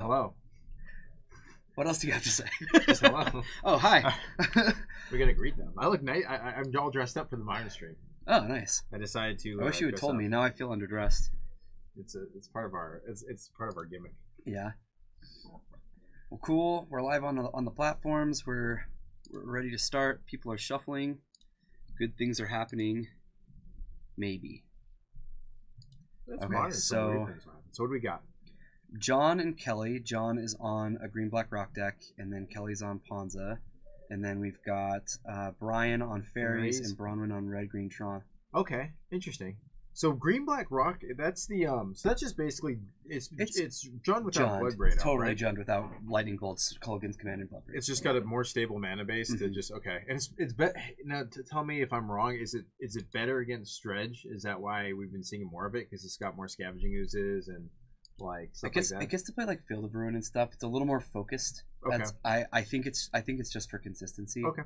Hello. What else do you have to say? Just hello. Oh, hi. We're gonna greet them. I look nice. I'm all dressed up for the Modern stream. Oh, nice. I decided to. I wish you had told me. Now I feel underdressed. It's part of our part of our gimmick. Yeah. Well, cool. We're live on the platforms. We're ready to start. People are shuffling. Good things are happening. Maybe. That's okay, modern. so what do we got? John and Kelly. John is on a green-black rock deck, and then Kelly's on Ponza. And then we've got Brian on Fairies and Bronwyn on red-green Tron. Okay, interesting. So green-black rock, that's the so that's just basically it's John without Bloodbraid. It's totally right? John without Lightning Bolts, Culligan's Command, and Bloodbraid. It's just got a more stable mana base to just okay. And it's now tell me if I'm wrong. Is it better against Dredge? Is that why we've been seeing more of it? Because it's got more scavenging oozes and like stuff like that. It gets to play like Field of Ruin and stuff. It's a little more focused. Okay. I think it's just for consistency. Okay.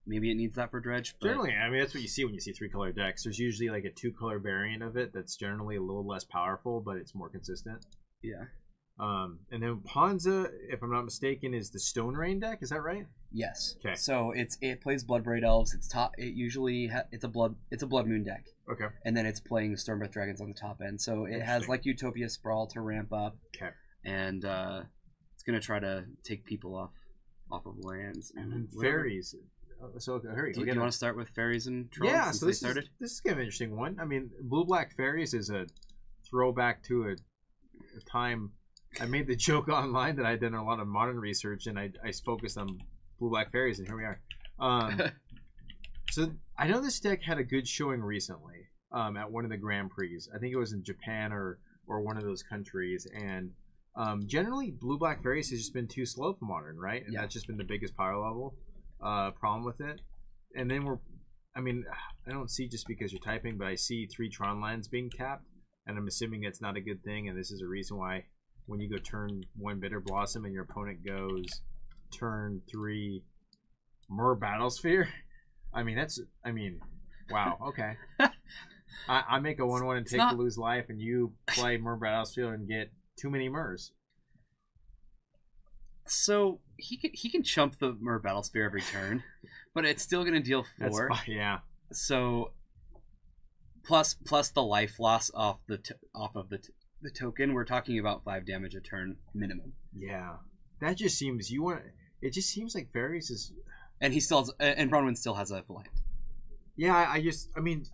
Maybe it needs that for Dredge. But... Generally, I mean that's what you see when you see 3-color decks. There's usually like a 2-color variant of it that's generally a little less powerful, but it's more consistent. Yeah. And then Ponza, if I'm not mistaken, is the Stone Rain deck. Is that right? Yes. Okay. So it plays Bloodbraid Elves. It's a Blood Moon deck. Okay. And then it's playing Stormbreath Dragons on the top end. So it has like Utopia Sprawl to ramp up. Okay. And it's gonna try to take people off of lands. And then Fairies. So hurry. Do you want to start with Fairies and Trolls? Yeah. So this is kind of an interesting one. I mean, Blue-Black Fairies is a throwback to a time. I made the joke online that I'd done a lot of modern research and I focused on Blue-Black Fairies, and here we are. So I know this deck had a good showing recently at one of the Grand Prix. I think it was in Japan or one of those countries. And generally, Blue-Black Fairies has just been too slow for modern, right? And that's just been the biggest power level problem with it. And then I don't see just because you're typing, but I see 3 Tron lands being tapped, and I'm assuming that's not a good thing. And this is a reason why when you go turn 1 Bitter Blossom and your opponent goes turn 3 Mer Battlesphere. Wow, okay. I make a 1/1 and take to lose life, and you play Mer Battlesphere and get too many Mers. So he can chump the Mer Battlesphere every turn, but it's still going to deal 4. That's fine, yeah. So plus the life loss off of the token, we're talking about 5 damage a turn minimum. Yeah, that just seems it just seems like Fairies is, and Bronwyn still has a land. Yeah, I mean,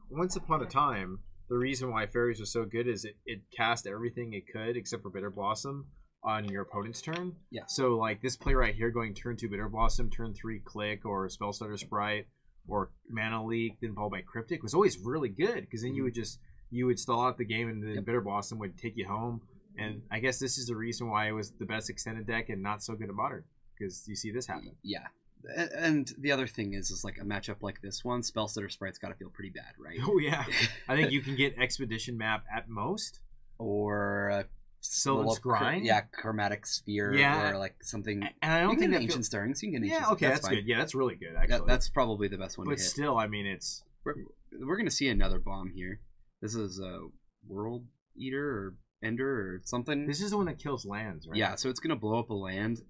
once upon a time, the reason why Fairies was so good is it cast everything it could except for Bitter Blossom on your opponent's turn. Yeah. So like this play right here, going turn 2 Bitter Blossom, turn 3 Click or Spellstutter Sprite or Mana Leak, then followed by Cryptic was always really good because then you would stall out the game and then Bitter Blossom would take you home. And I guess this is the reason why it was the best extended deck and not so good at Modern, because you see this happen. Yeah. And the other thing is like a matchup like this one, Spellstutter Sprite's got to feel pretty bad, right? Oh yeah. I think you can get Expedition Map at most, or Sylvan's Grind. Chromatic Sphere, or like something. And I don't think Ancient Stirrings. You can get Ancient. Yeah, okay, that's good. Yeah, that's really good. Actually, that's probably the best one. But to hit. Still, I mean, we're gonna see another bomb here. This is a World Eater or Ender or something. This is the one that kills lands, right? Yeah, so it's gonna blow up a land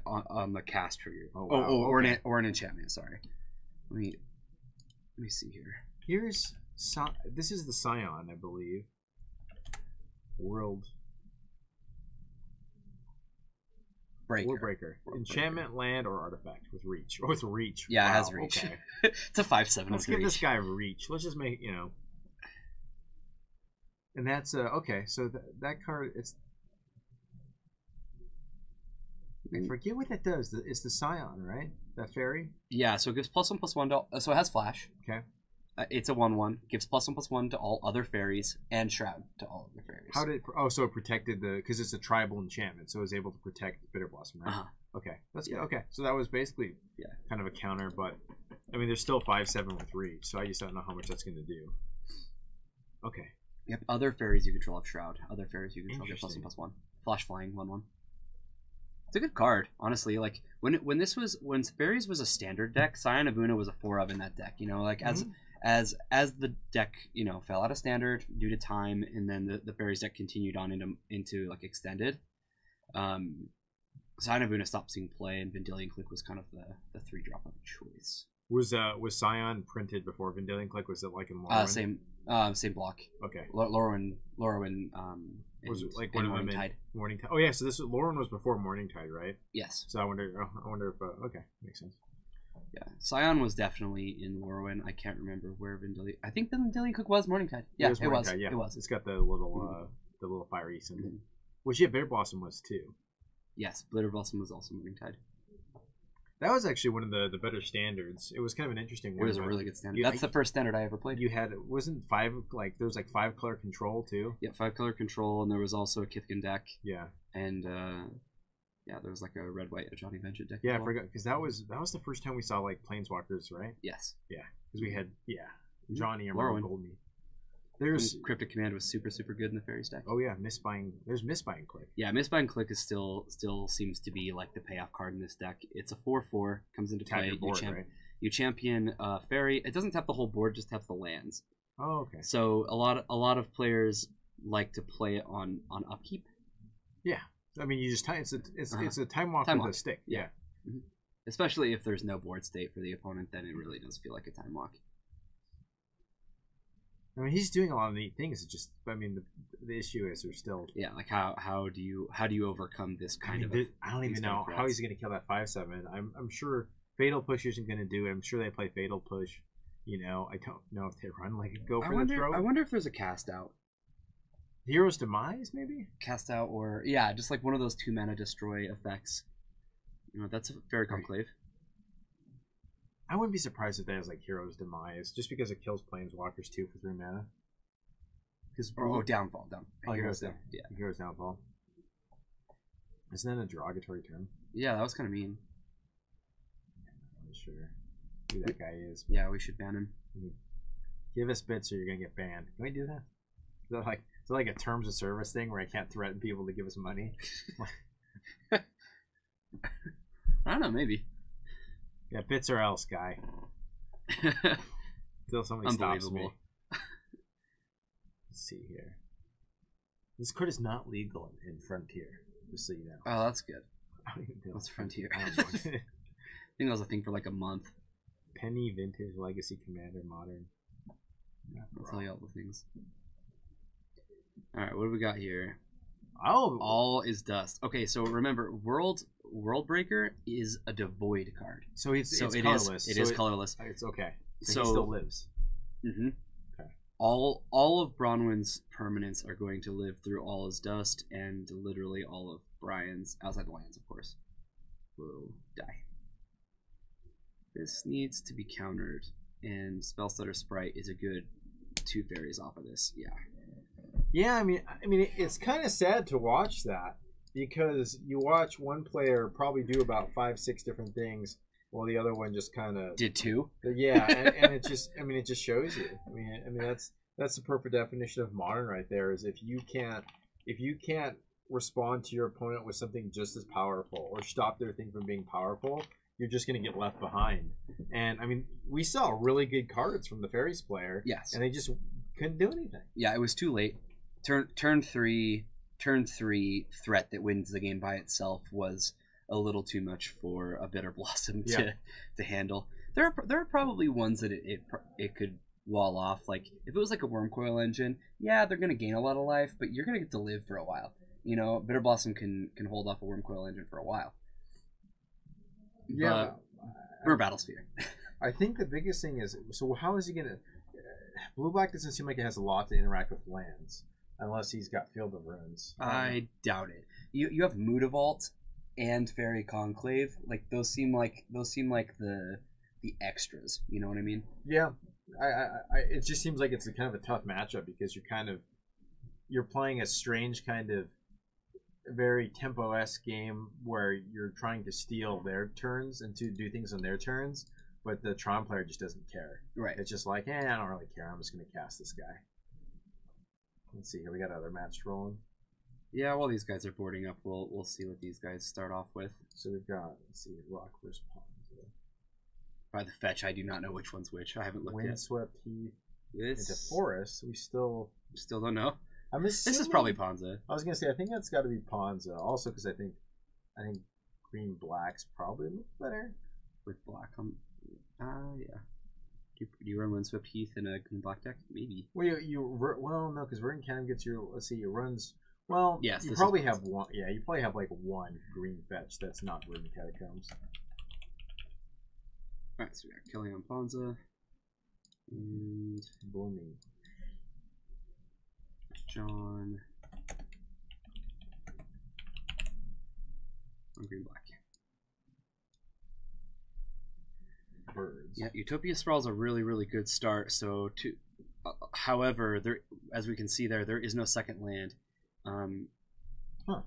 on the cast trigger. Oh, wow. Or an enchantment. Sorry. Let me see here. This is the Scion, I believe. World Breaker. Enchantment, land, or artifact with reach. Or with reach. Yeah, wow, it has reach. Okay. It's a 5/7. Let's give this guy reach. Let's just make And that's okay. So that card, I forget what that does. It's the Scion, right? That fairy. Yeah. So it gives +1/+1 to. So it has flash. Okay. It's a 1/1. Gives +1/+1 to all other fairies and Shroud to all other fairies. So it protected because it's a tribal enchantment, so it was able to protect Bitter Blossom, right? Okay, that's good. Okay, so that was basically kind of a counter, but I mean, there's still 5/7 with reach, so I just don't know how much that's going to do. Okay. Yep. Other fairies you control have Shroud. Other fairies you control get +1/+1. Flash flying 1/1. It's a good card, honestly. Like when fairies was a standard deck, Scion of Una was a 4 of in that deck. You know, like as the deck fell out of standard due to time, and then the fairies deck continued on into like extended. Scion of Una stopped seeing play, and Vendilion Clique was kind of the 3-drop of choice. Was Scion printed before Vendilion Clique? Was it like in Morrowind? Same block. Okay. Lorwyn. Was it like one of them Morningtide? Morningtide. Oh yeah, so Lorwyn was before Morningtide, right? Yes. So I wonder if okay, makes sense. Yeah, Scion was definitely in Lorwyn. I can't remember where Vendilion. I think the Vendilion Clique was Morningtide. Yeah, it was. Yeah. It was. It's got the little fiery symbol, which Bitter Blossom was too. Yes, Bitter Blossom was also Morningtide. That was actually one of the better standards. It was kind of an interesting one. It was a really good standard. That's the first standard I ever played. You had wasn't 5 like there was like 5 color control too. Yeah, 5 color control, and there was also a Kithkin deck. Yeah. And there was like a red white Johnny Venture deck. Yeah, I forgot because that was the first time we saw like planeswalkers, right? Yes. Yeah, because we had Johnny and Lorwyn. Goldme. There's Cryptic Command was super good in the fairies deck. Oh yeah, Misbuying. There's Misbuying Clique. Yeah, Misbuying Clique is still seems to be like the payoff card in this deck. It's a 4/4, comes into play. Right? You champion fairy. It doesn't tap the whole board, just taps the lands. Oh okay. So a lot of players like to play it on upkeep. Yeah, I mean you just it's a time walk with a stick. Yeah. Mm-hmm. Especially if there's no board state for the opponent, then it really does feel like a time walk. I mean, he's doing a lot of neat things. It's just, I mean, the issue is there's still like how do you overcome this kind of? I don't even know how he's going to kill that 5/7. I'm sure Fatal Push isn't going to do it. I'm sure they play Fatal Push. I don't know if they run like a go for the throw. I wonder if there's a cast out. Hero's Demise, maybe cast out, or just like one of those 2 mana destroy effects. That's a Fairy Conclave. I wouldn't be surprised if that has like Hero's Demise, just because it kills Planeswalkers too for 3 mana. Downfall. Hero's Down. Yeah. Hero's Downfall. Isn't that a derogatory term? Yeah, that was kind of mean. I'm not sure who that guy is. Yeah, we should ban him. Give us bits or you're gonna get banned. Can we do that? Is that like a terms of service thing where I can't threaten people to give us money? I don't know, maybe. Yeah, bits or else, guy. Until somebody stops me. Let's see here. This card is not legal in Frontier, just so you know. Oh, that's good. I don't even know. What's Frontier? I think that was a thing for like a month. Penny, Vintage, Legacy, Commander, Modern. I'll tell you all the things. Alright, what do we got here? Oh, all is dust. Okay, so remember, Worldbreaker is a devoid card. So it's colorless. It is colorless. It's okay. So he still lives. Mm-hmm. Okay. All of Bronwyn's permanents are going to live through All is Dust, and literally all of Brian's, outside the lands, of course, will die. This needs to be countered, and Spellstutter Sprite is a good 2 fairies off of this. Yeah. Yeah, I mean, it's kind of sad to watch that, because you watch one player probably do about 5-6 different things, while the other one just kind of did 2. Yeah, and it just, it just shows you. I mean, that's the perfect definition of modern right there. Is if you can't respond to your opponent with something just as powerful, or stop their thing from being powerful, you're just going to get left behind. And I mean, we saw really good cards from the Fairies player. Yes, and they just couldn't do anything. Yeah, it was too late. Turn 3 threat that wins the game by itself was a little too much for a Bitter Blossom to handle. There are probably ones that it could wall off. Like if it was like a Wormcoil Engine, they're gonna gain a lot of life, but you're gonna get to live for a while. Bitter Blossom can hold off a Wormcoil Engine for a while. Yeah, or Battlesphere. I think the biggest thing is, so how is he gonna? Blue Black doesn't seem like it has a lot to interact with lands. Unless he's got Field of Runes. I doubt it. You have Mutavault and Fairy Conclave. Like those seem like the extras. You know what I mean? Yeah. It just seems like it's a kind of a tough matchup, because you're playing a strange kind of very tempo-esque game where you're trying to steal their turns and to do things on their turns, but the Tron player just doesn't care. Right. It's just like, I don't really care. I'm just going to cast this guy. Let's see here. We got other maps rolling. Yeah, while these guys are boarding up, we'll see what these guys start off with. So we've got, let's see, Rock versus Pawns. By the fetch, I do not know which one's which. I haven't looked yet. Windswept Heath This into Forest. We still don't know. I'm This assuming, is probably Ponza. I was gonna say I think that's got to be Ponza. Also, because I think green black's probably a little better. With black on. Yeah. Do you run Windswept Heath in a green black deck? Maybe. Well, well no, because Verdant Cannon gets your. Let's see, it runs. Well, yes, you probably have one. Yeah, you probably have like one green fetch that's not Verdant Catacombs. Alright, so we got Kelly on Ponza. And Blooming. John on green black. Birds. Yeah, Utopia Sprawl is a really, really good start. So, however, there, as we can see there is no second land. Huh.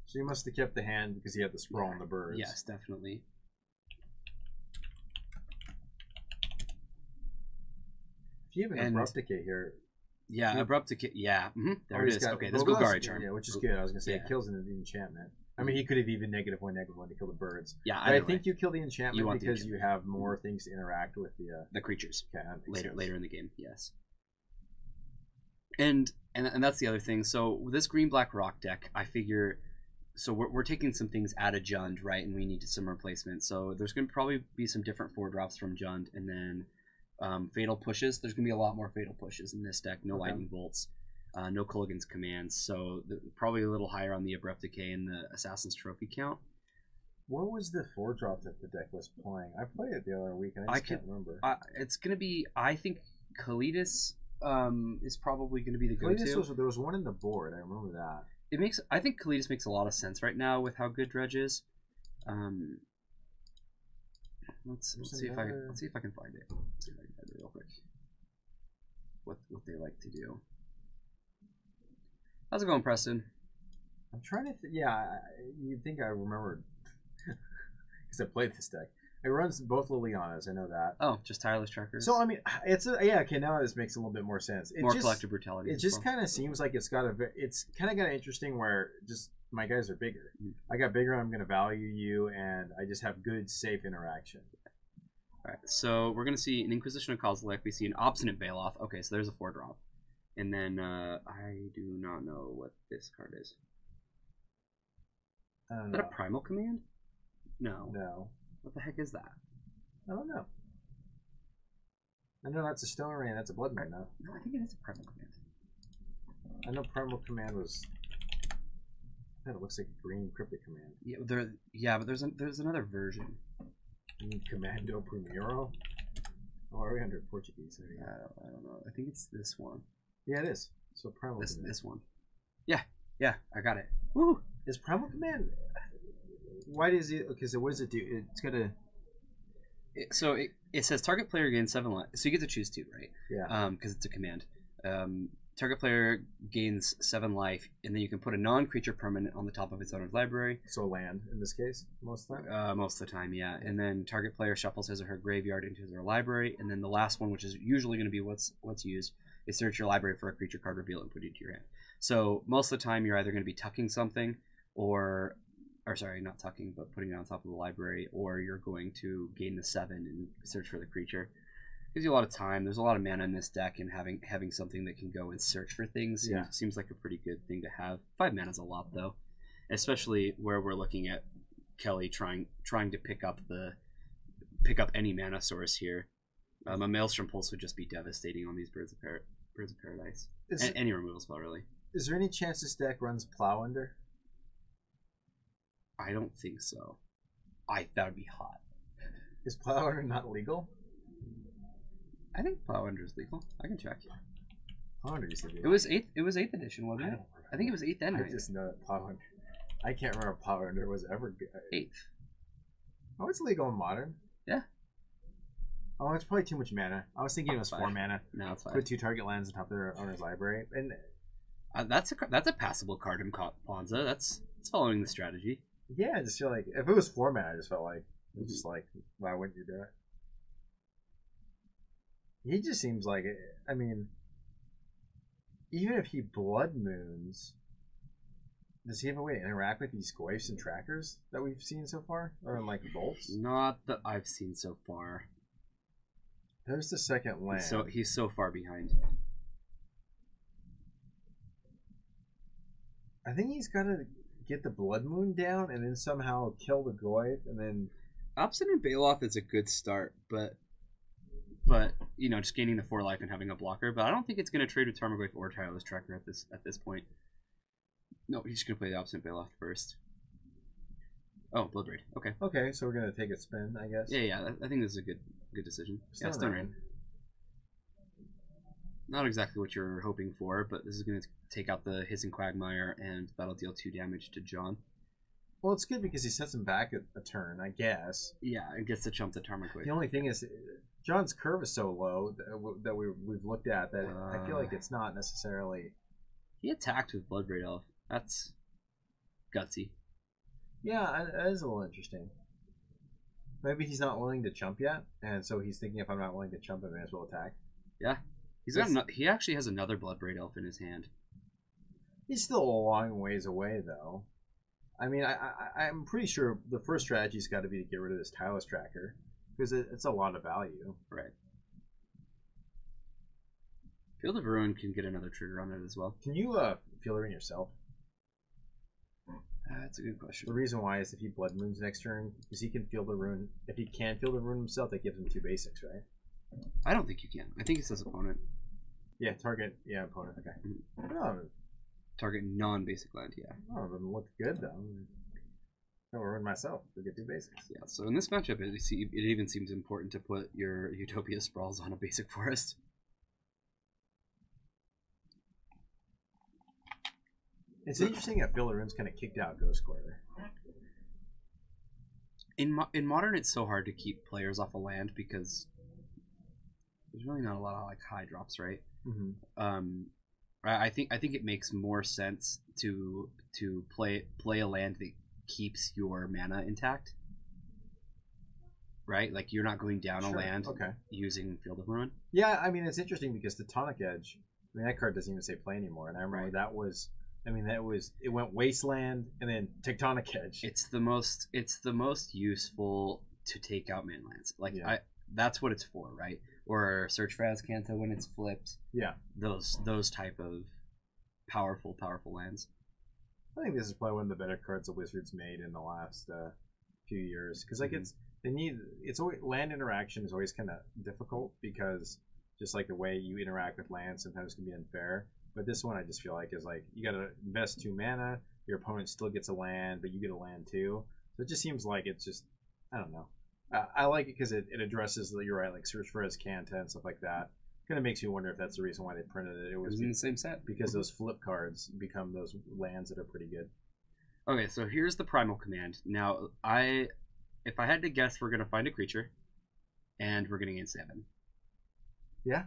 So you must have kept the hand because he had the sprawl and the birds. Yes, definitely. If you have an Abrupt Decay here. Yeah, Abrupt Decay. Yeah, there it is. Okay, this Golgari Golgari Charm. Yeah, which is good. I was gonna say it kills an enchantment. I mean, he could have even -1/-1 to kill the birds. Yeah, but I think you kill the enchantment because you have more things to interact with the creatures. Okay, later in the game. Yes. And that's the other thing. So with this green black rock deck, I figure. So we're taking some things out of Jund, right? And we need some replacement. So there's going to probably be some different 4-drops from Jund, and then fatal pushes. There's going to be a lot more fatal pushes in this deck. No lightning bolts. No Kulligan's commands, so probably a little higher on the Abrupt Decay and the Assassin's Trophy count. What was the 4-drop that the deck was playing? I played it the other week and I can't remember. It's going to be, I think, Kalidas is probably going to be the go-to. There was one in the board, I remember that. I think Kalidas makes a lot of sense right now with how good Dredge is. Let's see if I can find it. Let's see if I can find it real quick. What they like to do. How's it going, Preston? I'm trying to. Yeah, you'd think I remembered because I played this deck. It runs both Lilianas. I know that. Oh, just tireless trackers. So I mean, okay. Now this makes a little bit more sense. More collective brutality. It just kind of seems like it's kind of got interesting where just my guys are bigger. I got bigger. I'm going to value you, and I just have good, safe interaction. All right. So we're going to see an Inquisition of Kozilek. We see an Obstinate Bailoff. Okay, so there's a 4-drop. And then I do not know what this card is. I don't is know. that a Primal Command? No. No. What the heck is that? I don't know. I know that's a Stone Rain. That's a Blood Moon, though. No, I think it is a Primal Command. I know Primal Command was. It looks like a green Cryptic Command. Yeah, but there's another version. You mean Commando Primero? Oh, are we under Portuguese? I don't know. I think it's this one. Yeah, it is. So Primal Command. Command. This one. Yeah, I got it. Woo! Is Primal Command? Why does it? Okay, so what does it do? It's gonna. So it says target player gains 7 life. So you get to choose 2, right? Yeah. Because it's a command. Target player gains 7 life, and then you can put a non-creature permanent on the top of its owner's library. So land in this case, most of the time. Most of the time, yeah. And then target player shuffles his or her graveyard into his or her library, and then the last one, which is usually going to be what's used, is search your library for a creature card, reveal it, and put it into your hand. So most of the time, you're either going to be tucking something, or sorry, not tucking, but putting it on top of the library, or you're going to gain the 7 and search for the creature. Gives you a lot of time. There's a lot of mana in this deck, and having something that can go and search for things seems like a pretty good thing to have. 5 mana is a lot, though, especially where we're looking at Kelly trying to pick up any mana source here. A Maelstrom Pulse would just be devastating on these Birds of Paradise. Any removal spell, really. Is there any chance this deck runs Plow Under? I don't think so. That would be hot. Is Plow Under not legal? I think Plow Under is legal. I can check. Plow Under used to be. It was 8th edition, wasn't it? I think it was 8th edition. I just know that Plow Under. I can't remember if Plow Under was ever good. 8th. Oh, it's legal in Modern. Yeah. Oh, it's probably too much mana. I was thinking it was 4 mana. No, it's 5. Put 2 target lands on top of their owner's library, and that's a passable card in Ponza. That's following the strategy. Yeah, I just feel like if it was 4 mana, I just felt like it's just like, why wouldn't you do it? He just seems like it. I mean, even if he Blood Moons, Does he have a way to interact with these Goyfs and trackers that we've seen so far? Or in like bolts? Not that I've seen so far. There's the second land. So he's so far behind. I think he's got to get the Blood Moon down and then somehow kill the Goyf and then... Obstinate Bailoff is a good start, but you know, just gaining the 4 life and having a blocker. But I don't think it's going to trade with Tarmogoyf or Tireless Tracker at this point. No, he's just going to play the Obstinate Bailoff first. Oh, Blood Raid. Okay. Okay, so we're going to take a spin, I guess. Yeah. I think this is a good decision. Stone Rain. Not exactly what you're hoping for, but this is going to take out the Hissing Quagmire and that'll deal 2 damage to John. Well, it's good because he sets him back a turn, I guess. Yeah, it gets to jump to Tarmogoyf. The only thing is, John's curve is so low that we've looked at that I feel like it's not necessarily... He attacked with Blood Raid Elf. That's gutsy. Yeah, that is a little interesting. Maybe he's not willing to chump yet, and so he's thinking if I'm not willing to chump, I may as well attack. Yeah. He actually has another Blood Braid Elf in his hand. He's still a long ways away, though. I mean, I'm pretty sure the first strategy's got to be to get rid of this Tireless Tracker, because it's a lot of value. Right. Field of Ruin can get another trigger on it as well. Can you Field of Ruin yourself? That's a good question. The reason why is if he Blood Moons next turn, because he can Field of Ruin. If he can Field of Ruin himself, that gives him 2 basics, right? I don't think you can. I think it says opponent. Yeah, target. Yeah, opponent. Okay. Oh, Target non-basic land, yeah. Oh, it doesn't look good, though. I'll ruin myself to get 2 basics. Yeah, so in this matchup, it even seems important to put your Utopia Sprawls on a basic forest. It's interesting that Field of Ruin's kind of kicked out Ghost Quarter. In Modern, it's so hard to keep players off a land because there's really not a lot of like high drops, right? Mm-hmm. I think it makes more sense to play a land that keeps your mana intact, right? Like you're not going down a land using Field of Ruin. Yeah, I mean it's interesting because the Tonic Edge, I mean that card doesn't even say play anymore, and I remember that was. I mean, it went Wasteland and then Tectonic Edge. It's the most useful to take out manlands. Like that's what it's for, right? Or Search for Azcanta when it's flipped. Yeah, those type of powerful lands. I think this is probably one of the better cards the Wizards made in the last few years because like it's always land interaction is always kind of difficult because just like the way you interact with land sometimes can be unfair. But this one I just feel like is like you gotta invest 2 mana, your opponent still gets a land, but you get a land too. So it just seems like it's just I don't know. I like it because it addresses you're right, like Search for Azcanta and stuff like that. Kind of makes me wonder if that's the reason why they printed it. It was in the same set because those flip cards become those lands that are pretty good. Okay, so here's the primal command. Now if I had to guess, we're gonna find a creature, and we're gonna gain 7. Yeah.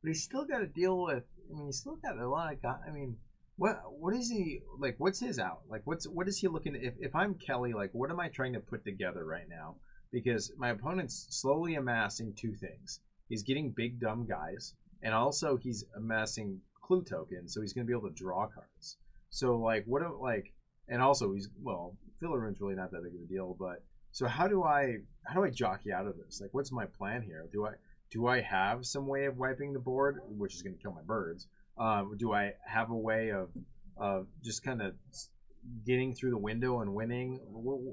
But he's still got to deal with. I mean, he's still got a lot of. I mean, what is he like? What's his out? Like, what is he looking? If I'm Kelly, like, what am I trying to put together right now? Because my opponent's slowly amassing 2 things. He's getting big dumb guys, and also he's amassing clue tokens, so he's going to be able to draw cards. So like, and also he's Field of Ruin's really not that big of a deal, but so how do I jockey out of this? Like, what's my plan here? Do I have some way of wiping the board, which is going to kill my birds? Do I have a way of just kind of getting through the window and winning?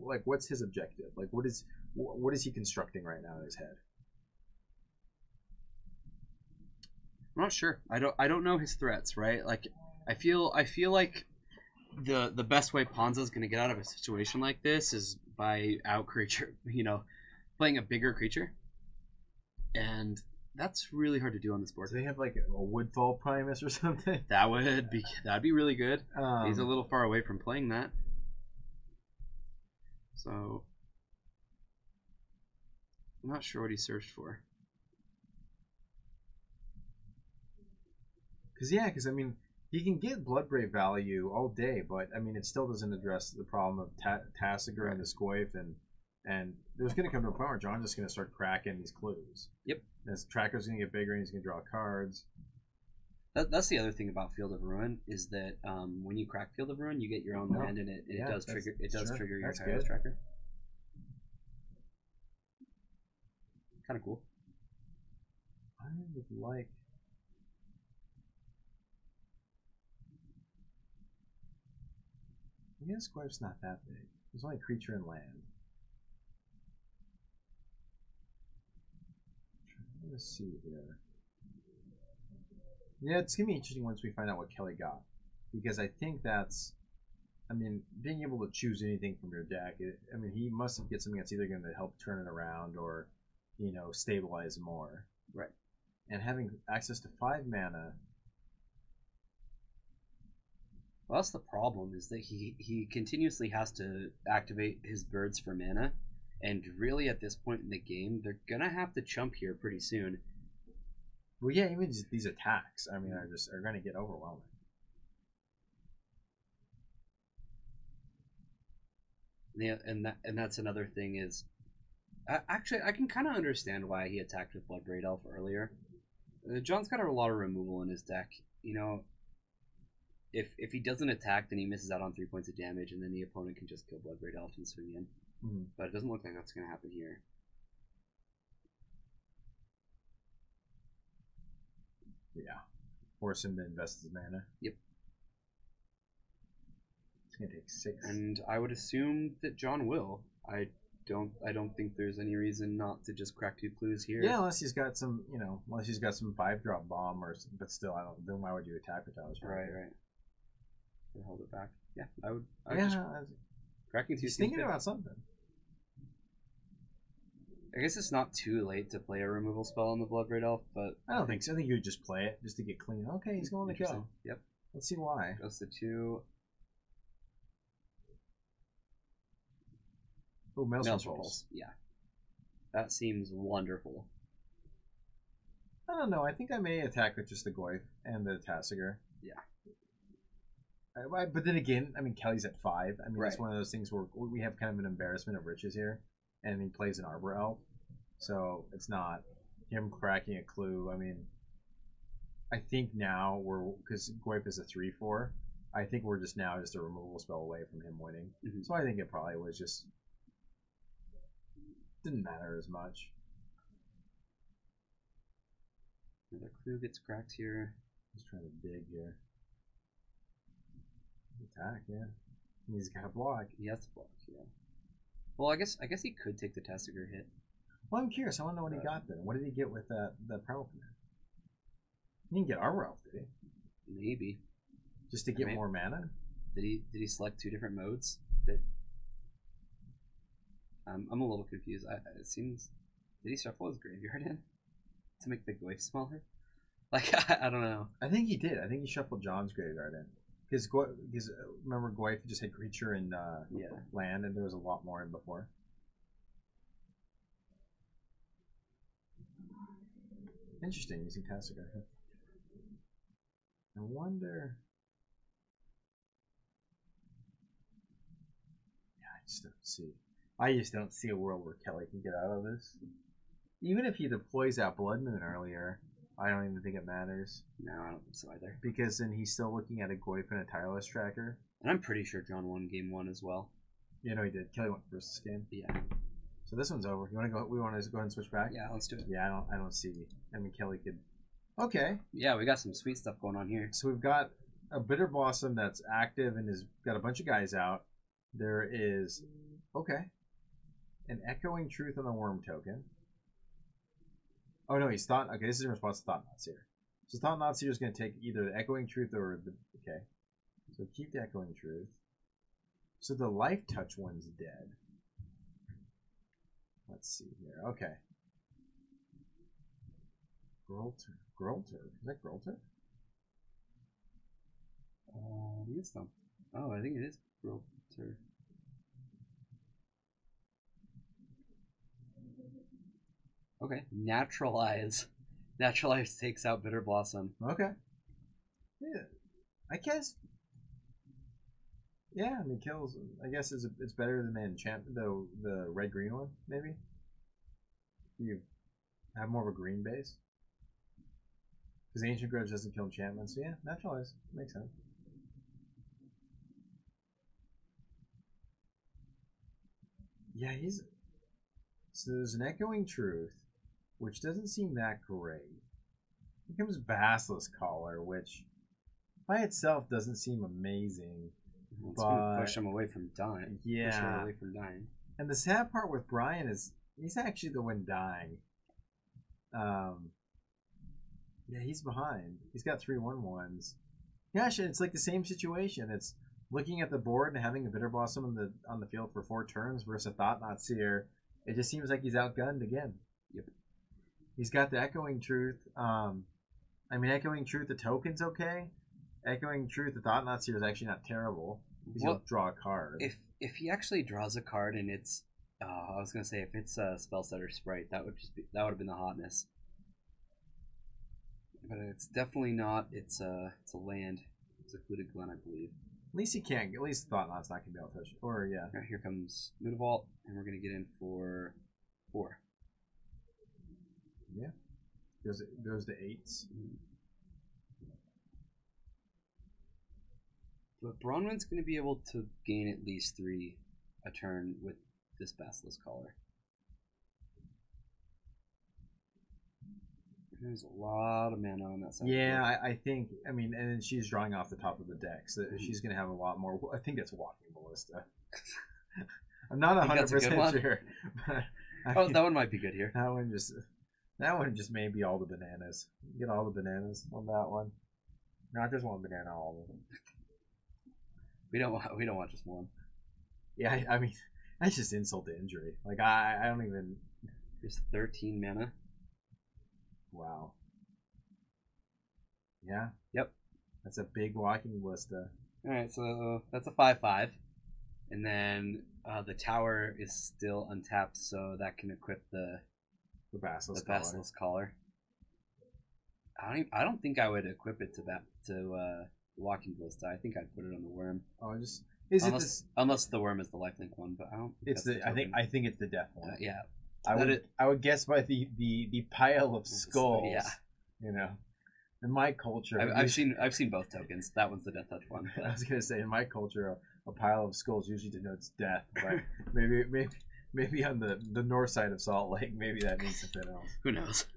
Like, what's his objective? Like, what is he constructing right now in his head? I'm not sure. I don't know his threats, right? Like, I feel like the best way Ponza's going to get out of a situation like this is by playing a bigger creature. And that's really hard to do on this board. Do they have like a Woodfall Primus or something? That'd be really good. He's a little far away from playing that. So I'm not sure what he searched for. Because I mean, he can get Bloodbrave value all day, but I mean, it still doesn't address the problem of Tassiger and the Scoif, and there's going to come to a point where John's just going to start cracking these clues. Yep. His tracker's going to get bigger, and he's going to draw cards. That's the other thing about Field of Ruin is that when you crack Field of Ruin, you get your own land, and it does trigger your tireless tracker. Kind of cool. I would like. I guess Goyf's not that big. There's only creature and land. Let's see here. Yeah, it's gonna be interesting once we find out what Kelly got, because I think that's, I mean, being able to choose anything from your deck. I mean, he must get something that's either going to help turn it around or, you know, stabilize more. Right. And having access to 5 mana. Well, that's the problem, is that he continuously has to activate his birds for mana, and really at this point in the game, they're gonna have to chump here pretty soon. Well, yeah, even these attacks, I mean, are going to get overwhelming. Yeah, and that's another thing is, actually, I can kind of understand why he attacked with Bloodbraid Elf earlier. John's got a lot of removal in his deck. You know, if he doesn't attack, then he misses out on 3 points of damage, and then the opponent can just kill Bloodbraid Elf and swing in. Mm-hmm. But it doesn't look like that's going to happen here. Yeah. Force him to invest his mana. Yep. It's going to take 6. And I would assume that John will. I don't think there's any reason not to just crack 2 clues here. Yeah, unless he's got some, you know, unless he's got some 5-drop bomb or, but still, I don't. Then why would you attack with Tyler's? Right. Or hold it back. Yeah, I would yeah, just cracking 2. He's thinking about something. I guess it's not too late to play a removal spell on the Bloodbraid Elf, but I don't think so. I think you would just play it just to get clean. Okay, he's going to kill. Yep. Let's see why. Goes to 2. Oh, Maelstrom Maelstrom Pulse. Pulse. Yeah. That seems wonderful. I don't know. I think I may attack with just the Goyf and the Tasigur. Yeah. But then again, I mean, Kelly's at 5. I mean, Right. It's one of those things where we have kind of an embarrassment of riches here. And he plays an Arbor Elf. So it's not him cracking a clue. I mean, I think now because Goyf is a 3/4, I think we're just now just a removal spell away from him winning. Mm-hmm. So I think it probably was just didn't matter as much. Another clue gets cracked here. He's trying to dig here. Attack, yeah. He's got a block. He has to block, yeah. Well, I guess he could take the Tasigur hit. Well, I'm curious. I want to know what he got then. What did he get with that Primal Command? He didn't get Arbor Elf, did he? Maybe. Just to get more mana? Did he select 2 different modes? I'm a little confused. It seems, did he shuffle his graveyard in to make the Goyf smaller? Like, I don't know. I think he did. I think he shuffled John's graveyard in. Because remember, Goyf just had creature and land, and there was a lot more in before. Interesting, using Tasigur. I wonder. Yeah, I just don't see a world where Kelly can get out of this. Even if he deploys out Blood Moon earlier, I don't even think it matters. No, I don't think so either. Because then he's still looking at a Goyf and a Tireless Tracker. And I'm pretty sure John won game 1 as well. Yeah, no, he did. Kelly went first this game. Yeah. So this one's over. You want to go? We want to go ahead and switch back. Yeah, let's do it. Yeah, I don't see. I mean, Kelly could. Okay. Yeah, we got some sweet stuff going on here. So we've got a Bitter Blossom that's active and has got a bunch of guys out. There is an Echoing Truth on the Worm token. Oh no, he's Thought. Okay, this is in response to Thought Knots here. So Thought Knots here is going to take either the Echoing Truth or the. Okay. So keep the Echoing Truth. So the Life Touch one's dead. Let's see here. Okay. Grolter. Is that Grolter? I think it's not. Oh, I think it is Grolter. Okay. Naturalize. Naturalize takes out Bitter Blossom. Okay. Yeah. I guess. Yeah, I mean, kills. I guess it's better than the enchantment, the red green one, maybe. You have more of a green base. Because Ancient Grudge doesn't kill enchantments. So yeah, Naturalize. Makes sense. Yeah, he's... So there's an Echoing Truth, which doesn't seem that great. Here comes Basilisk Collar, which by itself doesn't seem amazing. Well, it's going to push him away from dying. Yeah. Push her away from dying. And the sad part with Brian is he's actually the one dying. Yeah, he's behind. He's got 3/1/1s. Gosh, it's like the same situation. It's looking at the board and having a Bitter Blossom on the field for 4 turns versus a Thought-Knot Seer. It just seems like he's outgunned again. Yep. He's got the Echoing Truth. I mean, Echoing Truth, the token's okay. Echoing Truth, the Thought-Knot Seer is actually not terrible. He'll draw a card. If he actually draws a card and it's, I was gonna say if it's a Spellsetter Sprite, that would have been the hotness. But it's definitely not. It's a land. It's a Hooded Glen, I believe. At least he can't. At least Thought-Knot's not gonna be able to touch it. Or yeah. Now here comes Moonvault, and we're gonna get in for 4. Yeah. Goes to 8s. But Bronwyn's going to be able to gain at least 3 a turn with this Basilisk Collar. There's a lot of mana on that side. Yeah, I think. I mean, and then she's drawing off the top of the deck, so she's going to have a lot more. I think it's Walking Ballista. I'm not 100% sure. But that one might be good here. That one just may be all the bananas. Get all the bananas on that one. Not just one banana, all of them. We don't want just one. Yeah, I mean, that's just insult to injury. Like I don't even. There's 13 mana. Wow. Yeah. Yep. That's a big Walking Ballista. All right, so that's a 5/5, and then the tower is still untapped, so that can equip the Basilisk Collar. I don't think I would equip it to Walking Ballista. I think I'd put it on the Worm. Oh, unless the Worm is the lifelink one, but I don't. I think it's the death one. Yeah. I would guess by the pile of skulls. Yeah. You know, in my culture, I've seen both tokens. That one's the death touch one. But. I was gonna say in my culture, a pile of skulls usually denotes death, but maybe on the north side of Salt Lake, maybe that means something else. Who knows?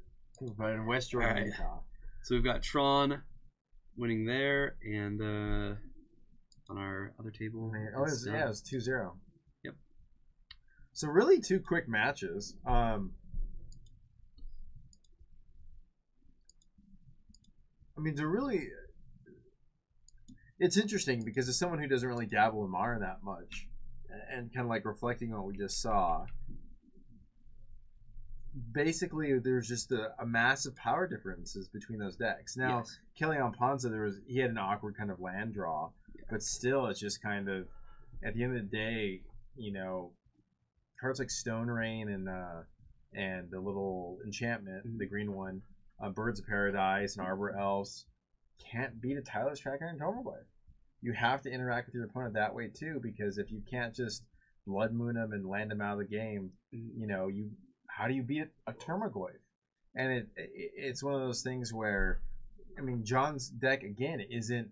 But in West Jordan, Utah. So we've got Tron winning there, and on our other table. It was 2-0. Yep. So really 2 quick matches. I mean, it's interesting because as someone who doesn't really dabble in Modern that much, and kind of like reflecting on what we just saw, basically there's just a massive power differences between those decks. Now, yes. Kellyanne Ponza, he had an awkward kind of land draw, but still it's just kind of, at the end of the day, you know, cards like Stone Rain and the little enchantment, the green one, Birds of Paradise and Arbor Elves can't beat a Tireless Tracker and Tormodglaive. You have to interact with your opponent that way too, because if you can't just Blood Moon them and land them out of the game, you know, how do you beat a Tormodglaive? And it's one of those things where, I mean, John's deck again isn't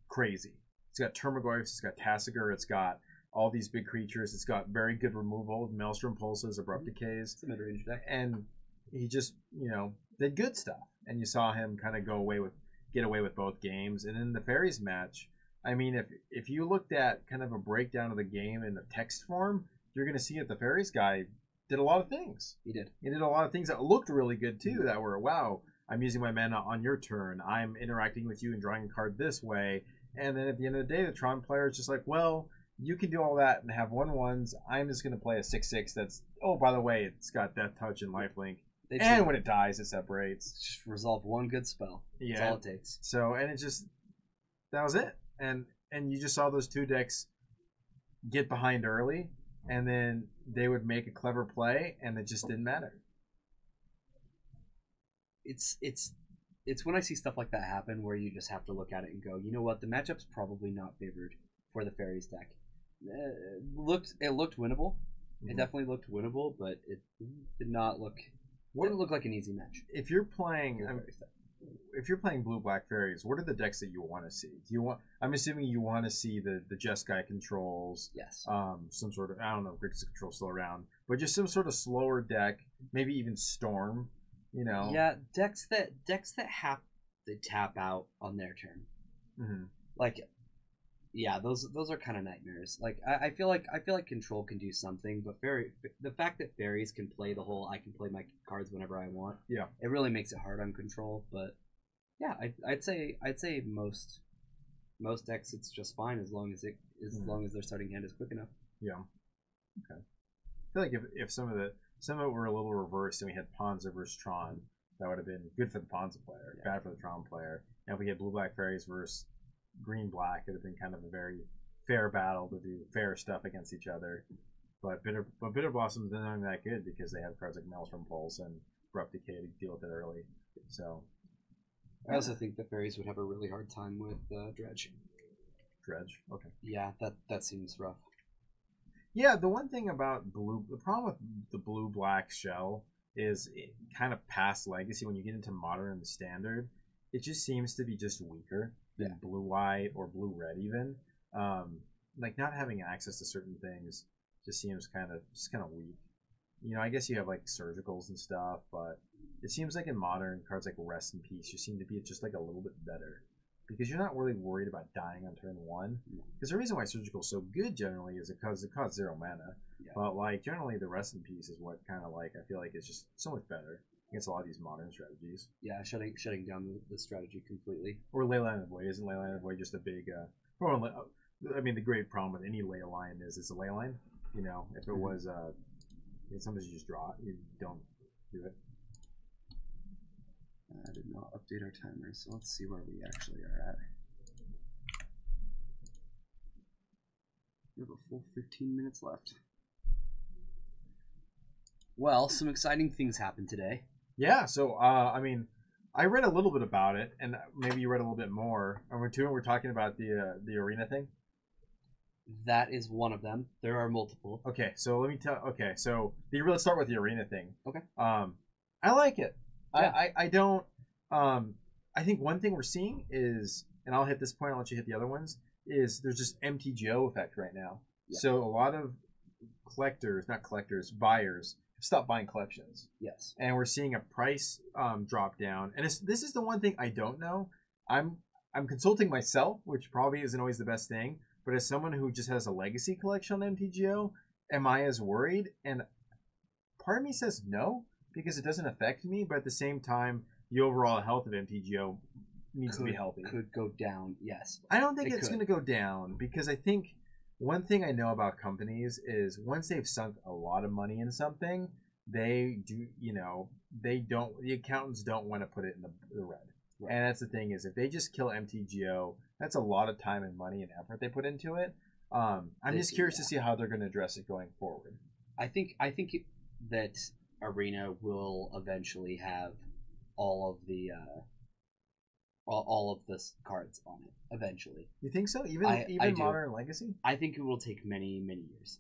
crazy. It's got Tormodglaives, it's got Tasigur, it's got all these big creatures, it's got very good removal, Maelstrom Pulses, Abrupt Decays. It's a mid-range deck. And he just, you know, did good stuff. And you saw him kind of get away with both games. And in the Fairies match, I mean, if you looked at kind of a breakdown of the game in the text form, you're going to see that the Fairies guy did a lot of things. He did a lot of things that looked really good too, that were, wow, I'm using my mana on your turn, I'm interacting with you and drawing a card this way. And then at the end of the day, the Tron player is just like, well, you can do all that and have 1/1s. I'm just going to play a 6/6 that's, oh, by the way, it's got Death Touch and Lifelink. And when it dies, it separates. Just resolve one good spell. Yeah. That's all it takes. So, and that was it. And you just saw those 2 decks get behind early, and then they would make a clever play, and it just didn't matter. It's when I see stuff like that happen where you just have to look at it and go, you know what, the matchup's probably not favored for the Fairies deck. It looked winnable. Mm-hmm. It definitely looked winnable, but it did not look. Wouldn't look like an easy match. If you're playing, if you're playing blue black fairies, what are the decks that you want to see? Do you want? I'm assuming you want to see the Jeskai controls. Yes. Some sort of, I don't know if Grixis control's still around, but just some sort of slower deck, maybe even Storm. You know. Yeah, decks that have to tap out on their turn. Mm-hmm. Like, yeah, those are kind of nightmares. Like, I feel like control can do something, but the fact that fairies can play the whole I can play my cards whenever I want. Yeah. It really makes it hard on control, but yeah, I'd say most decks it's just fine as long as as long as their starting hand is quick enough. Yeah. Okay. I feel like if some of it were a little reversed and we had Ponza versus Tron, that would have been good for the Ponza player, bad for the Tron player. And if we had blue black fairies versus green black, it would have been kind of a very fair battle to do fair stuff against each other. But Bitter Blossom's not that good because they have cards like Maelstrom Pulse and Abrupt Decay to deal with it early. So I also think the fairies would have a really hard time with Dredge. Dredge, okay. Yeah, that seems rough. Yeah, the one thing about the problem with the blue black shell is it kind of past legacy. When you get into modern and standard, it just seems to be just weaker than blue white or blue red even. Like not having access to certain things just seems kind of weak. You know, I guess you have like surgicals and stuff, but it seems like in modern cards like Rest in Peace, you seem to be just like a little bit better because you're not really worried about dying on turn one. Because the reason why surgical is so good generally is because it costs 0 mana. Yeah. But like generally the Rest in Peace is what kind of like I feel like it's just so much better against a lot of these modern strategies. Yeah, shutting down the strategy completely. Or Leyline of Void. Isn't Leyline of Void just a big... I mean, the great problem with any ley line is it's a ley line. You know, if it was... sometimes you just draw it. You don't do it. I did not update our timer, so let's see where we actually are at. We have a full 15 minutes left. Well, some exciting things happened today. Yeah, so, I mean, I read a little bit about it, and maybe you read a little bit more. And we're talking about the arena thing? That is one of them. There are multiple. Okay, so let me tell... Okay, so let's start with the arena thing. Okay. I like it. Yeah. I don't... I think one thing we're seeing is, and I'll hit this point, I'll let you hit the other ones, is there's just MTGO effect right now. Yeah. So a lot of buyers stop buying collections. Yes. And we're seeing a price drop down. And this is the one thing I don't know. I'm consulting myself, which probably isn't always the best thing. But as someone who just has a legacy collection on MTGO, am I as worried? And part of me says no, because it doesn't affect me. But at the same time, the overall health of MTGO needs to be healthy. Could go down, yes. I don't think it's going to go down, because I think one thing I know about companies is once they've sunk a lot of money in something, the accountants don't want to put it in the red. Right. And that's the thing is, if they just kill MTGO, that's a lot of time and money and effort they put into it. I'm just curious to see how they're going to address it going forward. I think that Arena will eventually have all of the cards on it eventually. You think so? Even Modern and Legacy? I think it will take many, many years.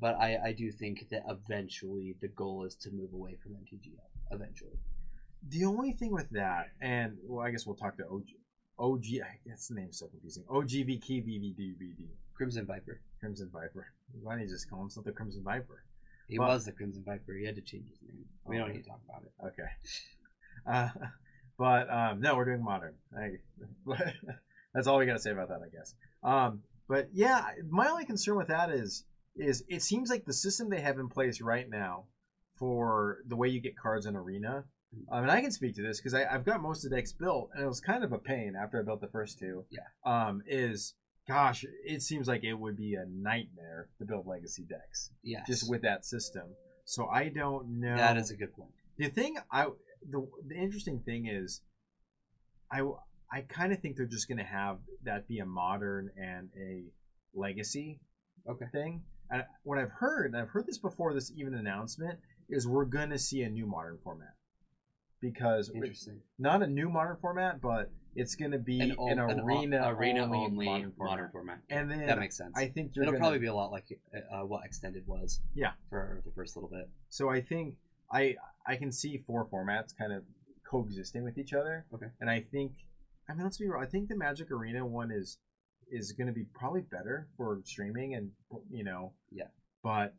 But I do think that eventually the goal is to move away from MTGO. Eventually. The only thing with that, and well, I guess we'll talk to OG. That's the name's so confusing. OGVKVVDVD. Crimson Viper. Why don't you just call himself the Crimson Viper? He was the Crimson Viper. He had to change his name. We don't need to talk about it. Okay. But no, we're doing Modern. That's all we got to say about that, I guess. But yeah, my only concern with that is it seems like the system they have in place right now for the way you get cards in Arena. And I can speak to this because I've got most of the decks built, and it was kind of a pain after I built the first two. Yeah. Gosh, it seems like it would be a nightmare to build Legacy decks. Yes. Just with that system. So I don't know. That is a good point. The interesting thing is, I kind of think they're just going to have that be a Modern and a Legacy thing. And what I've heard, and I've heard this before this even announcement, is we're going to see a new Modern format. Because not a new Modern format, but it's going to be an arena-only modern format. And then that makes sense. I think it'll probably be a lot like what Extended was. Yeah. For the first little bit. So I think I can see 4 formats kind of coexisting with each other. Okay. And I think, I mean, let's be real. I think the Magic Arena one is going to be probably better for streaming and, you know. Yeah. But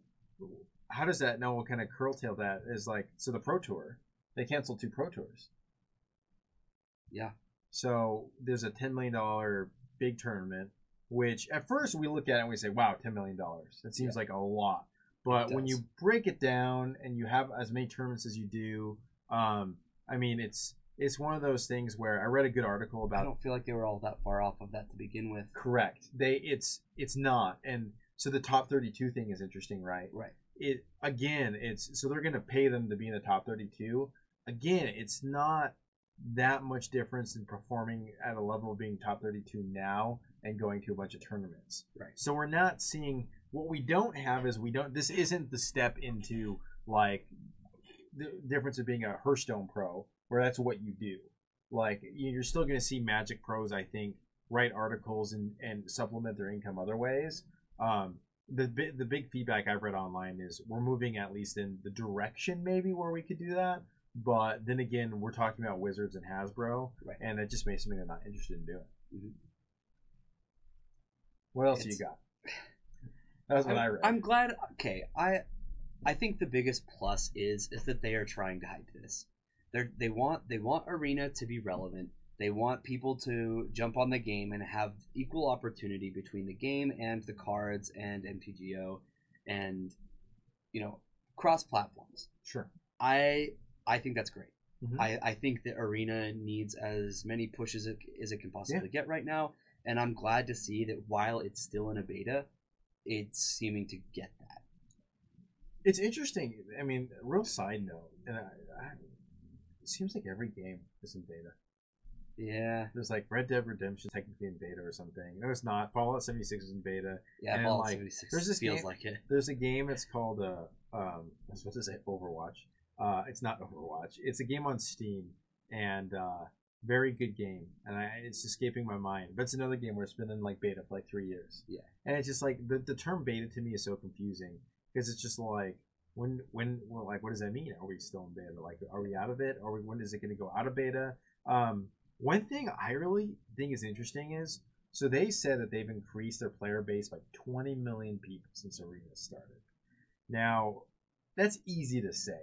how does that know what kind of curtail that is like? So the Pro Tour, they canceled 2 Pro Tours. Yeah. So there's a $10 million big tournament, which at first we look at it and we say, wow, $10 million. That seems like a lot. But when you break it down and you have as many tournaments as you do, I mean, it's one of those things where I read a good article about. I don't feel like they were all that far off of that to begin with. Correct. It's not. And so the top 32 thing is interesting, right? Right. So they're going to pay them to be in the top 32. Again, it's not that much difference in performing at a level of being top 32 now and going to a bunch of tournaments. Right. So we're not seeing, what we don't have is this isn't the step into like the difference of being a Hearthstone pro where that's what you do. Like you're still going to see Magic pros, I think, write articles and supplement their income other ways. The big feedback I've read online is we're moving at least in the direction maybe where we could do that. But then again, we're talking about Wizards and Hasbro, right. And it just makes me not interested in doing. Mm-hmm. What else you got? That was what I read. I'm glad. Okay, I think the biggest plus is that they are trying to hype this. They want Arena to be relevant. They want people to jump on the game and have equal opportunity between the game and the cards and MTGO, and cross platforms. Sure. I think that's great. Mm-hmm. I think that Arena needs as many pushes as it can possibly get right now, and I'm glad to see that while it's still in a beta, it's seeming to get that. It's interesting. I mean, real side note, and it seems like every game is in beta. Yeah. There's like Red Dead Redemption technically in beta or something. No, it's not. Fallout 76 is in beta. Yeah, and Fallout 76 feels like it. There's a game that's called I was supposed to say Overwatch. It's not Overwatch. It's a game on Steam, and very good game. And it's escaping my mind. But it's another game where it's been in like beta for like 3 years. Yeah. And it's just like the term beta to me is so confusing because it's just like when like what does that mean? Are we still in beta? Like are we out of it? When is it going to go out of beta? One thing I really think is interesting is so they said that they've increased their player base by 20 million people since Arena started. Now that's easy to say.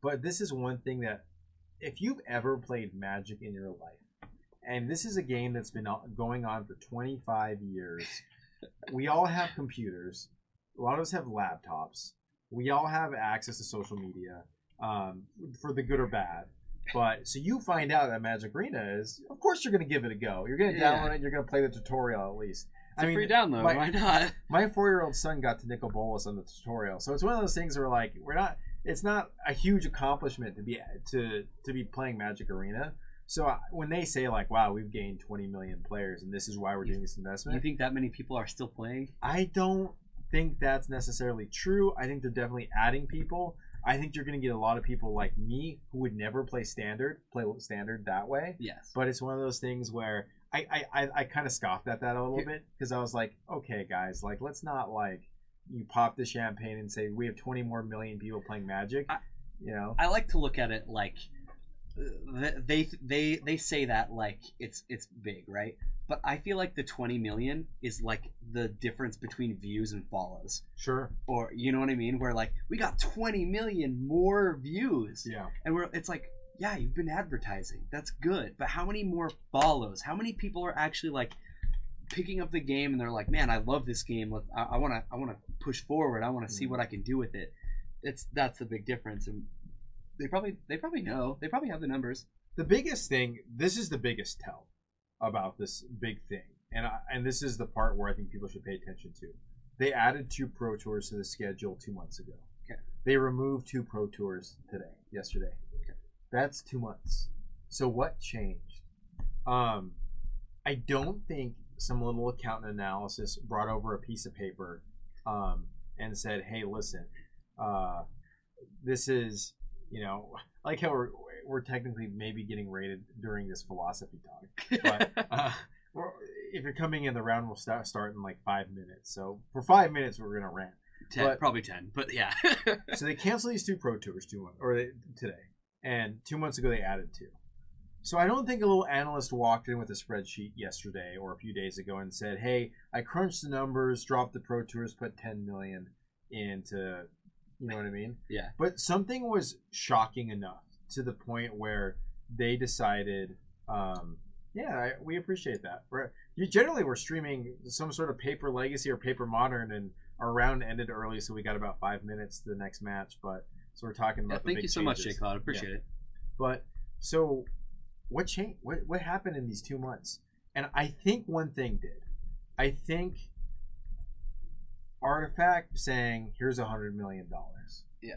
But this is one thing that, if you've ever played Magic in your life, and this is a game that's been going on for 25 years, we all have computers. A lot of us have laptops. We all have access to social media, for the good or bad. But so you find out that Magic Arena is, of course, you're going to give it a go. You're going to download it. You're going to play the tutorial at least. It's a free download. Why not? My 4-year-old son got to Nicol Bolas on the tutorial, so it's one of those things where like we're not. It's not a huge accomplishment to be playing Magic Arena. So when they say like, "Wow, we've gained 20 million players, and this is why we're doing this investment," you think that many people are still playing? I don't think that's necessarily true. I think they're definitely adding people. I think you're going to get a lot of people like me who would never play standard that way. Yes. But it's one of those things where I kind of scoffed at that a little bit because I was like, okay, guys, like let's not like. You pop the champagne and say we have 20 more million people playing Magic. I like to look at it like they say that like it's big, right? But I feel like the 20 million is like the difference between views and follows. Sure. Or you know what I mean? Where like we got 20 million more views. Yeah. And it's like, yeah, you've been advertising. That's good. But how many more follows? How many people are actually like picking up the game and they're like, man, I love this game. I want to push forward. I want to see what I can do with it. That's the big difference. And they probably know. They probably have the numbers. The biggest thing, this is the biggest tell about this big thing. And this is the part where I think people should pay attention to. They added 2 Pro Tours to the schedule 2 months ago. Okay. They removed 2 Pro Tours yesterday. Okay. That's 2 months. So what changed? I don't think some little accountant analysis brought over a piece of paper and said, hey, listen, this is, like how we're technically maybe getting rated during this philosophy talk. But if you're coming in the round, we'll start in like 5 minutes. So for 5 minutes, we're going to rant. Probably 10, but yeah. So they canceled these 2 Pro Tours today. And 2 months ago, they added 2. So I don't think a little analyst walked in with a spreadsheet yesterday or a few days ago and said, "Hey, I crunched the numbers, dropped the Pro Tours, put 10 million into," you know what I mean? Yeah. But something was shocking enough to the point where they decided, we appreciate that. We're streaming some sort of Paper Legacy or Paper Modern, and our round ended early, so we got about 5 minutes to the next match. But so we're talking about. Thank you so much, Jay Cloud. Appreciate it. But so. What changed? What happened in these 2 months? And I think one thing did. I think Artifact saying, "Here's $100 million." Yeah.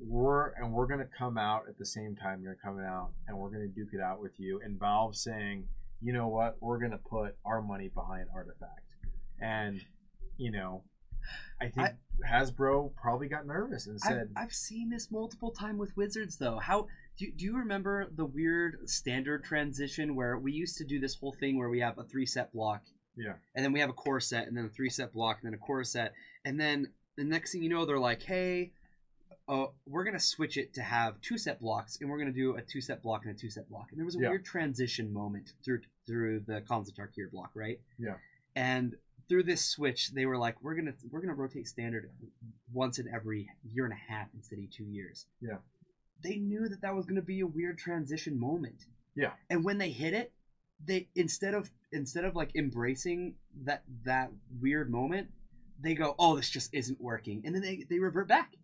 We're gonna come out at the same time you're coming out, and we're gonna duke it out with you. And Valve saying, "You know what? We're gonna put our money behind Artifact." And I think Hasbro probably got nervous and said, I've seen this multiple times with Wizards though. How do you remember the weird standard transition where we used to do this whole thing where we have a 3-set block, and then we have a core set, and then a 3-set block, and then a core set, and then the next thing you know, they're like, "Hey, we're gonna switch it to have 2-set blocks, and we're gonna do a 2-set block and a 2-set block." And there was a weird transition moment through the Khans of Tarkir block, right? Yeah. And through this switch, they were like, "We're gonna rotate standard once in every year and a half instead of 2 years." Yeah. They knew that was going to be a weird transition moment. Yeah. And when they hit it, they instead of like embracing that weird moment, they go, "Oh, this just isn't working," and then they revert back.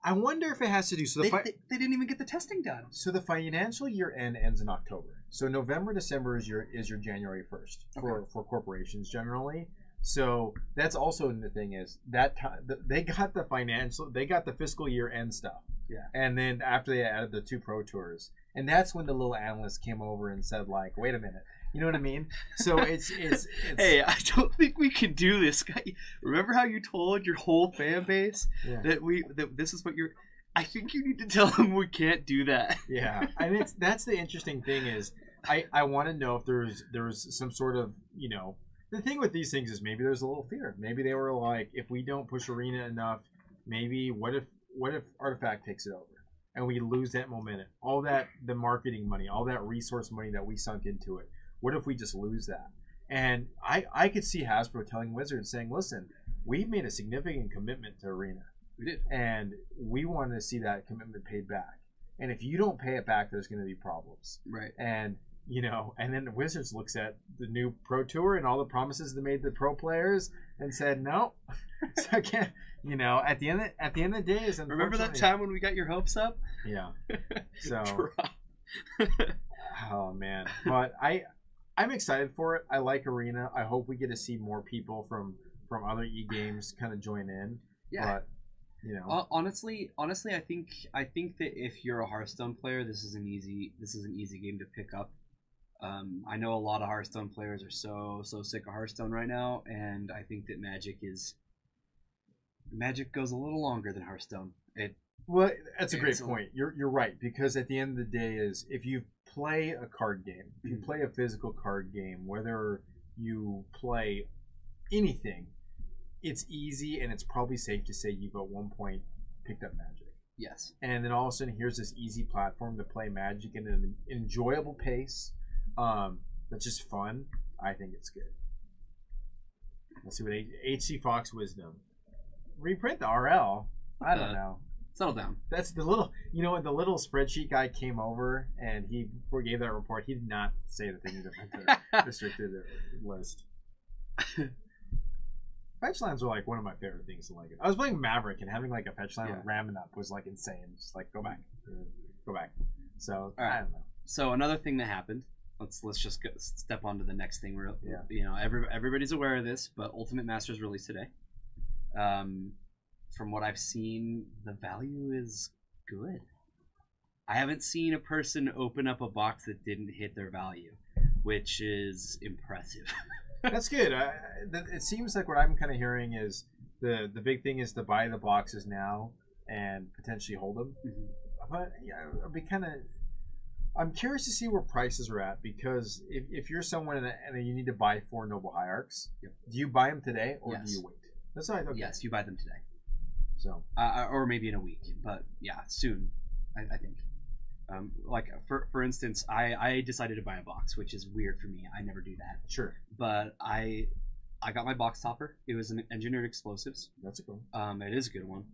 I wonder if it has to do. So they didn't even get the testing done. So the financial year end ends in October. So November, December is your January 1st for corporations generally. So that's also the thing is that time they got the fiscal year end stuff. Yeah. And then after they added the 2 Pro Tours, and that's when the little analyst came over and said, like, "Wait a minute," you know what I mean? So it's hey, I don't think we can do this, guy. Remember how you told your whole fan base that this is what you're? I think you need to tell them we can't do that. Yeah, I mean that's the interesting thing is I want to know if there's some sort of the thing with these things is maybe there's a little fear. Maybe they were like, if we don't push Arena enough, maybe what if Artifact takes it over and we lose that momentum, all that the marketing money, all that resource money that we sunk into it? What if we just lose that? And I could see Hasbro telling Wizards saying, "Listen, we've made a significant commitment to Arena. We did, and we want to see that commitment paid back. And if you don't pay it back, there's going to be problems." Right. And and then the Wizards looks at the new Pro Tour and all the promises they made the pro players and said, "No." So I can't. At the end of the day, is remember that time when we got your hopes up? Yeah. So. Oh man, but I'm excited for it. I like Arena. I hope we get to see more people from other games kind of join in. Yeah. But honestly, I think that if you're a Hearthstone player, this is an easy game to pick up. I know a lot of Hearthstone players are so sick of Hearthstone right now, and I think that Magic goes a little longer than Hearthstone. Well, that's a great point. You're right, because at the end of the day is if you play a card game, if you play a physical card game, whether you play anything, it's easy and it's probably safe to say you've at one point picked up Magic. Yes. And then all of a sudden here's this easy platform to play Magic in an enjoyable pace that's just fun. I think it's good. Let's see what HC Fox Wisdom. Reprint the RL. I don't know. Settle down. That's the little, the little spreadsheet guy came over and he gave that report. He did not say that they need to restricted list. Fetch lines are like one of my favorite things to like. I was playing Maverick and having like a fetch line with ramming up was like insane. Just like go back. So all right. I don't know. So another thing that happened. Let's just step on to the next thing. Everybody's aware of this, but Ultimate Masters released today. From what I've seen, the value is good. I haven't seen a person open up a box that didn't hit their value, which is impressive. That's good. It seems like what I'm kind of hearing is the big thing is to buy the boxes now and potentially hold them. Mm-hmm. But I'm curious to see where prices are at, because if you're someone and you need to buy 4 Noble Hierarchs, do you buy them today or do you wait? That's not okay. Yes, you buy them today. So, or maybe in a week, but yeah, soon, I think. Like for instance, I decided to buy a box, which is weird for me. I never do that. Sure. But I got my box topper. It was an engineered explosives. That's a cool. It is a good one.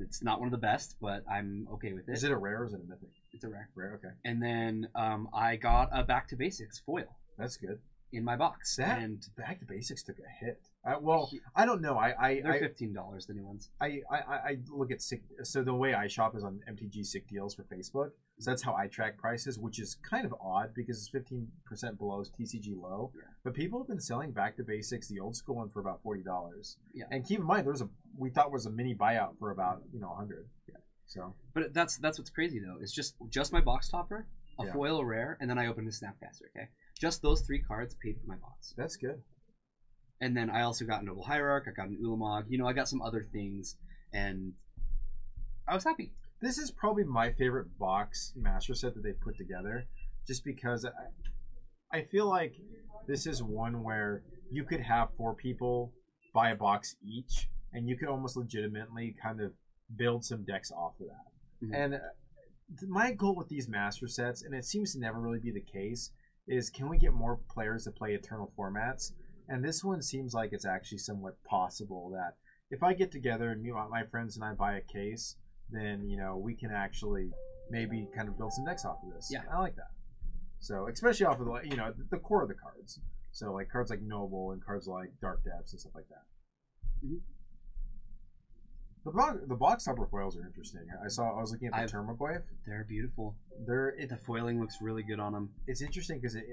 It's not one of the best, but I'm okay with it. Is it a rare or is it a mythic? It's a rare. Rare, okay. And then I got a Back to Basics foil That's good. in my box. And Back to Basics took a hit. I don't know. they're $15, the new ones. I look at sick. So the way I shop is on MTG Sick Deals for Facebook. So that's how I track prices, which is kind of odd because it's 15% below TCG low. Yeah. But people have been selling Back to Basics, the old school one, for about $40. Yeah. And keep in mind, we thought was a mini buyout for about 100. Yeah. So. But that's what's crazy though. It's just my box topper, a Yeah. foil rare, and then I opened a Snapcaster. Okay, just those 3 cards paid for my box. That's good. And then I also got a Noble Hierarch. I got an Ulamog. I got some other things, and I was happy. This is probably my favorite box master set that they put together, just because I feel like this is one where you could have 4 people buy a box each, and you could almost legitimately kind of build some decks off of that. Mm-hmm. And my goal with these master sets, and it seems to never really be the case, is can we get more players to play Eternal formats? And this one seems like it's actually somewhat possible that if I get together and my friends and I buy a case, then we can actually maybe kind of build some decks off of this. Yeah, I like that. So especially off of the core of the cards. So like cards like Noble and cards like Dark Depths and stuff like that. Mm-hmm. The box topper foils are interesting. I was looking at the Termaglyph. They're beautiful. The foiling looks really good on them. It's interesting because it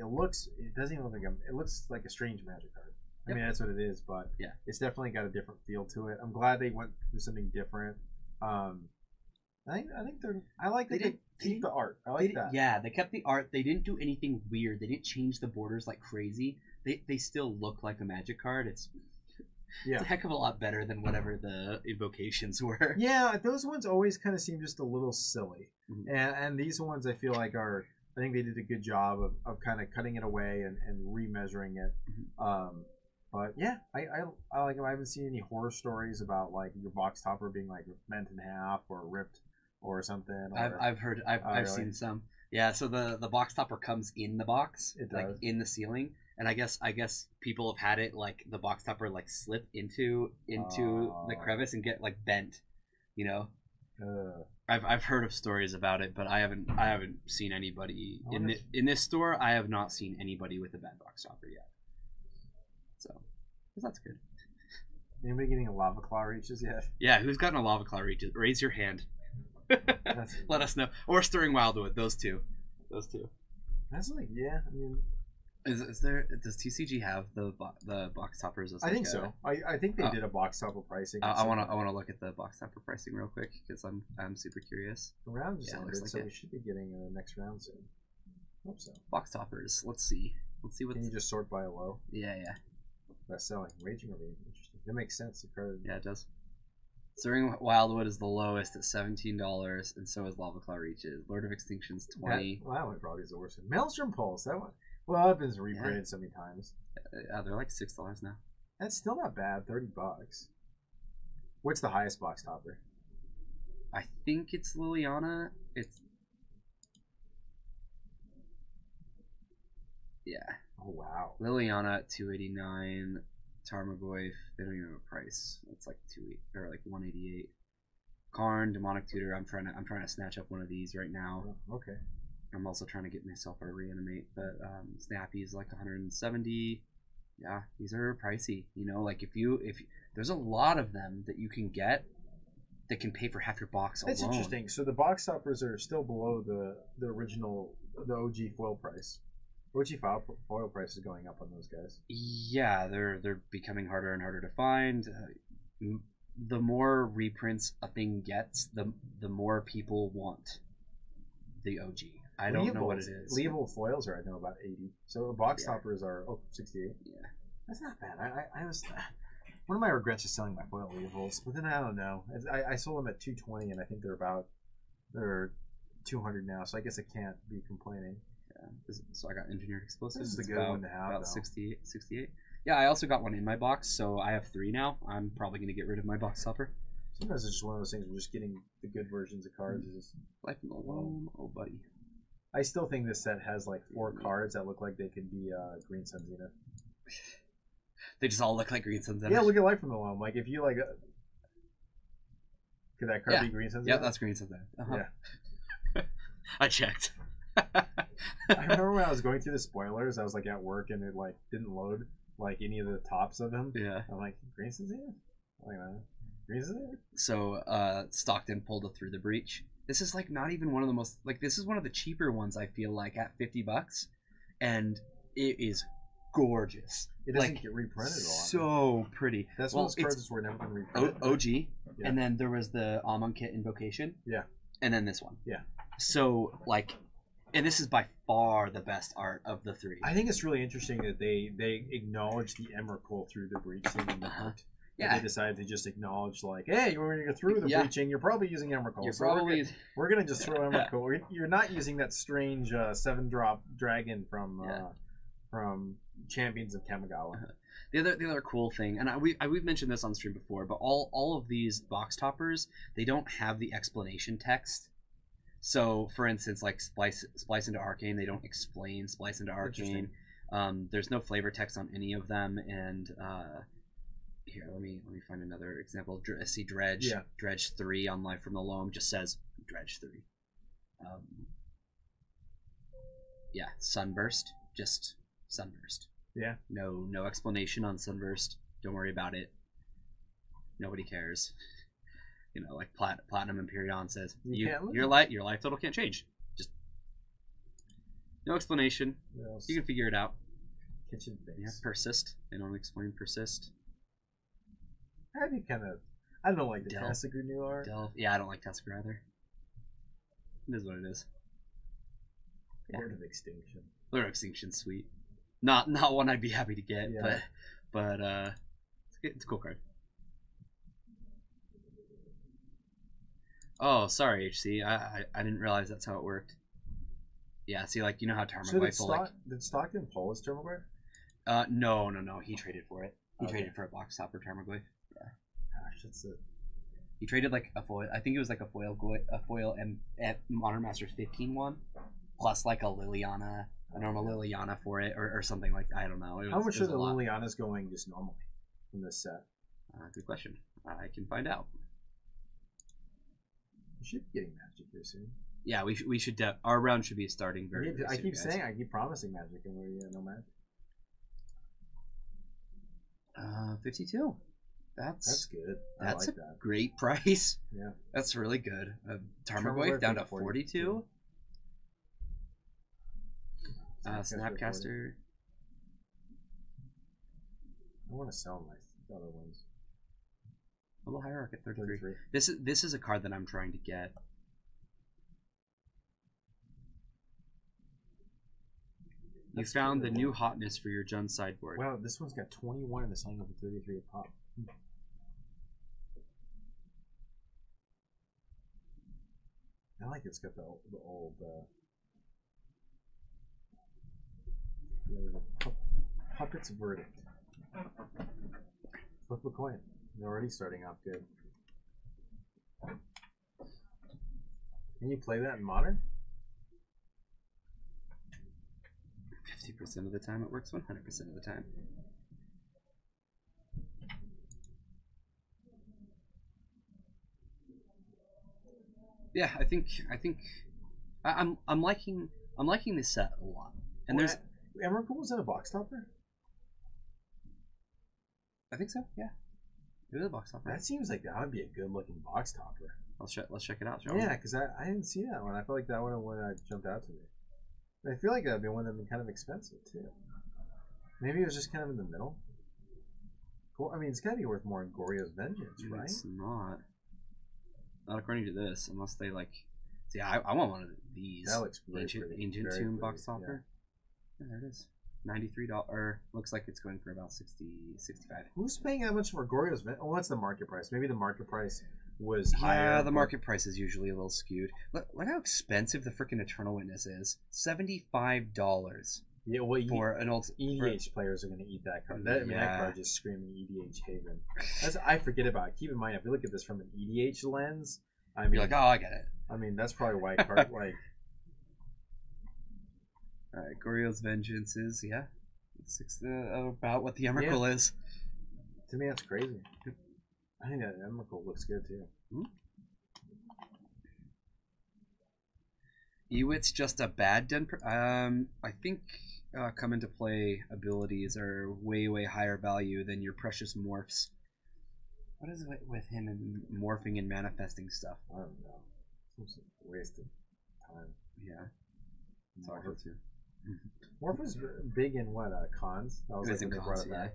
doesn't even look like it looks like a strange Magic card. I mean, that's what it is, but yeah, it's definitely got a different feel to it. I'm glad they went through something different. I think I like that they keep the art. I like that. Yeah, they kept the art. They didn't do anything weird. They didn't change the borders like crazy. They still look like a Magic card. It's a heck of a lot better than whatever the invocations were. Yeah, those ones always kind of seem just a little silly. Mm-hmm. And these ones I feel like I think they did a good job of kind of cutting it away and remeasuring it. Mm-hmm. But yeah, I like them. I haven't seen any horror stories about like your box topper being like bent in half or ripped or something. I've heard. I've really? seen some. Yeah, so the box topper comes in the box, like in the ceiling, and I guess people have had it like the box topper like slip into the crevice and get like bent, I've heard of stories about it, but I haven't seen anybody in this store. I have not seen anybody with a bad box topper yet. So, that's good. Anybody getting a Lava Claw Reaches yet? Yeah, who's gotten a Lava Claw Reaches? Raise your hand. Let us know. Or Stirring Wildwood. Those two. That's like, yeah. I mean, does TCG have the box toppers? I think so. I think they did a box topper pricing. I want to look at the box topper pricing real quick because I'm super curious. The round just ended, so we should be getting a next round soon. Hope so. Box toppers. Let's see what. Can you just sort by a low? Yeah. Best selling. Raging will be interesting. That makes sense. Yeah, it does. Stirring Wildwood is the lowest at $17, and so is Lava Claw Reaches. Lord of Extinction's $20. That one probably is the worst. Maelstrom Pulse. That one. Well, that has been reprinted so many times. They're like $6 now. That's still not bad. $30. What's the highest box topper? I think it's Liliana. Yeah. Oh wow. Liliana at $289. Tarmogoyf, they don't even have a price. It's like $188. Karn, Demonic Tutor. I'm trying to snatch up one of these right now. Oh, okay. I'm also trying to get myself a reanimate, but Snappy is like $170. Yeah, these are pricey. Like if there's a lot of them that you can get that can pay for half your box alone. That's interesting. So the box toppers are still below the original, the OG foil price. OG foil price is going up on those guys. Yeah, they're becoming harder and harder to find. The more reprints a thing gets, the more people want the OG. I don't know what it is. Level foils are, I know, about 80. So box toppers are 68. Yeah, that's not bad. I was one of my regrets is selling my foil levels, but then I don't know. I sold them at 220, and I think they're 200 now. So I guess I can't be complaining. Yeah. So I got Engineered Explosives. This is a good one to have. About 68. Yeah, I also got one in my box, so I have 3 now. I'm probably going to get rid of my box topper. Sometimes it's just one of those things. We're just getting the good versions of cards. Life in the Loam. Oh, buddy. I still think this set has like 4 cards that look like they could be Green Sun Zenith. They just all look like Green Sun Zenith. Yeah, look at Light from the Loam. Like if you like, could that card be Green Sun Zenith? Yeah, that's Green Sun Zenith. Yeah. I checked. I remember when I was going through the spoilers, I was like at work and it like didn't load like any of the tops of them. Yeah. I'm like, Green Sun Zenith? Like that. Green Sun Zenith? So Stockton pulled it through the breach. This is like not even one of the most like this is one of the cheaper ones I feel like at $50, and it is gorgeous. It doesn't get reprinted a lot. So pretty. That's one of those cards were never going to reprint. OG, and then there was the Amonkhet Invocation. Yeah. And then this one. Yeah. So like, and this is by far the best art of the 3. I think it's really interesting that they acknowledge the Emrakul through the breaching. Yeah. They decided to just acknowledge, like, hey, when you're through the breaching, you're probably using Emrakul. You're so probably we're gonna just throw Emrakul. You're not using that strange 7-drop dragon from Champions of Kamigawa. The other cool thing, and we've mentioned this on stream before, but all of these box toppers, they don't have the explanation text. So, for instance, like Splice into Arcane, they don't explain Splice into Arcane. There's no flavor text on any of them, and here, let me find another example. See Dredge. Yeah. Dredge 3 on Life from the Loam just says Dredge 3. Yeah, Sunburst, just Sunburst. Yeah. No explanation on Sunburst. Don't worry about it. Nobody cares. You know, like Platinum Empyrean says, your life total can't change. Just no explanation. You can figure it out. Kitchen base. Yeah, persist. They don't explain persist. That'd be kind of. I don't like the Tasigur new art. Yeah, I don't like Tasigur either. It is what it is. Lord of Extinction. Lord of Extinction, sweet. Not one I'd be happy to get, but it's a cool card. Oh, sorry, HC. I didn't realize that's how it worked. Yeah, see, like, you know how Tarmogoyf did Stockton pull his Tarmogoyf? No. He traded for it. He traded for a box topper Tarmogoyf. Yeah. Gosh, that's it. He traded like a foil. I think it was like a foil at Modern Masters 15 one, plus like a normal Liliana for it, or something like I don't know. How much are the Lilianas going just normally from this set? Good question. I can find out. We should be getting Magic here soon. Yeah, we should. Our round should be starting very soon. I keep promising Magic, and we're no Magic. 52. That's good. That's like a great price. Yeah, that's really good. Tarmogoyf down to 42. Snapcaster. I want to sell my other ones. Little Hierarch at 33. This is a card that I'm trying to get. You found the new hotness for your Jund sideboard. Wow, this one's got 21 and it's selling over 33 a pop. I like it's got the old Puppet's Verdict. Flip a coin. They're already starting off good. Can you play that in Modern? 50% of the time it works 100% of the time. Yeah, I think I'm liking this set a lot. And there's Emrakul was in a box topper? I think so, yeah. It was a box topper. That seems like that would be a good looking box topper. Let's check it out, shall we? Yeah, because I didn't see that one. I feel like that one jumped out to me. I feel like that would be one that would be kind of expensive too. Maybe it was just kind of in the middle. Cool. I mean, it's got to be worth more than Goryo's Vengeance, right? It's not. Not according to this, unless they like. See, I want one of these. That looks ancient tomb box topper. Yeah, there it is. $93. Looks like it's going for about 60, 65. Who's paying that much for Goryo's Vengeance? Oh, that's the market price. Maybe the market price was higher. Yeah, the market price is usually a little skewed. Look how expensive the freaking Eternal Witness is. $75. Yeah, well, for an old EDH players are going to eat that card. That card is screaming EDH haven. I forget about it. Keep in mind, if you look at this from an EDH lens, I mean, you're like, oh, I get it. I mean, that's probably why card like Alright, Goryo's Vengeance is, yeah. About what the Emrakul is. To me, that's crazy. I think that Emrakul looks good too. Ewit's just a bad den. I think come into play abilities are way higher value than your precious morphs. What is it with him and morphing and manifesting stuff? I don't know. It's a waste of time. Yeah. It's hard too. Morph was big in what, cons? That was like when they brought it back.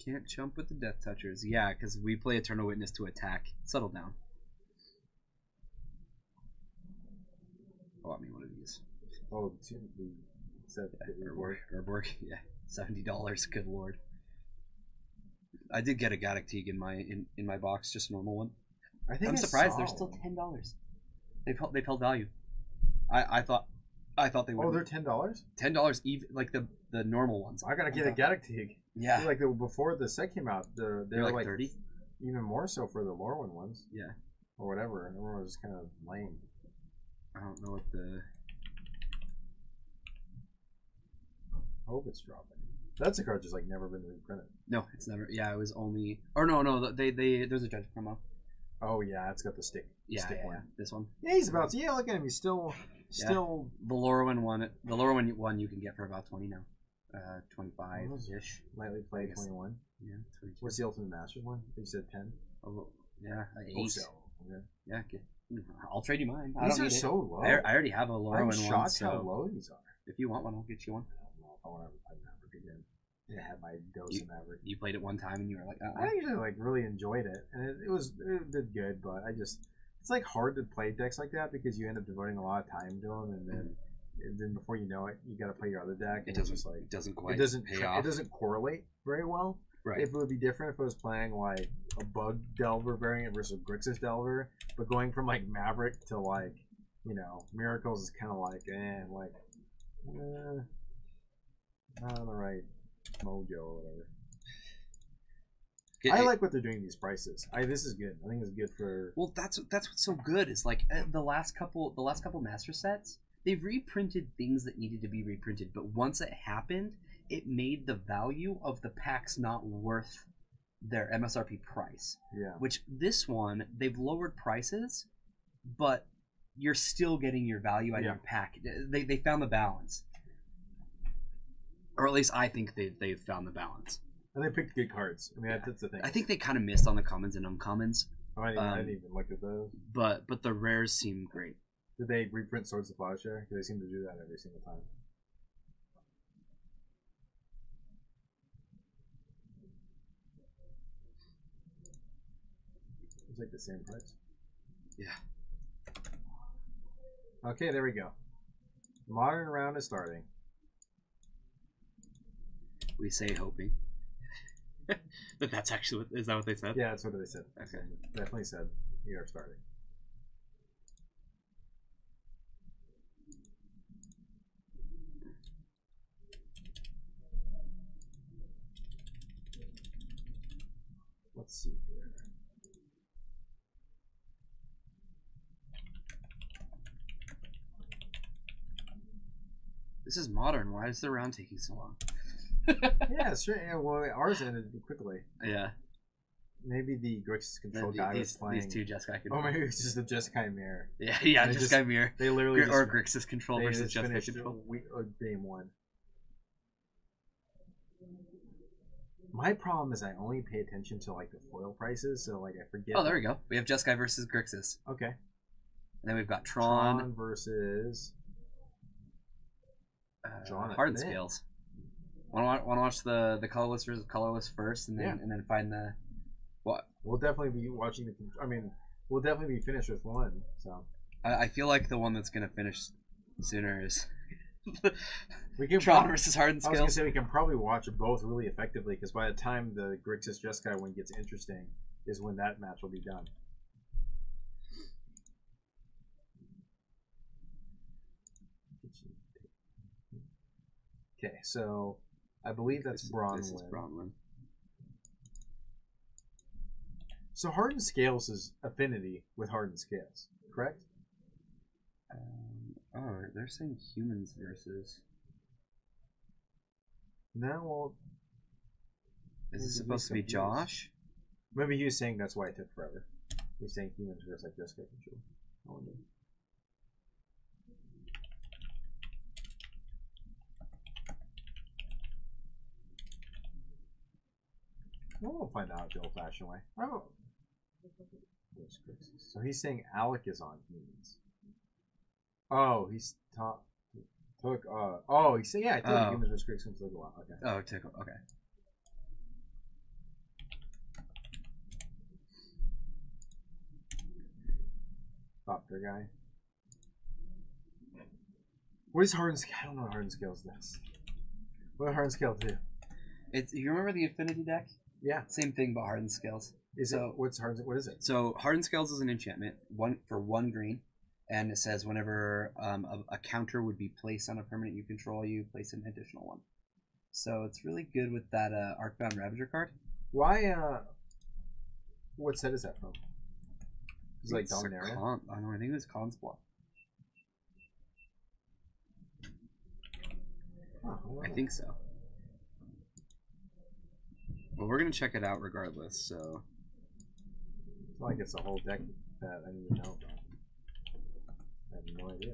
Can't jump with the Death Touchers. Yeah, because we play Eternal Witness to attack. Settle down. Oh, I mean, one of these. Oh, the set Urborg. Yeah, $70. Good lord. I did get a Gaddock Teague in my box, just a normal one. I'm surprised they're still $10. They've held value. I thought they would. Oh, they're $10. $10 even like the normal ones. I gotta get a Gaddock Teague. Yeah. Like before the set came out, they're like 30. Even more so for the Lorwyn ones. Yeah. Or whatever. Everyone was just kind of lame. I don't know what the. I hope it's dropping. That's a card just like never been reprinted. No, it's never. Yeah, it was only. Or no. They there's a judge promo. Oh yeah, it's got the stick. Yeah, stick one. Yeah, this one. Yeah, he's about to. Yeah, look at him. He's still. The Lorwyn one. The Lorwyn one you can get for about 20 now. 25 ish. Lightly played 21. Yeah. 22. What's the Ultimate Masters one? You said 10. Oh yeah, 8. Oh, so. Okay. Yeah. I'll trade you mine. These are so low. I already have a Lorwyn one. I'm shocked how low these are. If you want one, I'll get you one. I don't know if I want to play Maverick again. Yeah, I had my dose of Maverick. You played it one time and you were like, I actually like really enjoyed it, and it did good, but it's like hard to play decks like that because you end up devoting a lot of time to them, and then before you know it, you got to play your other deck. It doesn't pay off. It doesn't correlate very well. Right. If it would be different if I was playing like a Bug Delver variant versus Grixis Delver, but going from like Maverick to like Miracles is kind of like not on the right mojo or whatever. I like what they're doing these prices. This is good. I think it's good for. Well, that's what's so good is like the last couple master sets, they've reprinted things that needed to be reprinted, but once it happened, it made the value of the packs not worth their MSRP price. Yeah. Which this one, they've lowered prices, but you're still getting your value out of your pack. They found the balance. Or at least I think they've found the balance. And they picked good cards. I mean, that's the thing. I think they kind of missed on the commons and uncommons. Oh, I didn't even look at those. But the rares seem great. Did they reprint Swords of Plowshare? Because they seem to do that every single time. It's like the same price. Yeah. Okay, there we go. Modern round is starting. We say hoping. But that's actually is that what they said? Yeah, that's what they said. Okay. Definitely said we are starting. Let's see here. This is modern. Why is the round taking so long? Yeah, sure. Yeah, well, ours ended quickly. Yeah. Maybe the Grixis control guy was playing. These two Jeskai control. Oh, maybe it's just the Jeskai mirror. Yeah, Jeskai mirror. They literally or Grixis control versus Jeskai control. Game one. My problem is I only pay attention to like the foil prices, so like I forget. Oh, there we go. We have Jeskai versus Grixis. Okay. And then we've got Tron versus Hardened Scales. Want to watch the colorless versus colorless first, and then find the what? We'll definitely be watching we'll definitely be finished with one. So I feel like the one that's gonna finish sooner is Tron versus Hardened Scales. I was gonna say we can probably watch both really effectively because by the time the Grixis Jeskai one gets interesting is when that match will be done. Okay, so I believe that's Bronwyn. This is Bronwyn. So Hardened Scales is affinity with Hardened Scales, correct? Oh, they're saying humans versus. No, well, Is this supposed to be Josh? Maybe he was saying that's why it took forever. He's saying humans versus like just get control. I wonder. We'll find out the old-fashioned way. Oh. So he's saying Alec is on humans. Oh, he's took. Oh, he's saying yeah. I took humans versus Griggs took a while. Okay. Oh, it took. Okay. Doctor guy. What is Hardened Scale? I don't know what Hardened Scale is this. What does Hardened Scale do? It's, you remember the Affinity deck? Yeah. Same thing, but Hardened Scales. Is it? What's Hardened? What is it? So Hardened Scales is an enchantment, for 1 green, and it says whenever a counter would be placed on a permanent you control, you place an additional one. So it's really good with that Arcbound Ravager card. Why? What set is that from? It's like Dominaria. I don't know. I think it was Khan's block. Oh, I think so. Well, we're gonna check it out regardless. So. It's not like it's a whole deck that I didn't even know about. I have no idea.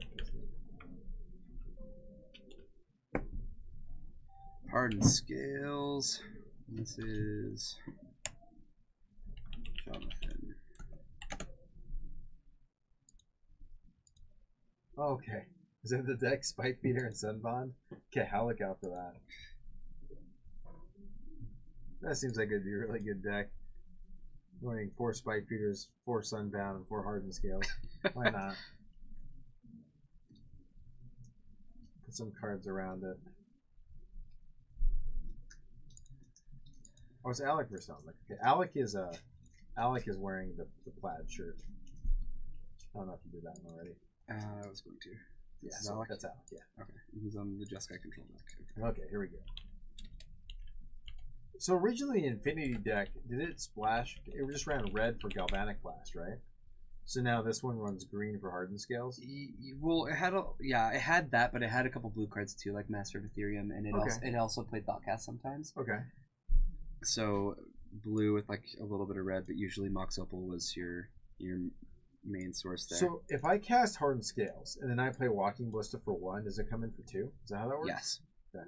Hardened Scales. This is Jonathan. Okay. Is it the deck Spike Feeder and Sunbond? Okay, I'll look out for that. That seems like it'd be a really good deck. Running 4 Spike Feeders, 4 Sunbound, and 4 Hardened Scales. Why not? Put some cards around it. Oh, it's Alec versus Alec. Okay, Alec is wearing the plaid shirt. I don't know if you did that one already. I was going to. Yeah, so Alec? That's Alec. Yeah. Okay. He's on the Jeskai control deck. Okay, here we go. So originally, the Infinity deck, did it splash? It just ran red for Galvanic Blast, right? So now this one runs green for Hardened Scales. Well, it had that, but it had a couple blue cards too, like Master of Ethereum, and it also played Thoughtcast sometimes. Okay. So blue with like a little bit of red, but usually Mox Opal was your main source there. So if I cast Hardened Scales and then I play Walking Ballista for 1, does it come in for 2? Is that how that works? Yes. Okay.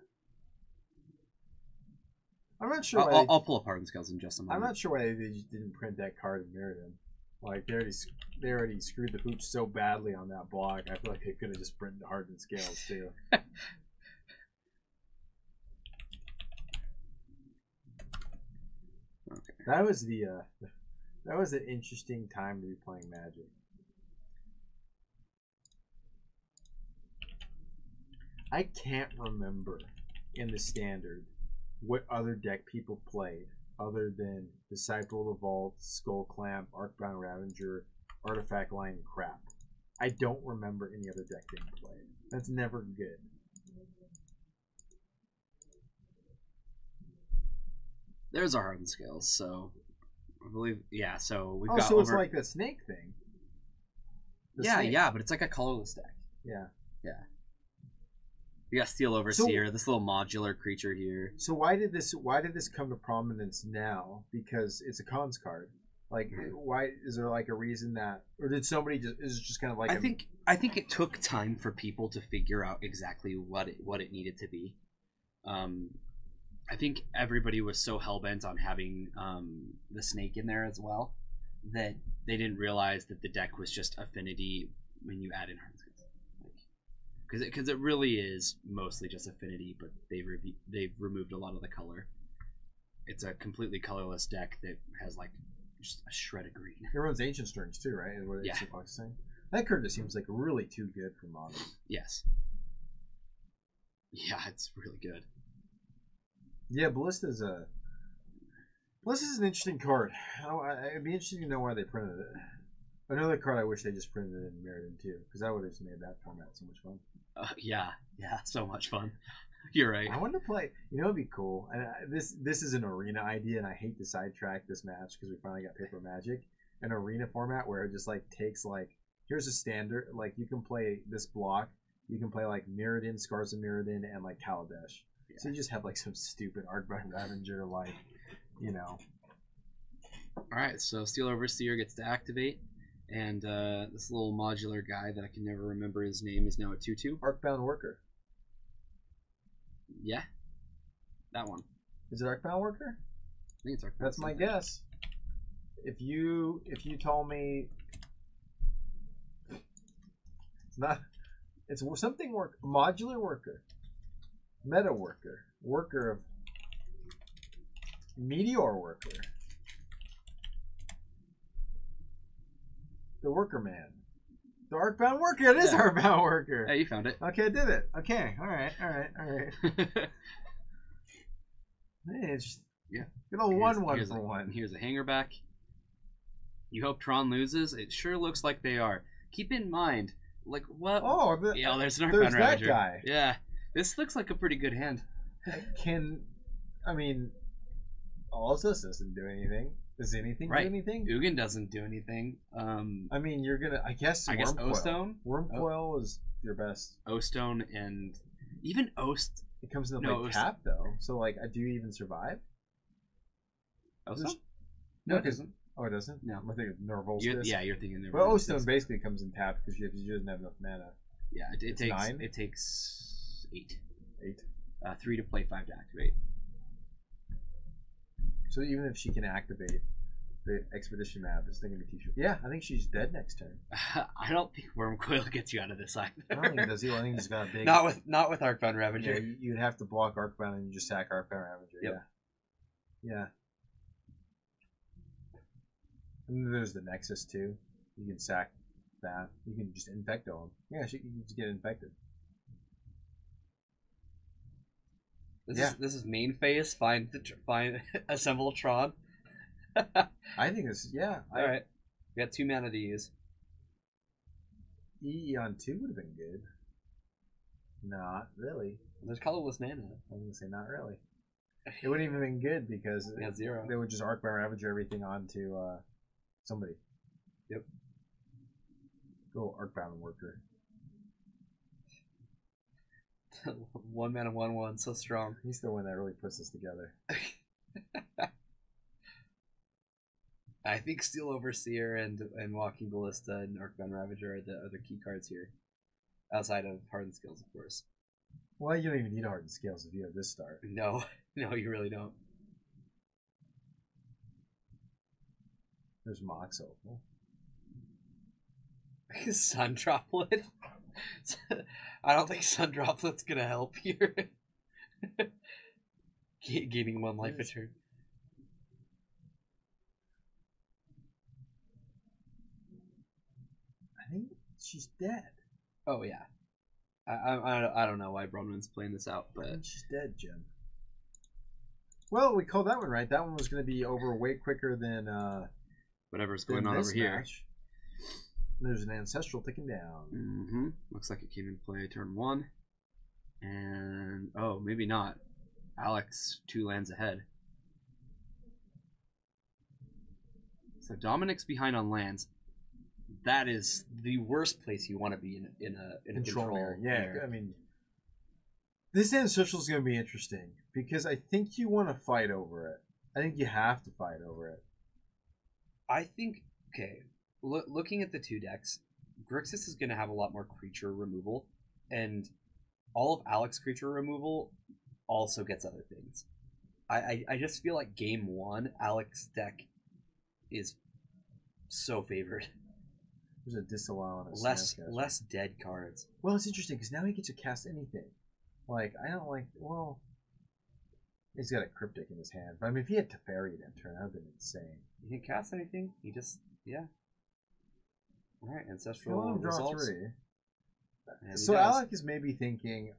I'm not sure. I'll pull up Hardened Scales in just a moment. I'm not sure why they just didn't print that card in Mirrodin. Like they already screwed the pooch so badly on that block. I feel like they could have just printed Hardened Scales too. Okay. That was an interesting time to be playing Magic. I can't remember in the standard what other deck people played other than Disciple of the Vault, Skull Clamp, Arcbound Ravager, Artifact Line crap. I don't remember any other deck being played. That's never good. There's our Hardened Scales, so I believe so we've got so it's like the snake thing. Yeah, but it's like a colorless deck. Yeah. You got Steel Overseer, this little modular creature here. So why did this come to prominence now? Because it's a cons card. Like, why is there like a reason that, or did somebody just kind of like? I think it took time for people to figure out exactly what it needed to be. I think everybody was so hellbent on having the snake in there as well that they didn't realize that the deck was just affinity when you add in Hardened Scales. Because it really is mostly just affinity, but they've removed a lot of the color. It's a completely colorless deck that has like just a shred of green. It runs Ancient Strings too, right? Is what Fox saying. That card just seems like really too good for Modern. Yes. Yeah, it's really good. Yeah, Ballista's an interesting card. It'd be interesting to know why they printed it. Another card I wish they just printed it in Mirrodin too, because that would have just made that format so much fun. Yeah, so much fun. You're right. I want to play. You know, it'd be cool. And this is an arena idea, and I hate to sidetrack this match because we finally got Paper Magic. An arena format where it just like takes like, here's a standard, like you can play this block, you can play like Mirrodin, Scars of Mirrodin, and like Kaladesh. Yeah. So you just have like some stupid Arcbound Ravager, like, you know. Alright, so Steel Overseer gets to activate, and this little modular guy that I can never remember his name is now a 2/2. Arcbound Worker. Yeah, that one. Is it Arcbound Worker? I think it's Arcbound. That's my guess. If you told me it's not, it's something work, modular worker, meta worker, worker of meteor worker, the worker man, the Arcbound Worker. It is Arcbound Worker. Hey, you found it. Okay, I did it. Okay, all right. Hey, it's Yeah. good old one for one. Here's a hanger back. You hope Tron loses? It sure looks like they are. Keep in mind, like what? Oh, yeah, there's an there's Arcbound that Ravager. guy. Yeah, this looks like a pretty good hand. I mean, Alsus doesn't do anything. Does anything do anything? Ugin doesn't do anything. I mean, you're gonna. I guess O-Stone. Wormcoil is your best. O-Stone and even Ost. It comes into play tap though. So like, do you even survive? O-Stone? No, it doesn't. Oh, it doesn't. No, I'm thinking Nervolstis. Yeah, you're thinking Nervolstis. Well, O-Stone basically comes in tap because she doesn't have enough mana. Yeah, it takes 9? It takes 8. 8. 3 to play, 5 to activate. So even if she can activate the expedition map, it's thinking to teach her. Yeah, I think she's dead next turn. I don't think Wormcoil gets you out of this either. I don't think it does either. I think he's got a big. Not with Arcbound Ravager. Yeah, you'd have to block Arcbound and you just sack Arcbound Ravager. Yep. Yeah. And then there's the Nexus too. You can sack that. You can just infecto him. Yeah, you can just get infected. This is main phase. Find assemble Tron. I think this is All right, we got 2 mana to use. E on 2 would have been good. Not really. There's colorless mana. I was gonna say not really. It wouldn't even been good because we got 0. They would just Arcbound Ravager everything onto somebody. Yep. Go Arcbound Worker. 1 mana 1/1, so strong. He's the one that really puts this together. I think Steel Overseer and Walking Ballista and Arcbound Ravager are the key cards here, outside of Hardened Skills, of course. Well, you don't even need Hardened Skills if you have this start. No, you really don't. There's Mox Opal. Sun Droplet. I don't think Sun Droplet's gonna help here. Gaining 1 life a turn. I think she's dead. Oh yeah. I don't know why Bronwyn's playing this out, but she's dead, Jim. Well, we called that one right. That one was going to be over way quicker than whatever's going on over here. Match. There's an Ancestral ticking down. Mm-hmm. Looks like it came in play turn 1. And oh, maybe not. Alex 2 lands ahead. So Dominic's behind on lands. That is the worst place you want to be in a control area. Yeah, I mean, this Ancestral is going to be interesting because I think you want to fight over it. I think you have to fight over it. I think, okay, looking at the 2 decks, Grixis is going to have a lot more creature removal, and all of Alex's creature removal also gets other things. I just feel like game 1, Alex's deck is so favored. There's a disallow on a less dead cards. Well, it's interesting because now he gets to cast anything. Like, I don't like. Well, he's got a Cryptic in his hand. But I mean, if he had Teferi that turn, that would have been insane. He didn't cast anything. He just All right, Ancestral draw results. 3. So Alec is maybe thinking,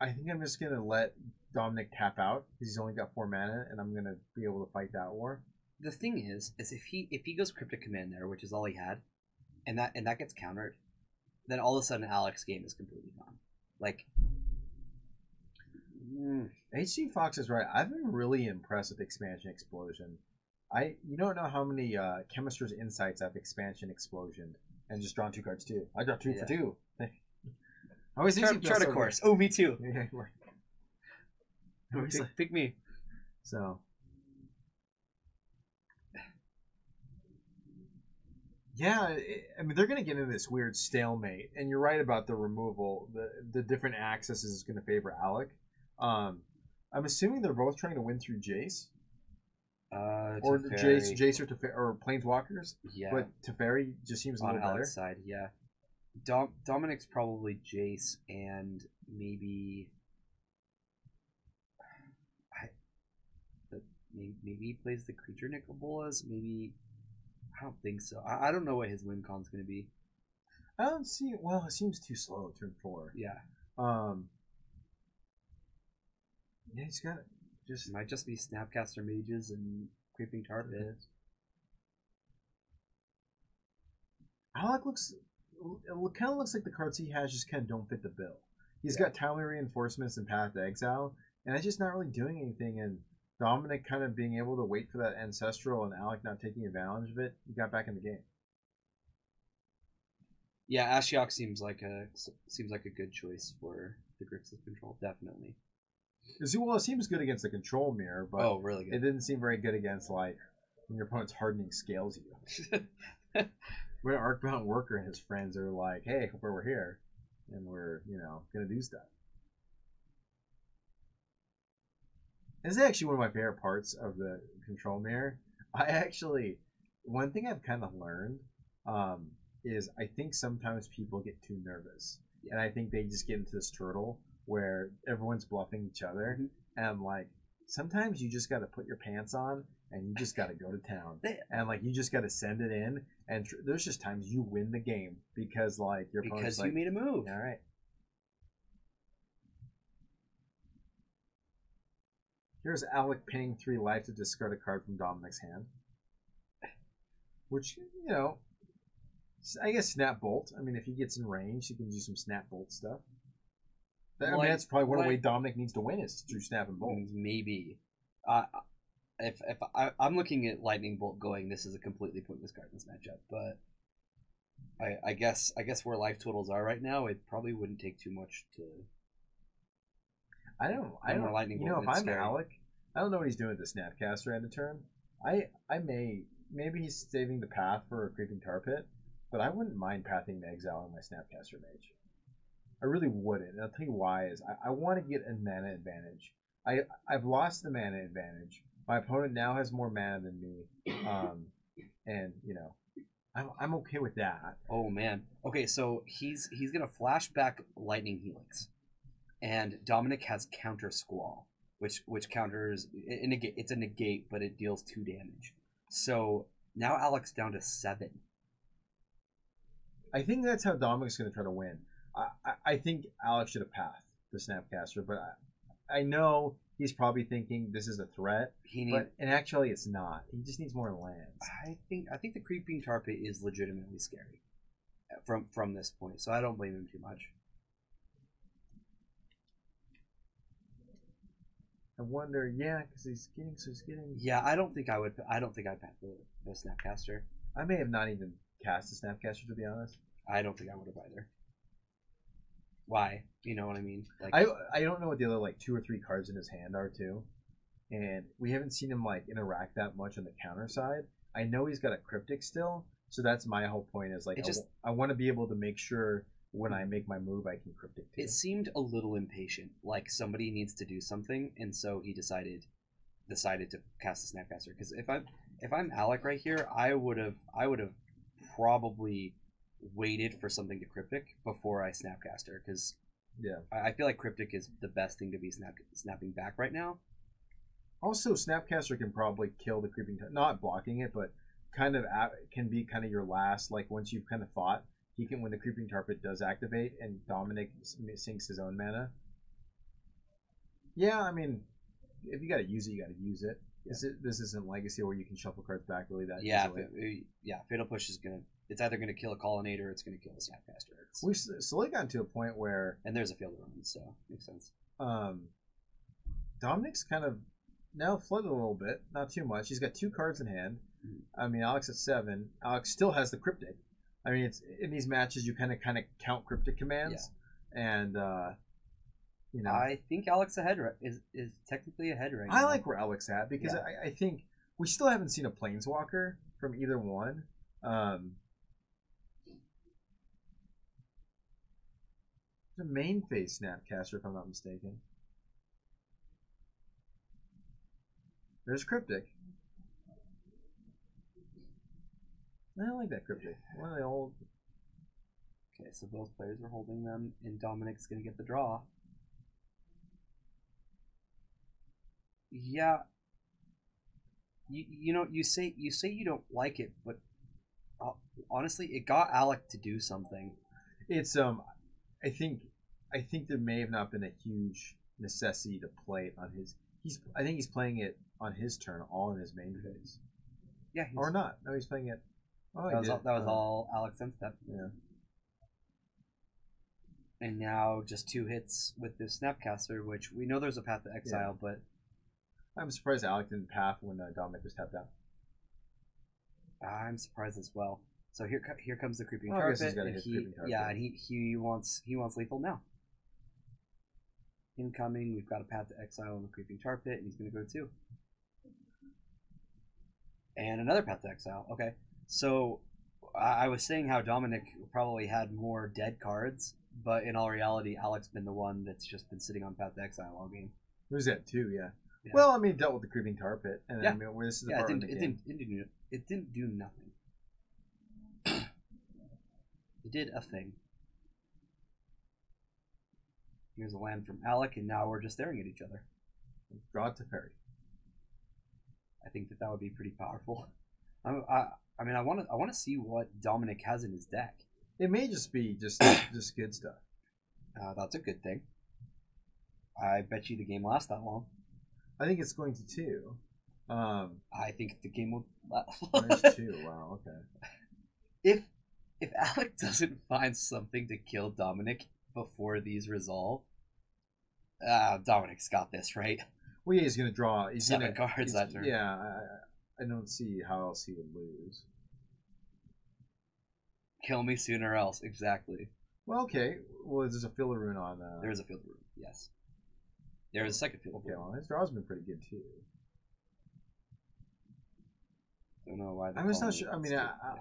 I think I'm just gonna let Dominic tap out because he's only got 4 mana, and I'm gonna be able to fight that war. The thing is if he goes Cryptic Command there, which is all he had, and that gets countered, then all of a sudden Alex's game is completely gone. Like, HC Fox is right. I've been really impressed with Expansion Explosion. You don't know how many Chemister's Insights I've Expansion Explosioned and just drawn 2 cards too. I draw 2 for 2. I always think Chart a course. Oh, me too. Yeah, Pick me. So. Yeah, I mean they're going to get into this weird stalemate, and you're right about the removal. The different accesses is going to favor Alec. I'm assuming they're both trying to win through Jace, or Jace or Planeswalkers. Yeah, but Teferi just seems a little better. On Alec's side, yeah. Dominic's probably Jace, and maybe maybe he plays the creature Nicobolas. Maybe. I don't think so. I don't know what his win con's going to be. I don't see it. Well, it seems too slow at turn 4. Yeah. Yeah, he's got just might just be Snapcaster Mages and Creeping Tar Pit. Alec looks. It kind of looks like the cards he has just kind of don't fit the bill. He's got Timely Reinforcements and Path to Exile, and that's just not really doing anything. And Dominic kind of being able to wait for that Ancestral and Alec not taking advantage of it, he got back in the game. Yeah, Ashiok seems like a good choice for the Grixis control, definitely. Well, it seems good against the control mirror, but really good. It didn't seem very good against like when your opponent's hardening scales you. When Arcbound Worker and his friends are like, "Hey, we're here, and we're gonna do stuff." This is actually one of my favorite parts of the control mirror. One thing I've kind of learned is I think sometimes people get too nervous. And I think they just get into this turtle where everyone's bluffing each other. Mm-hmm. And I'm like, sometimes you just got to put your pants on and you just got to go to town. And like, you just got to send it in. And there's just times you win the game because like your opponent's you made a move. All right. Here's Alec paying 3 life to discard a card from Dominic's hand. Which, I guess Snap Bolt. I mean, if he gets in range, he can do some Snap Bolt stuff. That's probably one way Dominic needs to win is through Snap and Bolt. Maybe. If I'm looking at Lightning Bolt going, this is a completely pointless card in this matchup. But I guess where life totals are right now, it probably wouldn't take too much to... I don't. If I'm Alec, I don't know what he's doing with the Snapcaster end of turn. Maybe he's saving the path for a Creeping Tar Pit, but I wouldn't mind pathing to Exile on my Snapcaster Mage. I really wouldn't, and I'll tell you why. I want to get a mana advantage. I've lost the mana advantage. My opponent now has more mana than me, and I'm okay with that. Oh man. Okay, so he's gonna flashback Lightning Helix. And Dominic has Counter Squall, which counters it's a negate, but it deals 2 damage. So now Alec's down to 7. I think that's how Dominic's going to try to win. I think Alec should have pathed the Snapcaster, but I know he's probably thinking this is a threat. And actually, it's not. He just needs more lands. I think the Creeping Tar Pit is legitimately scary from this point, so I don't blame him too much. I wonder, because he's getting. Yeah, I don't think I'd path the Snapcaster. I may have not even cast the Snapcaster, to be honest. I don't think I would have either. Why? You know what I mean? Like I don't know what the other 2 or 3 cards in his hand are too, and we haven't seen him interact that much on the counter side. I know he's got a Cryptic still, so that's my whole point. Is I want to be able to make sure. When I make my move, I can Cryptic too. It seemed a little impatient, like somebody needs to do something, and so he decided to cast the Snapcaster. Because if I'm Alec right here, I would have probably waited for something to Cryptic before I Snapcaster. Because I feel like Cryptic is the best thing to be snapping back right now. Also, Snapcaster can probably kill the Creeping, not blocking it, but kind of can be kind of your last. Like once you've kind of fought. He can, when the Creeping Tar Pit does activate and Dominic sinks his own mana. Yeah, I mean, if you got to use it, you got to use it. Yeah. This isn't Legacy where you can shuffle cards back really that easily. Fatal Push is it's either gonna kill a Colonnade or it's gonna kill the Snapcaster. We've slowly gotten to a point where, and there's a field run, so makes sense. Dominic's kind of now flooded a little bit, not too much. He's got 2 cards in hand. Mm-hmm. I mean, Alex at 7. Alex still has the Cryptic. I mean, it's in these matches you kind of count Cryptic commands, and you know, I think Alex is technically ahead right now. I like where Alex at because I think we still haven't seen a planeswalker from either one. The main phase Snapcaster, if I'm not mistaken. There's Cryptic. I like that Cryptic. One of the old. Okay, so both players are holding them, and Dominic's gonna get the draw. Yeah. You know, you say you don't like it, but honestly, it got Alec to do something. It's I think there may have not been a huge necessity to play it on his. I think he's playing it on his turn, all in his main phase. Yeah, or not. No, he's playing it. Oh, that was all Alex end step. Yeah. And now just 2 hits with this Snapcaster, which we know there's a path to exile, but I'm surprised Alec didn't path when Dominic was tapped out. I'm surprised as well. So here comes the creeping I guess carpet. he's gotta hit creeping carpet. Yeah, and he wants lethal now. Incoming, we've got a path to exile on the creeping carpet, and he's gonna go 2. And another path to exile. Okay, so I was saying how Dominic probably had more dead cards, but in all reality, Alec's been the one that's just been sitting on path to exile all game. There's that too, yeah. Well, I mean, it dealt with the creeping carpet, and yeah. I mean, this is the part it didn't do nothing. It did a thing. Here's a land from Alec, and now we're just staring at each other. Draw it to Ferry. I think that would be pretty powerful. I mean, I want to see what Dominic has in his deck. It may just be just good stuff. That's a good thing. I bet you the game lasts that long. I think it's going to 2. I think the game will last. There's 2. Wow. Okay. If Alec doesn't find something to kill Dominic before these resolve, Dominic's got this, right? Well, yeah, he's going to draw. He's 7 cards that turn. Yeah, I don't see how else he would lose. Kill me sooner or else, exactly. Well, okay. Well, there's a filler rune on. There is a filler rune, yes. There is a second filler rune. Well, his draw's been pretty good too. Don't know why. I'm just not sure. I mean,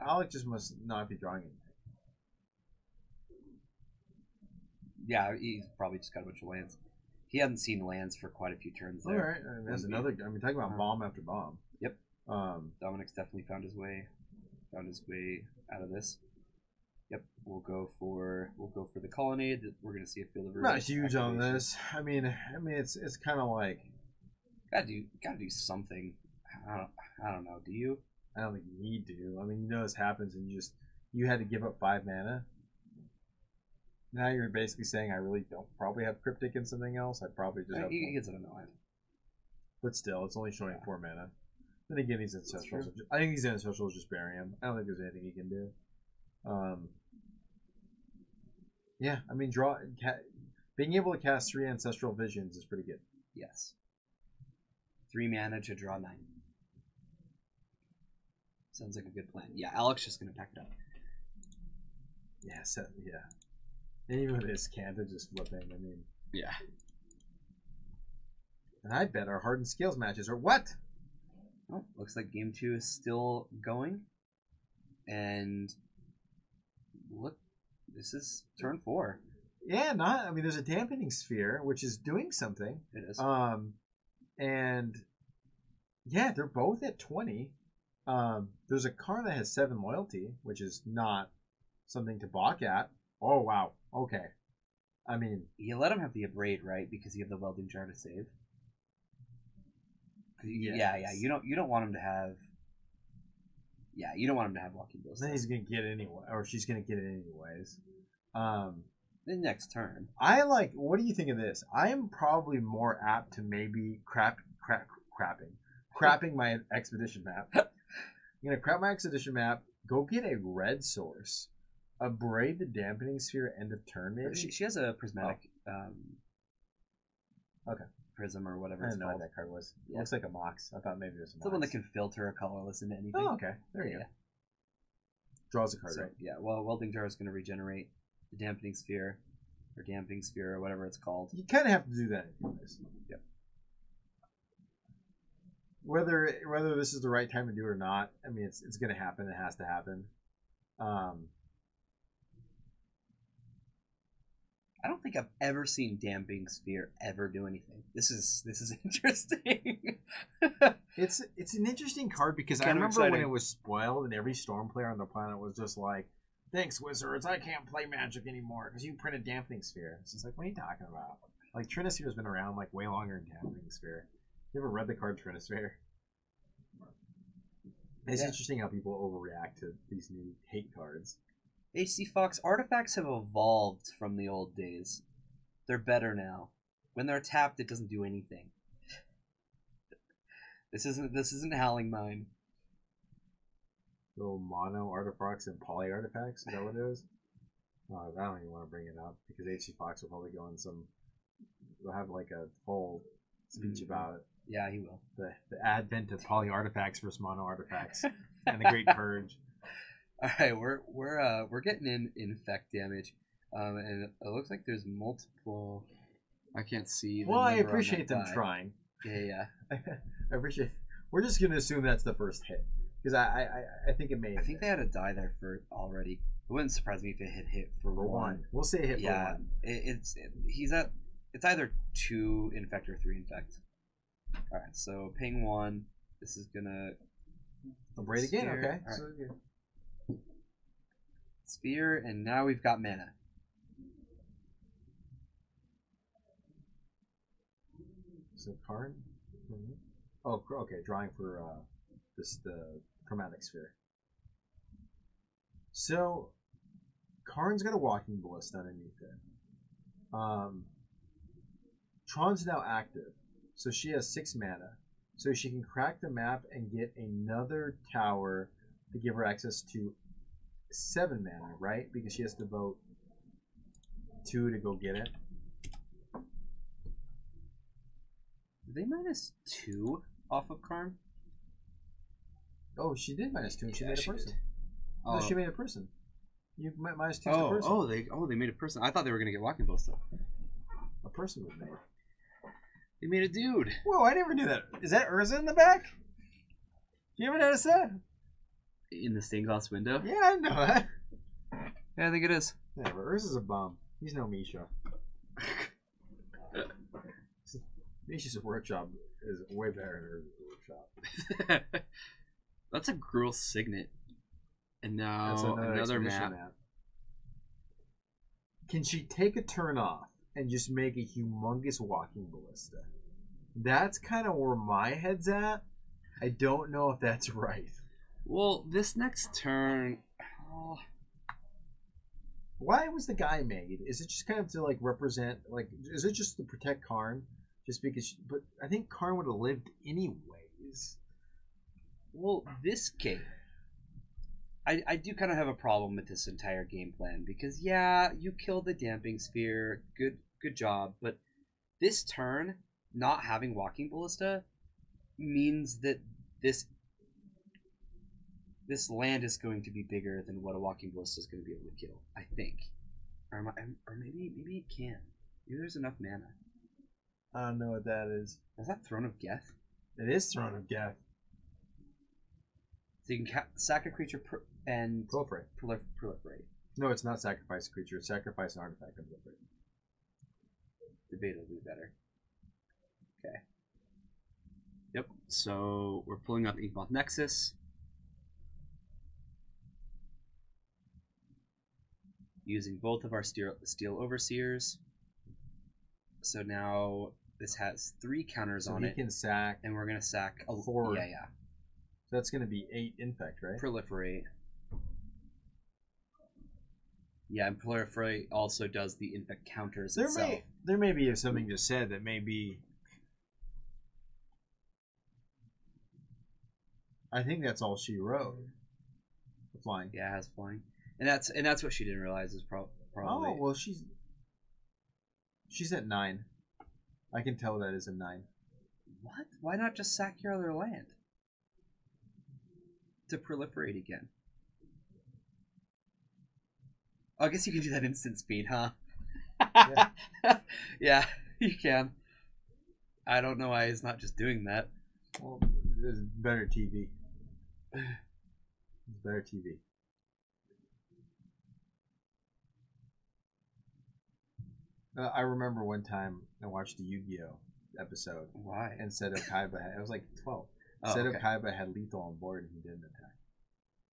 Alec just must not be drawing anything. Yeah, he's probably just got a bunch of lands. He hasn't seen lands for quite a few turns there. All right, I mean, that's another. I mean, talking about bomb after bomb. Yep. Dominic's definitely found his way out of this. Yep. We'll go for the colonnade. We're gonna see a field of not huge on this. I mean, it's kind of like gotta do something. I don't know. Do you? I don't think you need to. I mean, you know this happens, and you had to give up 5 mana. Now you're basically saying I really don't probably have Cryptic and something else. I'd probably just have. He gets it annoying. But still, it's only showing 4 mana. Then again, he's Ancestrals. I think these Ancestrals just bury him. I don't think there's anything he can do. Yeah, I mean, being able to cast 3 Ancestral Visions is pretty good. Yes. 3 mana to draw 9. Sounds like a good plan. Yeah, Alec's just gonna pack it up. Yeah, yeah. And even with his Kanta just flipping, I mean. Yeah. And I bet our Hardened Scales matches are what? Oh, looks like game 2 is still going. And look, this is turn 4. Yeah, I mean, there's a dampening sphere, which is doing something. It is. And yeah, they're both at 20. There's a card that has 7 loyalty, which is not something to balk at. Oh wow. Okay. I mean, you let him have the abrade, right? Because you have the welding jar to save. Yes. Yeah. You don't want him to have. Yeah, you don't want him to have walking bills. Then he's gonna get it anyway, or she's gonna get it anyways. The next turn. What do you think of this? I am probably more apt to maybe crapping my expedition map. I'm gonna crap my expedition map. Go get a red source. Abrade the dampening sphere end of turn. Maybe she has a prismatic. Okay. Prism or whatever. I didn't know what that card was. Yeah. It looks like a Mox. I thought maybe it was a Mox. The one that can filter a colorless into anything. Oh, okay. There you go. Draws a card, right? Yeah. Well, welding jar is going to regenerate the dampening sphere. or Damping Sphere or whatever it's called. You kind of have to do that anyways. Yep. Whether this is the right time to do it or not, I mean, it's going to happen. It has to happen. I don't think I've ever seen Damping Sphere ever do anything. This is interesting. It's an interesting card because I kind of remember when exciting. it was spoiled and every Storm player on the planet was just like, "Thanks, Wizards, I can't play Magic anymore because you printed Dampening Sphere." It's just like, what are you talking about? Like Trinisphere has been around like way longer than Dampening Sphere. You ever read the card Trinisphere? It's interesting how people overreact to these new hate cards. HC Fox, artifacts have evolved from the old days. They're better now. When they're tapped, it doesn't do anything. This isn't Howling Mine. Little mono artifacts and poly artifacts. Is that what it is? I don't even want to bring it up because HC Fox will probably go on some. We'll have like a whole speech about it. Yeah, he will. The advent of poly artifacts versus mono artifacts and the Great Purge. All right, we're getting in infect damage, and it looks like there's multiple. I can't see. Well, I appreciate them trying. Yeah. I appreciate. We're just gonna assume that's the first hit because I think it may. I think they had a die there for already. It wouldn't surprise me if it had hit for one. We'll say hit for one. It's either 2 infect or 3 infect. All right, so ping 1. This is gonna. Abrade again. Okay. Right. So, Sphere, and now we've got mana. So Karn. Mm-hmm. Oh, okay. Drawing for the Chromatic Sphere. So Karn's got a Walking Ballista underneath it. Tron's now active, so she has 6 mana. So she can crack the map and get another tower to give her access to 7 mana, right? Because she has to vote 2 to go get it. Did they -2 off of Karn? Oh, she did -2 and she made a person. Oh. No, she made a person. You -2 is a person. They made a person. I thought they were gonna get Walking Ballista. A person was made. They made a dude. Whoa, I never knew that. Is that Urza in the back? You ever notice that? In the stained glass window? Yeah, I know that. Yeah, I think it is. Yeah, but Urza's a bum. He's no Misha. Misha's workshop is way better than Urza's workshop. That's a Gruul Signet. And now That's another map. Can she take a turn off and just make a humongous Walking Ballista? That's kind of where my head's at. I don't know if that's right. Well, this next turn... Oh. Why was the guy made? Is it just kind of to like represent, like, is it just to protect Karn? Just because, but I think Karn would have lived anyways. Well, this game, I do kind of have a problem with this entire game plan because yeah, you killed the Damping Sphere, good job, but this turn not having Walking Ballista means that this land is going to be bigger than what a Walking Ballista is going to be able to kill. I think, or maybe it can. Maybe there's enough mana. I don't know what that is. Is that Throne of Geth? It is Throne of Geth. So you can sack a creature and Proliferate. Proliferate. No, it's not sacrifice a creature. It's sacrifice an artifact and proliferate. Debate will be better. Okay. Yep. So we're pulling up Inkmoth Nexus. Using both of our Steel Overseers. So now this has 3 counters on it. So he can sack. And we're going to sack a 4. Yeah. So that's going to be 8 infect, right? Proliferate. Yeah, and Proliferate also does the infect counters itself. There may be something just said that may be... I think that's all she wrote. Flying. Yeah, it has flying. And that's what she didn't realize is probably... Oh, well, she's at 9. I can tell that is a 9. What? Why not just sack your other land? To proliferate again. Oh, I guess you can do that instant speed, huh? Yeah. Yeah, you can. I don't know why he's not just doing that. Well, there's better TV. It's better TV. I remember one time I watched a Yu-Gi-Oh episode. Why? And said Kaiba I was like 12. Oh, Said okay. Kaiba had lethal on board and he didn't attack.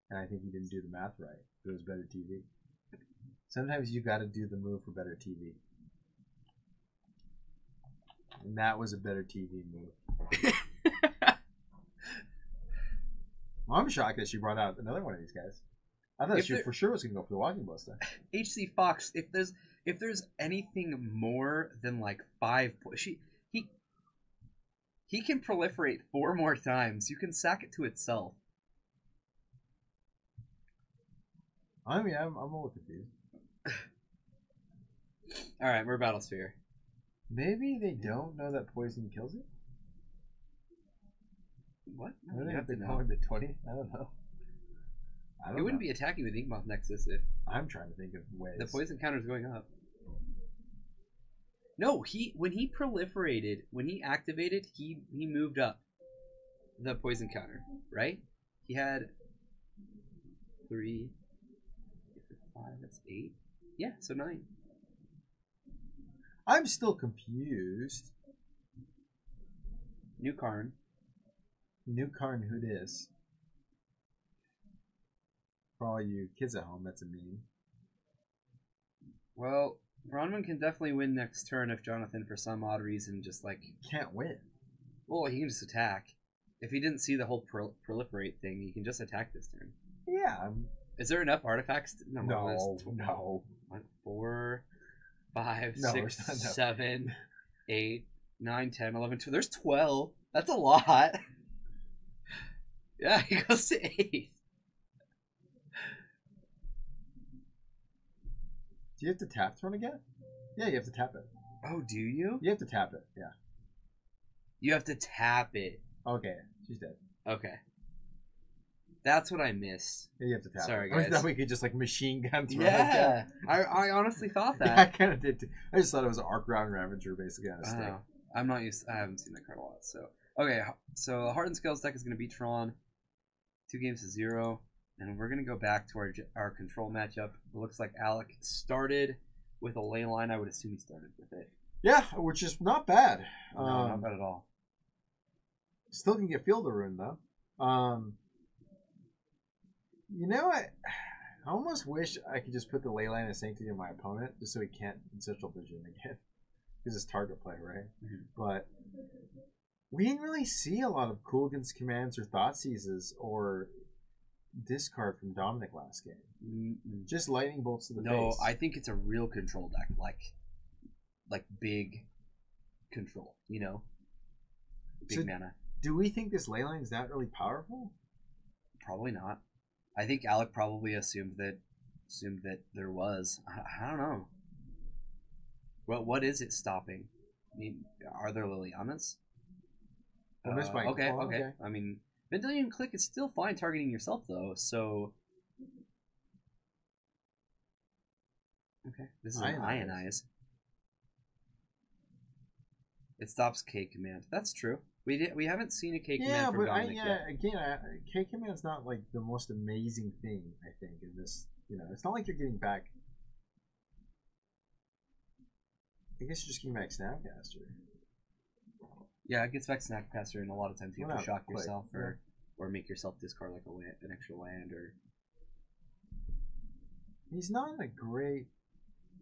And I think he didn't do the math right. It was better TV. Sometimes you got to do the move for better TV. And that was a better TV move. Well, I'm shocked that she brought out another one of these guys. I thought she for sure was going to go for the walking ballista. HC Fox, if there's anything more than like 5 points, he can proliferate 4 more times. You can sack it to itself. I mean, I'm a little confused. All right, we're Battlesphere. Maybe they don't know that poison kills it. What? I No, don't you have to know. know. The 20? I don't know. It wouldn't be attacking with Inkmoth Nexus if I'm trying to think of ways. the poison counter is going up. No, when he proliferated, when he activated, he moved up the poison counter, right? He had 3, 5, that's 8. Yeah, so 9. I'm still confused. New Karn. New Karn, who dis? For all you kids at home, that's a meme. Well, Bronwyn can definitely win next turn if Jonathan, for some odd reason, just like... Can't win. Well, he can just attack. If he didn't see the whole proliferate thing, he can just attack this turn. Yeah. Is there enough artifacts? No. 4, 5, No, 6, 7, 8, 9, 10, 11, 12. There's 12. That's a lot. Yeah, he goes to 8. Do you have to tap Throne again? Yeah, you have to tap it. Oh, do you? You have to tap it, yeah. You have to tap it. Okay, she's dead. Okay. That's what I missed. Yeah, you have to tap Sorry, it. I guys. thought we could just like machine gun Throne. Yeah. I honestly thought that. Yeah, I kind of did too. I just thought it was an Arc Round Ravager basically on a stick. I'm not used. I haven't seen that card a lot. So okay. So the Hardened Scales deck is going to beat Tron 2 games to 0, and we're going to go back to our control matchup. It looks like Alec started with a ley line. I would assume he started with it. Yeah, which is not bad. No, not bad at all. Still can get Field of Ruin though. You know, I almost wish I could just put the Leyline of Sanctity on my opponent just so he can't Ancestral Vision again. Because it's target play, right? Mm-hmm. But we didn't really see a lot of Cooligan's Commands or Thoughtseizes or discard from Dominic last game. Mm-mm. Just lightning bolts to the face. No, I think it's a real control deck, like big control, you know? Big So, mana. do we think this Leyline is not really powerful? Probably not. I think Alec probably assumed that there was. I don't know. Well, what is it stopping? I mean, are there Lilianas? Well, Okay. I mean, Vendilion Click is still fine targeting yourself though. So, okay, this is an Ionize. It stops K command. That's true. We haven't seen a K command from Dominic yet. K command's not like the most amazing thing. I think in this, it's not like you're getting back. I guess you're just getting back Snapcaster. Yeah, it gets back Snapcaster, and a lot of times you have to shock yourself or make yourself discard like an extra land or. He's not a great.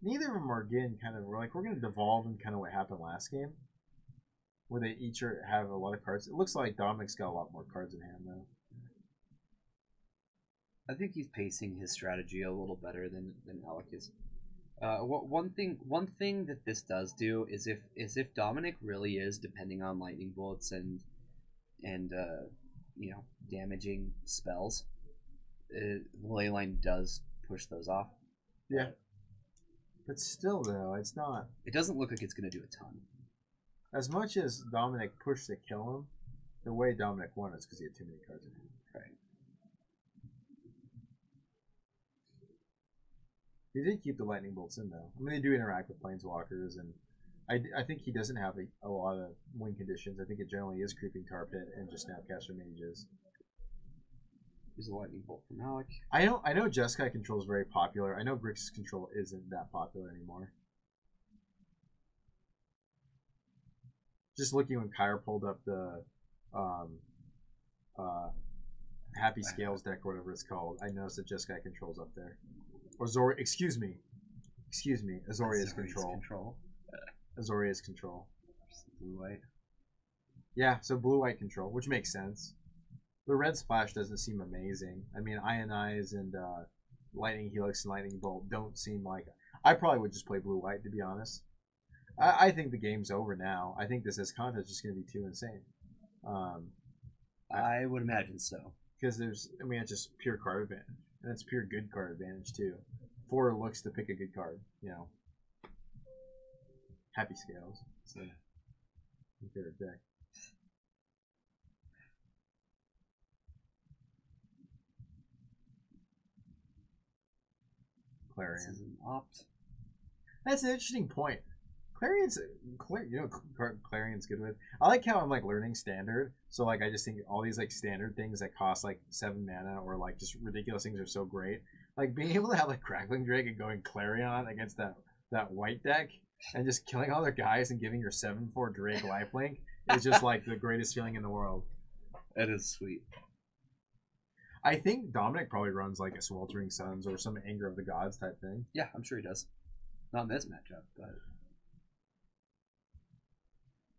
Neither of them are getting kind of. We're going to devolve in kind of what happened last game, where they each have a lot of cards. It looks like Dominic's got a lot more cards in hand though. I think he's pacing his strategy a little better than Alec is. One thing that this does do is if Dominic really is depending on lightning bolts and damaging spells, Leyline does push those off. Yeah, but still though, it's not. It doesn't look like it's going to do a ton. As much as Dominic pushed to kill him, the way Dominic won is because he had too many cards in hand. Right. He did keep the lightning bolts in though. I mean, they do interact with planeswalkers, and I think he doesn't have a lot of win conditions. I think it generally is creeping tar pit and just snapcaster mages. Use a lightning bolt from Alec. I know Jeskai control is very popular. I know Grixis control isn't that popular anymore. Just looking when Kyra pulled up the Happy Scales deck or whatever it's called, I noticed that Jeskai control's up there. Or Zori, excuse me, Azorius control. Azorius control. Blue white. Yeah, so blue-white control, which makes sense. The red splash doesn't seem amazing. I mean, Ionize and Lightning Helix and Lightning Bolt don't seem like... I probably would just play blue-white, to be honest. I think the game's over now. I think this as content is just going to be too insane. I would imagine so. Because there's... I mean, it's just pure card advantage. And it's pure good card advantage, too. 4 looks to pick a good card, you know. Happy Scales. So, my favorite deck. Clarion. This is an opt. That's an interesting point. Clarion's good with. I like how I'm like learning standard. So like I just think all these like standard things that cost like 7 mana or like just ridiculous things are so great. Like being able to have like Crackling Drake and going Clarion against that white deck and just killing all their guys and giving your 7/4 Drake lifelink is just like the greatest feeling in the world. That is sweet. I think Dominic probably runs like a Sweltering Suns or some Anger of the Gods type thing. Yeah, I'm sure he does. Not in this matchup, but...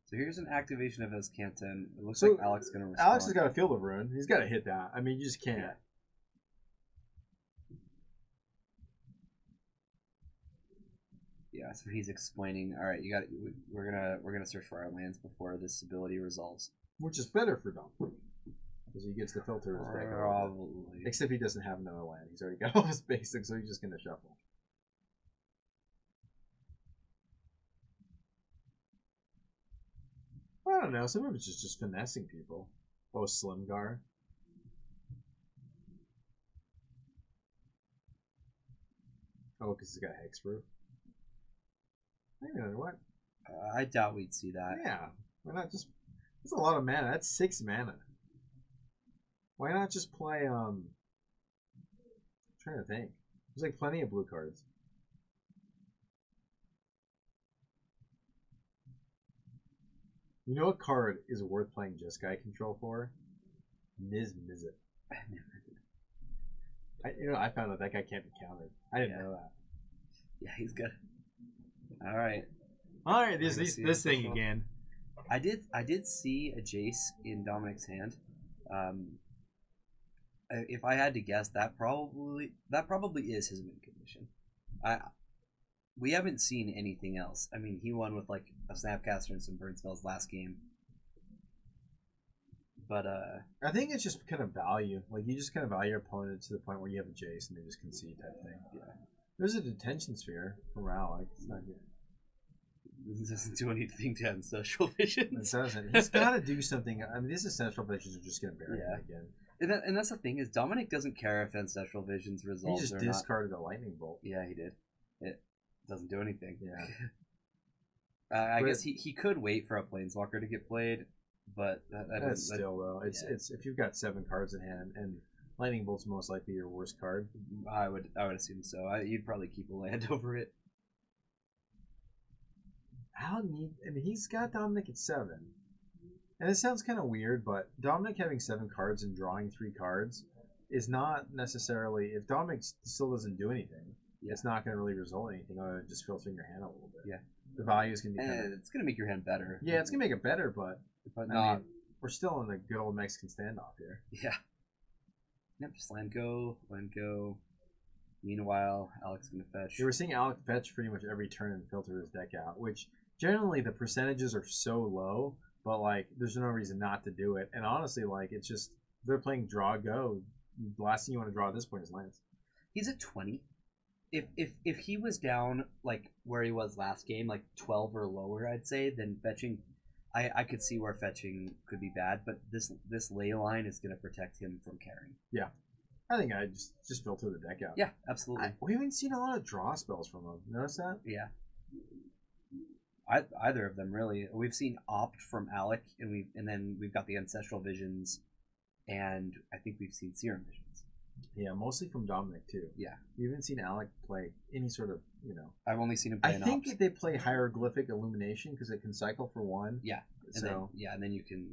So here's an activation of Escanton. It looks like Alex is going to respond. Alex has got a Field of Ruin. He's got to hit that. I mean, you just can't. Yeah, so he's explaining. All right, we're gonna search for our lands before this ability resolves. Which is better for Dominic. Because he gets to filter his deck. Probably. Except he doesn't have another land. He's already got all his basics, so he's just going to shuffle. I don't know. Some of it's just finessing people. Oh, Slimgar. Oh, because he's got Hexproof. You know what? I doubt we'd see that. Yeah. Why not just... That's a lot of mana. That's 6 mana. Why not just play, I'm trying to think. There's like plenty of blue cards. You know what card is worth playing Jeskai control for? Mizzet. I found out that guy can't be countered. I didn't know that. Yeah, he's good. All right. This thing again. I did see a Jace in Dominic's hand. If I had to guess, that probably is his win condition. We haven't seen anything else. I mean, he won with like a Snapcaster and some burn spells last game. But I think it's just kind of value. Like you just kind of value your opponent to the point where you have a Jace and they just concede type thing. Yeah. There's a detention sphere from Alex. It's not good. This doesn't do anything to Ancestral Visions. It doesn't. He's got to do something. I mean, these Ancestral Visions are just going to bury him again. And that's the thing is Dominic doesn't care if Ancestral Visions resolves or not. He just discarded a Lightning Bolt. Yeah, he did. It doesn't do anything. Yeah. I guess he could wait for a Planeswalker to get played, but that's still though. It's if you've got 7 cards in hand and Lightning Bolt's most likely your worst card. I would assume so. You'd probably keep a land over it. I mean, he's got Dominic at 7. And it sounds kind of weird, but Dominic having 7 cards and drawing 3 cards is not necessarily... If Dominic still doesn't do anything, it's not going to really result in anything other than just filtering your hand a little bit. Yeah. The value is going to be it's going to make your hand better. Yeah, it's going to make it better, but not... I mean, we're still in a good old Mexican standoff here. Yeah. Yep, just land go. Meanwhile, Alex is going to fetch. Yeah, we're seeing Alex fetch pretty much every turn and filter his deck out, which generally the percentages are so low, but like there's no reason not to do it. And honestly, like it's just they're playing draw go. The last thing you want to draw at this point is lands. He's at 20. If he was down like where he was last game, like 12 or lower, I'd say, then fetching, I could see where fetching could be bad. But this ley line is going to protect him from carrying. Yeah. I think I just filter the deck out. Yeah, absolutely. We haven't seen a lot of draw spells from him. Notice that? Yeah. Either of them really. We've seen Opt from Alec, and then we've got the Ancestral Visions, and I think we've seen Serum Visions. Yeah, mostly from Dominic too. Yeah. We haven't seen Alec play any sort of, you know. I've only seen him play an I think Opt. they play Hieroglyphic Illumination because it can cycle for 1. Yeah. So and then you can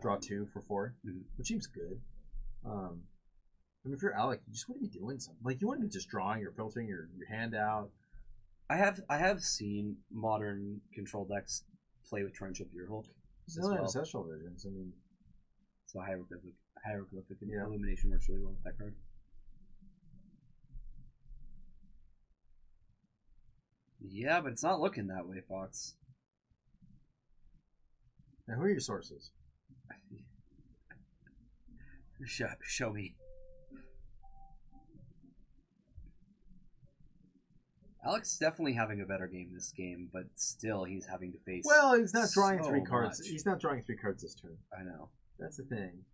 draw 2 for 4, which seems good. I mean, if you're Alec, you just want to be doing something. Like, you want to be just drawing or filtering your hand out. I have seen modern control decks play with Torrential Beerhulk. There's no Ancestral Visions. I mean, so hieroglyphic Illumination works really well with that card. Yeah, but it's not looking that way, Fox. Now, who are your sources? Show me. Alex is definitely having a better game this game, but still he's having to face. Well, he's not drawing so 3 cards. much. He's not drawing 3 cards this turn. I know. That's the thing.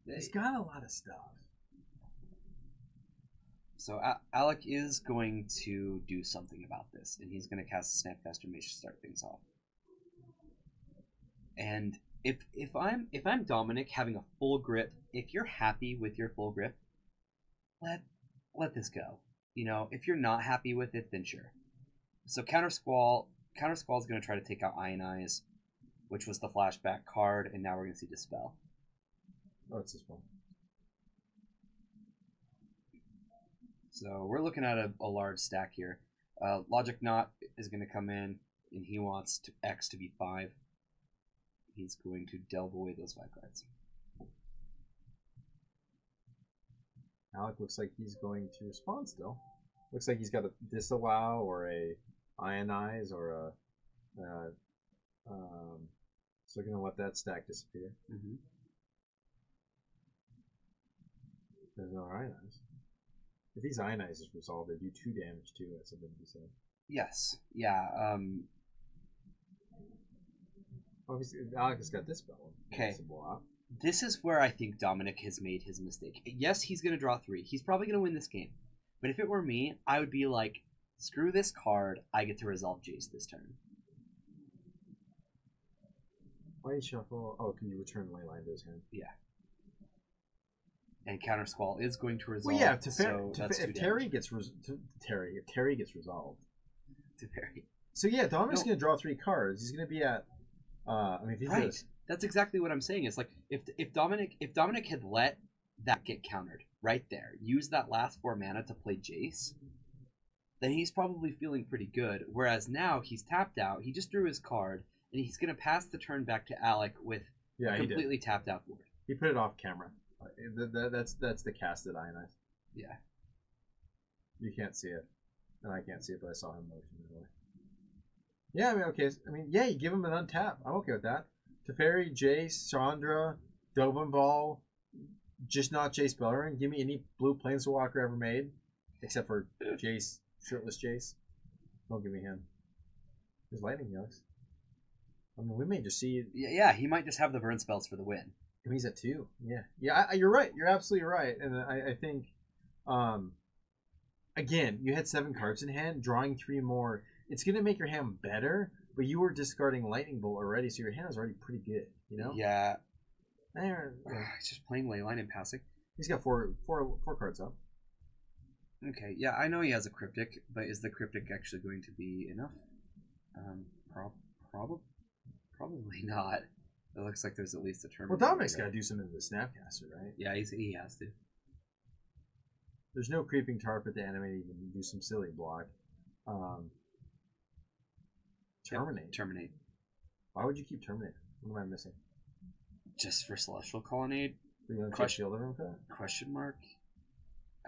He's got a lot of stuff. So Alec is going to do something about this, and he's going to cast a Snapcaster Mage to start things off. And if I'm Dominic having a full grip, if you're happy with your full grip, let this go. You know, if you're not happy with it, then sure. So Counter Squall is going to try to take out Ionize, which was the flashback card, and now we're going to see Dispel. Oh, it's Dispel. So we're looking at a large stack here. Logic Knot is going to come in, and he wants X to be 5. He's going to delve away those 5 cards. Alec looks like he's going to respond still. Looks like he's got a Disallow or a Ionize or a... so we're going to let that stack disappear. There's no Ionize. If these Ionizes resolve, they do 2 damage too. That's something to be said. Yes. Yeah. Obviously, Alec has got Dispel. Okay. This is where I think Dominic has made his mistake. Yes, he's going to draw 3. He's probably going to win this game. But if it were me, I would be like, screw this card. I get to resolve Jace this turn. Why you shuffle? Oh, can you return Leyline to his hand? Yeah. And Counter Squall is going to resolve. Well, yeah. If Terry gets resolved. To Terry. So yeah, Dominic's going to draw 3 cards. He's going to be at. I mean, if he right. does, That's exactly what I'm saying. It's like if Dominic had let that get countered right there, use that last 4 mana to play Jace, then he's probably feeling pretty good. Whereas now he's tapped out. He just drew his card, and he's going to pass the turn back to Alec with a completely tapped out board. He put it off camera. That's the casted Ionize. Yeah. You can't see it, and I can't see it, but I saw him motion that way. Yeah, I mean, okay. I mean, yeah, you give him an untap. I'm okay with that. Teferi, Jace, Chandra, Dovin Ball, just not Jace Bellerin. Give me any blue Planeswalker ever made, except for Jace, shirtless Jace. Don't give me him. There's lightning yokes. I mean, we may just see. Yeah, he might just have the burn spells for the win. I mean, he's at 2. Yeah. You're right. You're absolutely right. And I think, again, you had 7 cards in hand. Drawing 3 more. It's going to make your hand better, but you were discarding Lightning Bolt already, so your hand is already pretty good, you know? Yeah. He's just playing Leyline and passing. He's got four cards up. Okay, yeah, I know he has a Cryptic, but is the Cryptic actually going to be enough? Probably not. It looks like there's at least a turn. Well, Dominic's got to do something to the Snapcaster, right? Yeah, he has to. There's no Creeping Tarpet to animate, even do some silly block. Terminate. Yep, terminate. Why would you keep Terminate? What am I missing? Just for Celestial Colonnade? Question mark?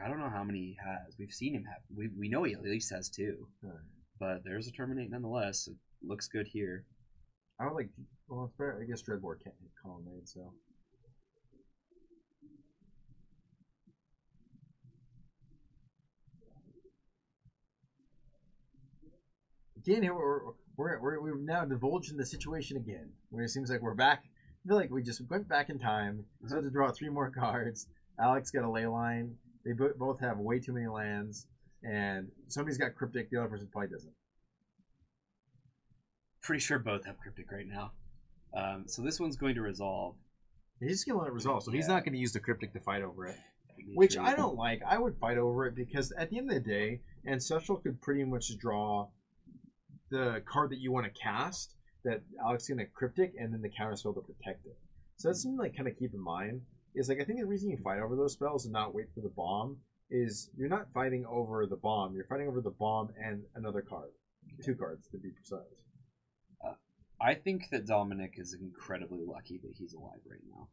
I don't know how many he has. We've seen him have. We know he at least has 2. Right. But there's a Terminate nonetheless. It looks good here. I would like. Well, it's fair. I guess Dreadboard can't hit Colonnade, so. Again, here we've now divulged in the situation again, where it seems like we're back. I feel like we just went back in time, so to draw 3 more cards, Alex got a ley line. They both have way too many lands, and somebody's got cryptic. The other person probably doesn't. Pretty sure both have cryptic right now. So this one's going to resolve. He's just gonna let it resolve, so he's Yeah. not gonna use the cryptic to fight over it. Make Which sure I don't like. I would fight over it because at the end of the day, Ancestral could pretty much draw the card that you want to cast that Alex is gonna cryptic, and then the counterspell to protect it. So that's something like kind of keep in mind. Is like I think the reason you fight over those spells and not wait for the bomb is you're not fighting over the bomb. You're fighting over the bomb and another card, 2 cards to be precise. I think that Dominic is incredibly lucky that he's alive right now.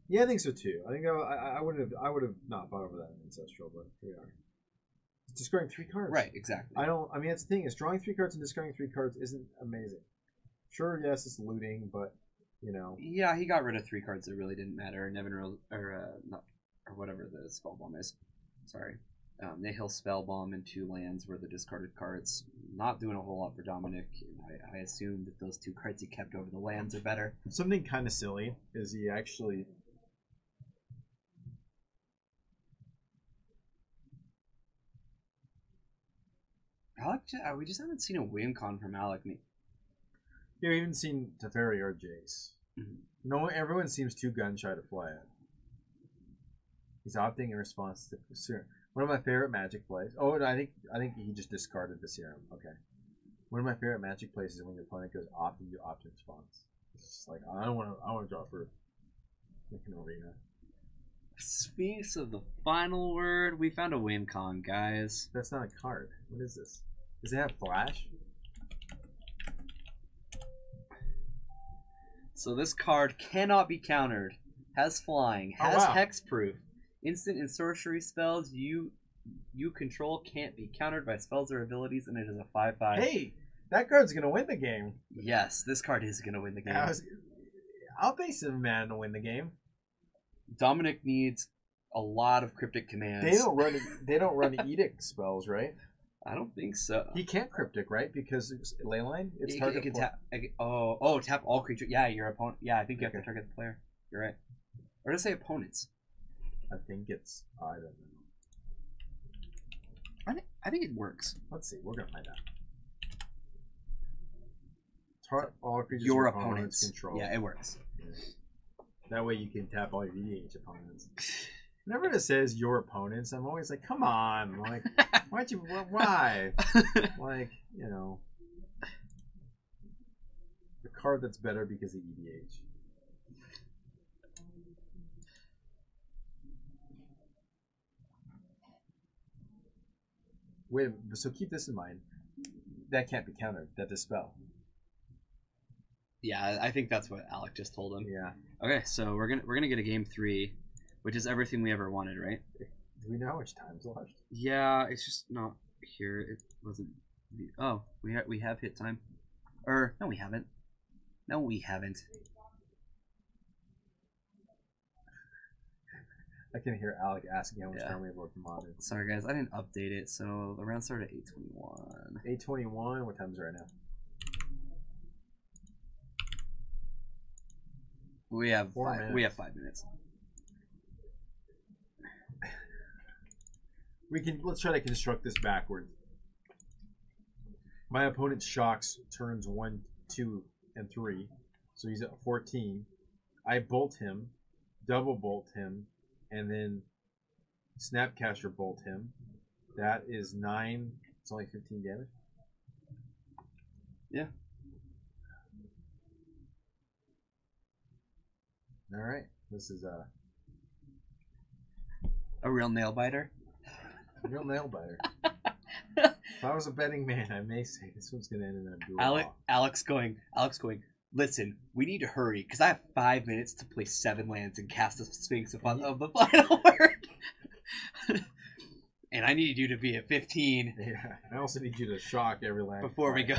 Yeah, I think so too. I think I would have not fought over that in Ancestral, but here we are. Discarding 3 cards. Right, exactly. I mean, that's the thing is drawing 3 cards and discarding 3 cards isn't amazing. Sure, yes, it's looting, but you know. Yeah, he got rid of 3 cards that really didn't matter. Or whatever the spell bomb is. Sorry. Nihil spell bomb and 2 lands were the discarded cards. Not doing a whole lot for Dominic. I assume that those 2 cards he kept over the lands are better. Something kind of silly is he actually. Alec, we just haven't seen a win con from Alec. Yeah, we haven't seen Teferi or Jace. Mhm. No, everyone seems too gun shy to play it. He's opting in response to Serum. One of my favorite Magic plays. Oh, no, I think he just discarded the Serum. Okay. One of my favorite Magic plays is when your opponent goes opt and you opt in response. It's just like I want to draw for like an arena. Speaks of the final word. We found a win con, guys. That's not a card. What is this? Does it have flash? So this card cannot be countered. Has flying. Has wow. hexproof. Instant and sorcery spells you control can't be countered by spells or abilities, and it is a 5/5. Hey, that card's gonna win the game. Yes, this card is gonna win the game. I'll pay some mana to win the game. Dominic needs a lot of cryptic commands. They don't run edict spells, right? I don't think so. He can't cryptic, right? Because it's leyline. It's It target. can tap. Tap all creatures. Yeah, your opponent. Yeah, I think you have to target the player. You're right. Or just say opponents. I think it's. I don't know. I think it works. Let's see. We're gonna find out. Target all creatures Your opponents control. Yeah, it works. Yeah. That way you can tap all your EDH opponents. Whenever it says your opponents, I'm always like, come on, like, why'd you? Why? Like, you know, the card that's better because of EDH. Wait, so keep this in mind. That can't be countered. That dispel. Yeah, I think that's what Alec just told him. Yeah. Okay, so we're gonna get a game 3, which is everything we ever wanted, right? Do we know how much time's left? Yeah, it's just not here. It wasn't. Oh, we have hit time. Or no, we haven't. No, we haven't. I can hear Alec asking how much time we have left in Modern. Sorry guys, I didn't update it. So the round started at 8:21. 8:21. What time is it right now? We have 4 5 minutes. We have 5 minutes. Let's try to construct this backwards. My opponent shocks turns 1, 2, and 3, so he's at 14. I bolt him, double bolt him, and then Snapcaster bolt him. That is 9. It's only 15 damage. Yeah. All right. This is a real nail biter. A real nail biter. If I was a betting man, I may say this one's gonna end in a draw. Alex going. Listen, we need to hurry because I have 5 minutes to play 7 lands and cast a Sphinx of the final word. And I need you to be at 15. Yeah, I also need you to shock every land before we go.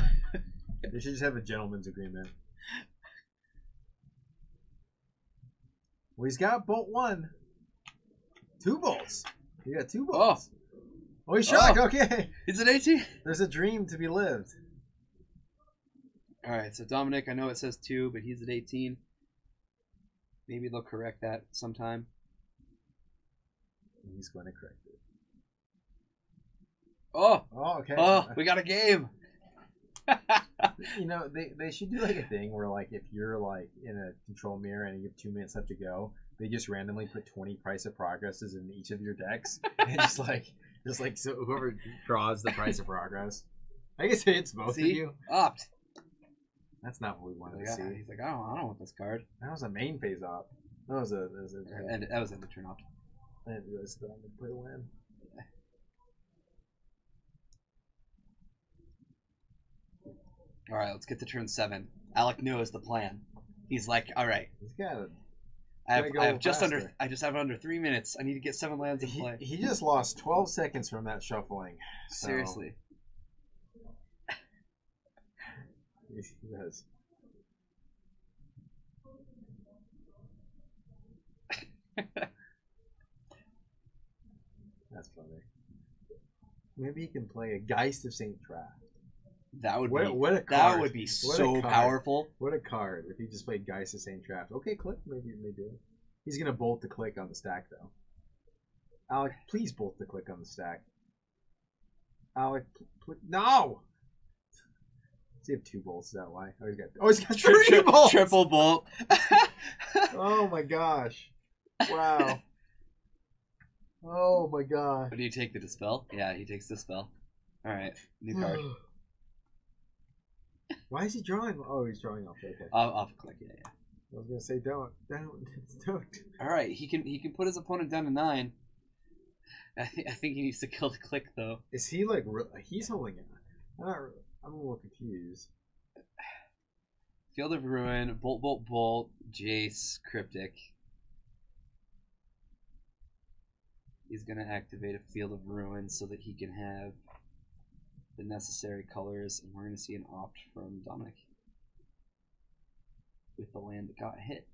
They should just have a gentleman's agreement. Well, he's got bolt 1. 2 bolts. You got 2 bolts. Oh, he's shocked. Okay. Is it 18? There's a dream to be lived. All right, so Dominic, I know it says 2, but he's at 18. Maybe they'll correct that sometime. He's going to correct it. Oh, okay. Oh, we got a game. You know, they should do like a thing where like if you're like in a control mirror and you have 2 minutes left to go, they just randomly put 20 price of progresses in each of your decks, and just like so whoever draws the price of progress. I guess it's both of you. Opt. That's not what we wanted to see. He's like, I don't want this card. That was a main phase op. That was a and that was in the turn opt. I didn't realize that I could play the land. All right, let's get to turn 7. Alec knows the plan. He's like, all right. He's got it. I just have under 3 minutes. I need to get 7 lands in play. He just lost 12 seconds from that shuffling. So. Seriously. He does. That's funny. Maybe he can play a Geist of St. Traft. That would that would be so powerful. What a card if he just played Geist of St. Traft. Okay, click. Maybe it may do it. He's gonna bolt the click on the stack though. Alec, please bolt the click on the stack. Alec, no. Does he have 2 bolts? Is that why? He's got 3 bolts. Triple bolt. Oh my gosh! Wow. Oh my god. But do you take the dispel? Yeah, he takes dispel. All right, new card. Why is he drawing? Oh, he's drawing off. Okay. Off click. Yeah. I was gonna say don't. All right, he can put his opponent down to 9. I think he needs to kill the click though. Is he like he's holding it? I'm a little confused. Field of Ruin, Bolt, Jace, Cryptic. He's gonna activate a Field of Ruin so that he can have the necessary colors, and we're gonna see an opt from Dominic with the land that got hit.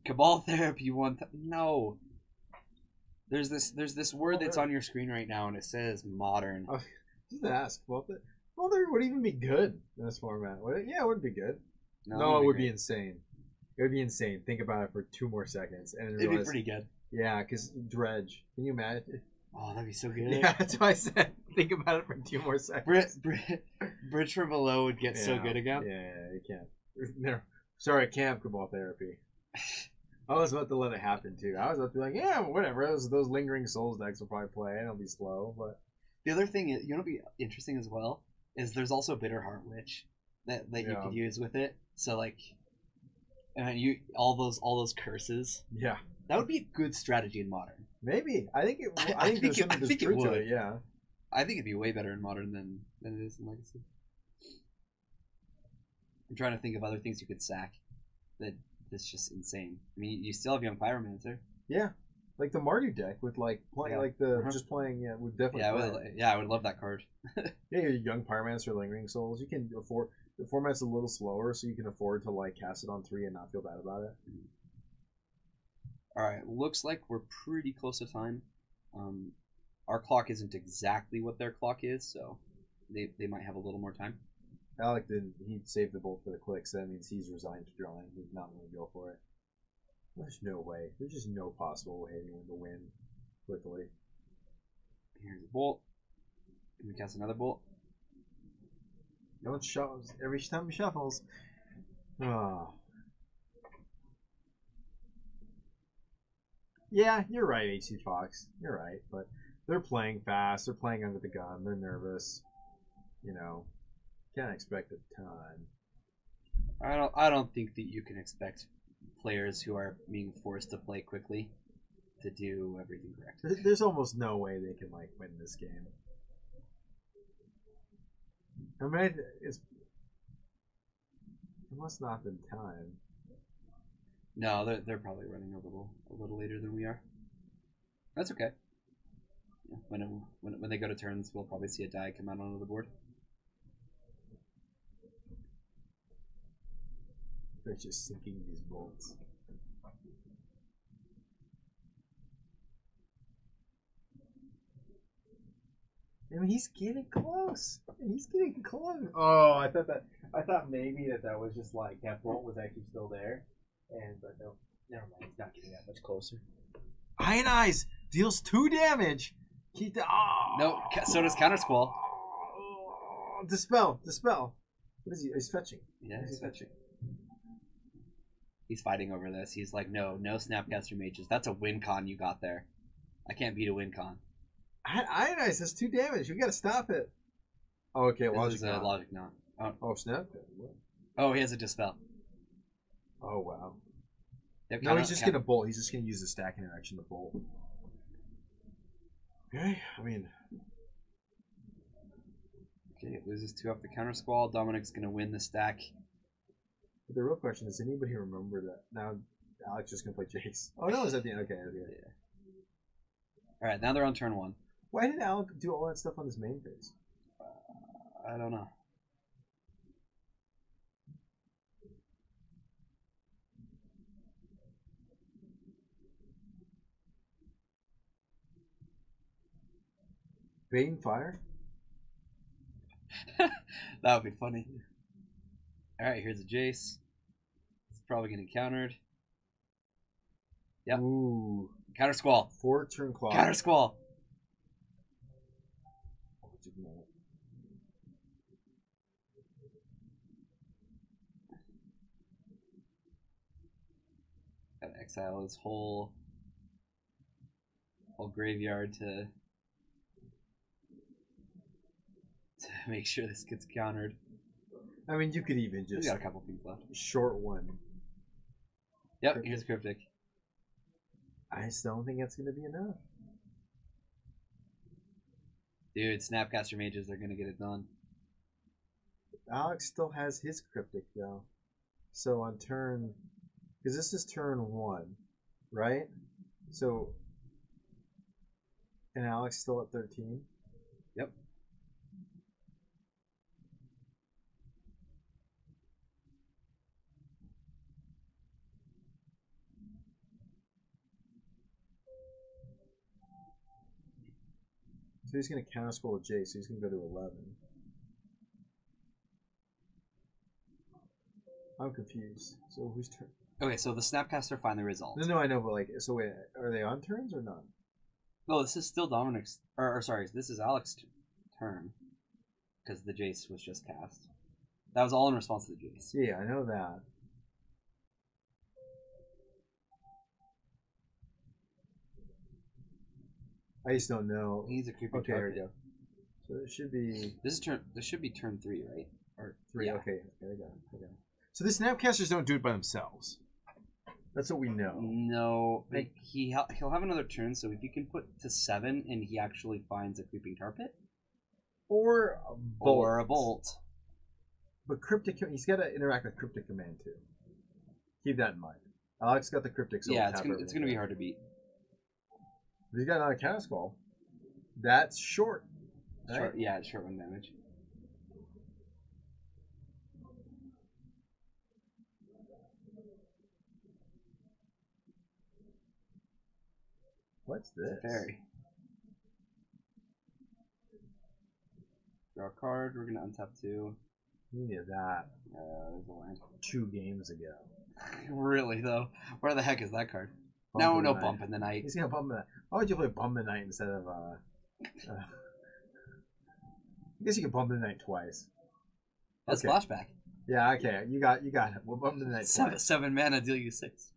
Cabal Therapy no. There's this word that's on your screen right now, and it says modern. Just ask. Well, there would even be good in this format. Yeah, it would be good. No, it would be insane. It would be insane. Think about it for 2 more seconds, and it'd be pretty good. Yeah, because Dredge. Can you imagine? Oh, that'd be so good. Yeah, that's why I said think about it for 2 more seconds. Bridge from Below would get so good again. Yeah, you can't. No, sorry, Camp Cabal Therapy. I was about to let it happen too. I was about to be like, yeah, whatever. Those lingering souls decks will probably play, and it'll be slow. But the other thing is, what'll be interesting as well is there's also Bitterheart Witch that you could use with it. So like, all those curses. Yeah, that would be a good strategy in Modern. Maybe I think there's truth to it. Yeah, I think it'd be way better in Modern than it is in Legacy. I'm trying to think of other things you could sack that's just insane. I mean, you still have Young Pyromancer. Yeah, like the Mardu deck with like playing just playing. Yeah, would definitely. I would love that card. Yeah, Young Pyromancer, Lingering Souls. You can afford the format's a little slower, so you can afford to like cast it on 3 and not feel bad about it. All right, looks like we're pretty close to time. Our clock isn't exactly what their clock is, so they might have a little more time. Alec he saved the bolt for the click, so that means he's resigned to drawing. He's not going to go for it. There's no way. There's just no possible way anyone to win quickly. Here's a bolt. Can we cast another bolt? No one shuffles. Every time he shuffles. Oh. Yeah, you're right, HC Fox. You're right, but they're playing fast. They're playing under the gun. They're nervous. You know. Can't expect a ton. I don't think that you can expect players who are being forced to play quickly to do everything correctly. There's almost no way they can like win this game. I mean, it must not have been time. No, they're probably running a little later than we are. That's okay. Yeah, when they go to turns, we'll probably see a die come out onto the board. They're just sinking these bolts. I mean, he's getting close. He's getting close. Oh, I thought maybe that was just like that bolt was actually still there, but no, never mind. He's not getting that much closer. Ionize deals 2 damage. Keep the No, so does Counter Squall. Dispel. What is he? He's fetching. Yeah, he's fetching. He's fighting over this. He's like, no Snapcaster Mages. That's a win con you got there. I can't beat a win con. Ionize does 2 damage. We gotta stop it. Oh, okay, Logic Knot. Logic Knot. Oh, snap. Oh, he has a Dispel. Oh, wow. Yep, no, he's just gonna bolt. He's just gonna use the stack interaction to bolt. Okay, I mean. Okay, it loses 2 off the Counter Squall. Dominic's gonna win the stack. But the real question is, anybody remember that? Now, Alex just gonna play Jace. Oh no, is that the end? Okay. Yeah. All right, now they're on turn 1. Why did Alex do all that stuff on his main phase? I don't know. Bane fire? That would be funny. Alright, here's a Jace. It's probably getting countered. Yep. Ooh. Counter Squall. 4 turn claw. Counter Squall. Gotta exile his whole graveyard to make sure this gets countered. I mean, you could even just. He's got a couple things left. Short one. Yep, Cryptic. Here's Cryptic. I still don't think that's going to be enough. Dude, Snapcaster Mages are going to get it done. Alex still has his Cryptic, though. So on turn. Because this is turn 1, right? So. And Alex still at 13? Yep. So he's going to counter spell with J, so he's going to go to 11. I'm confused. So who's turn? Okay, so the Snapcaster finally resolved. No, I know, but like, so wait, are they on turns or not? No, this is still Dominic's. Or sorry, this is Alex's turn. Because the Jace was just cast. That was all in response to the Jace. Yeah, I know that. I just don't know. He's a creepy Okay, target. here we go. So it should be. This should be turn 3, right? Or 3. yeah. Okay, there we go. So the Snapcasters don't do it by themselves. That's what we know. No, but he'll have another turn. So if you can put to 7 and he actually finds a creeping tar pit, or a bolt. Or a bolt. But Cryptic, he's got to interact with Cryptic Command too. Keep that in mind. Alex got the Cryptic, so yeah, it's gonna be hard to beat. But he's got another Counter Squall. That's short. Right? Short, yeah, it's short 1 damage. What's this? Fairy. Draw a card. We're gonna untap 2. We needed that. There's a land. 2 games ago. Really though, where the heck is that card? Bump No bump in the night. He's gonna bump in the night. Why would you play bump in the night instead of I guess you can bump in the night twice. That's okay. flashback. Yeah, okay. You got it. We'll bump in the night twice. 7 mana, deal you 6.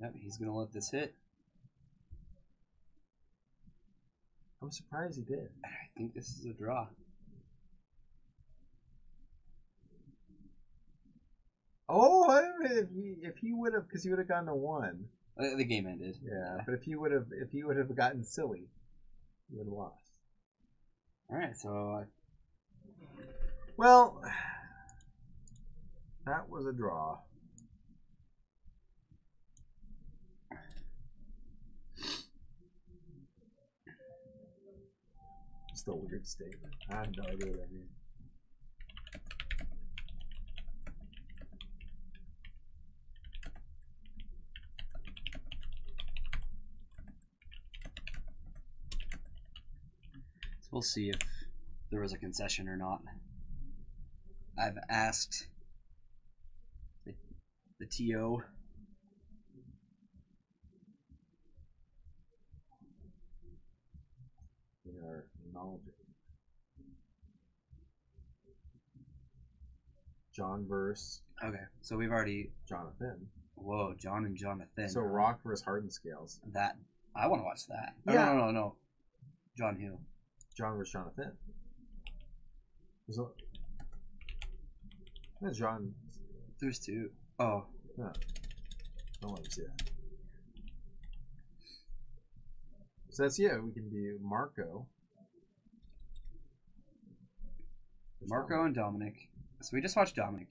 Yep, he's gonna let this hit. I'm surprised he did. I think this is a draw. Oh, I don't know if he would have, because he would have gotten a 1. The game ended. Yeah, but if he would have gotten silly, he would have lost. All right, so well, that was a draw. Just a weird statement. I have no idea what I mean. We'll see if there was a concession or not. I've asked the TO. They are knowledgeable. John versus Okay, so we've already. Jonathan. Whoa, John and Jonathan. So Rock versus Hardened Scales. That I want to watch that. Yeah. Oh, no. John who? John versus Jonathan. There's John. There's two. Oh. Yeah. Don't let me see that. So that's, yeah, we can do Marco. Marco and Dominic. So we just watched Dominic.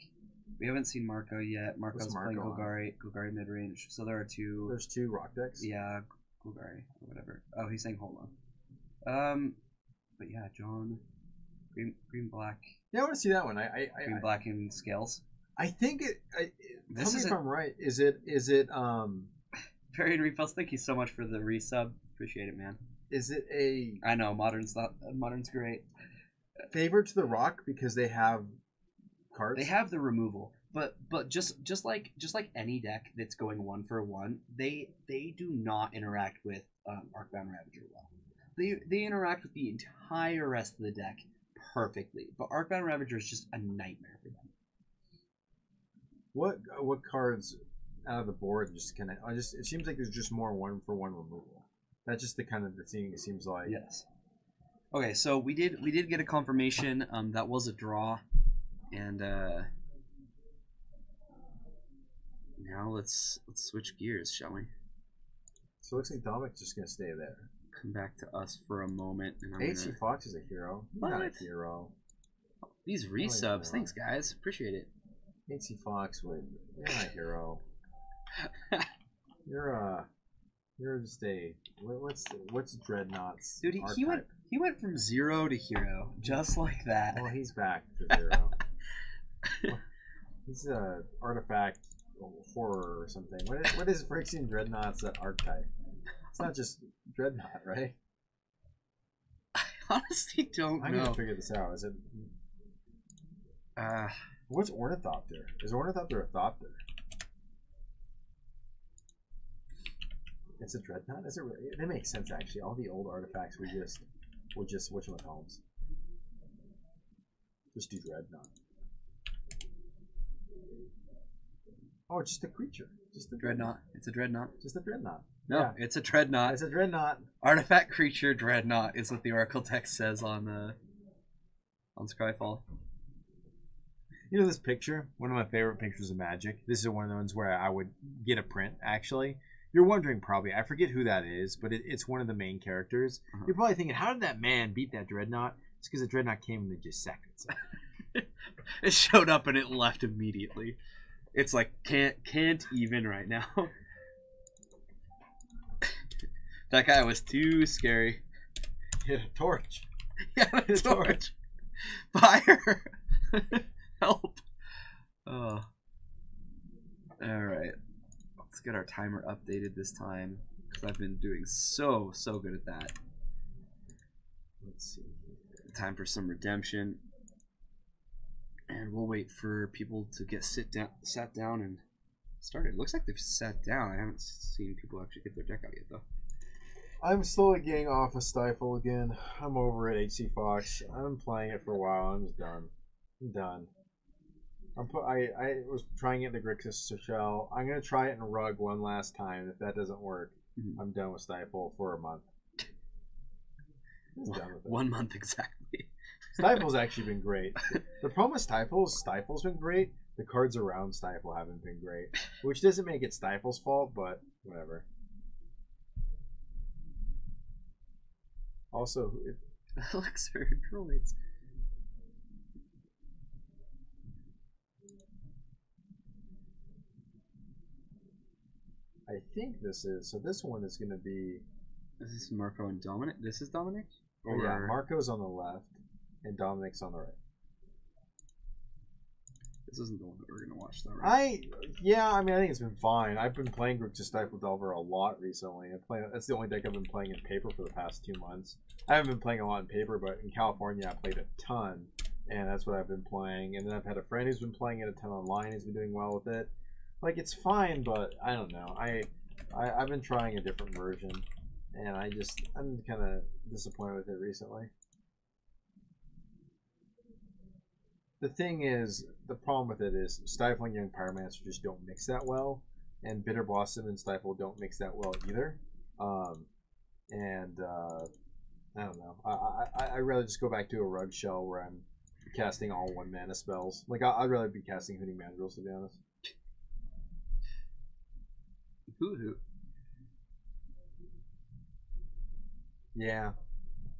We haven't seen Marco yet. Marco's What's playing Marco Golgari mid-range. So there are two. There's two rock decks? Yeah, Golgari or whatever. Oh, he's saying hold on. But yeah, John, green black. Yeah, I want to see that one. Green black and scales. I think it. This tell me is if it. I'm right. Is it Perry and Repulse, thank you so much for the resub. Appreciate it, man. Is it a I know Modern's great. favor to the rock because they have cards? They have the removal, but just like any deck that's going 1-for-1, they do not interact with Arcbound Ravager well. They interact with the entire rest of the deck perfectly, but Arcbound Ravager is just a nightmare for them. What cards out of the board just kind of? It seems like there's just more 1-for-1 removal. That's just the kind of the thing it seems like. Yes. Okay, so we did get a confirmation. That was a draw, and now let's switch gears, shall we? So it looks like Dominic's just gonna stay there. Come back to us for a moment, and AC Fox is a hero. He's not a hero. These resubs, thanks guys, appreciate it. AC Fox, you're not a hero. You're just a what's Dreadnought's? Dude, he went from 0 to hero just like that. Well, he's back to 0. Well, he's a artifact horror or something. What is Phyrexian Dreadnought's archetype? It's not just Dreadnought, right? I honestly don't know. I'm gonna figure this out. Is it? What's Ornithopter? Is Ornithopter a Thopter? It's a Dreadnought? Is it really? That makes sense actually. All the old artifacts were just whatchamacallums. Just do Dreadnought. Oh, it's just a creature. Just a Dreadnought. It's a Dreadnought. Just a Dreadnought. No, yeah. It's a Dreadnought. It's a Dreadnought. Artifact creature Dreadnought is what the Oracle text says on Scryfall. You know this picture? One of my favorite pictures of Magic. This is one of the ones where I would get a print, actually. You're wondering probably, I forget who that is, but it's one of the main characters. Uh-huh. You're probably thinking, how did that man beat that Dreadnought? It's because the Dreadnought came and they just sacked itself. It showed up and it left immediately. It's like, can't even right now. That guy was too scary. Hit a torch. Yeah, a torch. Fire. Help. Oh. Alright. Let's get our timer updated this time, because I've been doing so good at that. Let's see. Time for some redemption. And we'll wait for people to get sat down and started. Looks like they've sat down. I haven't seen people actually get their deck out yet, though. I'm slowly getting off of Stifle again. I'm over at HC Fox. I've been playing it for a while. I'm just done. I'm done. I was trying it in the Grixis shell. I'm going to try it in Rug one last time. If that doesn't work, I'm done with Stifle for a month. I'm done with it. 1 month exactly. Stifle's actually been great. The problem with Stifle's been great. The cards around Stifle haven't been great. Which doesn't make it Stifle's fault, but whatever. Also, Elixir droids. I think this is, so this one is going to be... Is this Marco and Dominic? This is Dominic? Or... Yeah, Marco's on the left and Dominic's on the right. This isn't the one that we're gonna watch, though, right? I mean, I think it's been fine. I've been playing Group to Stifle Delver a lot recently. That's the only deck I've been playing in paper for the past 2 months. I haven't been playing a lot in paper, but in California I played a ton, and that's what I've been playing. And then I've had a friend who's been playing it a ton online. He's been doing well with it. Like, it's fine, but I don't know. I've been trying a different version, and I'm kind of disappointed with it recently. The thing is, the problem with it is Stifle and Young Pyromancer just don't mix that well, and Bitter Blossom and Stifle don't mix that well either. I don't know. I'd rather just go back to a Rug Shell where I'm casting all 1 mana spells. Like, I'd rather be casting Hooting Mandrills, to be honest. Hoo-hoo. Yeah,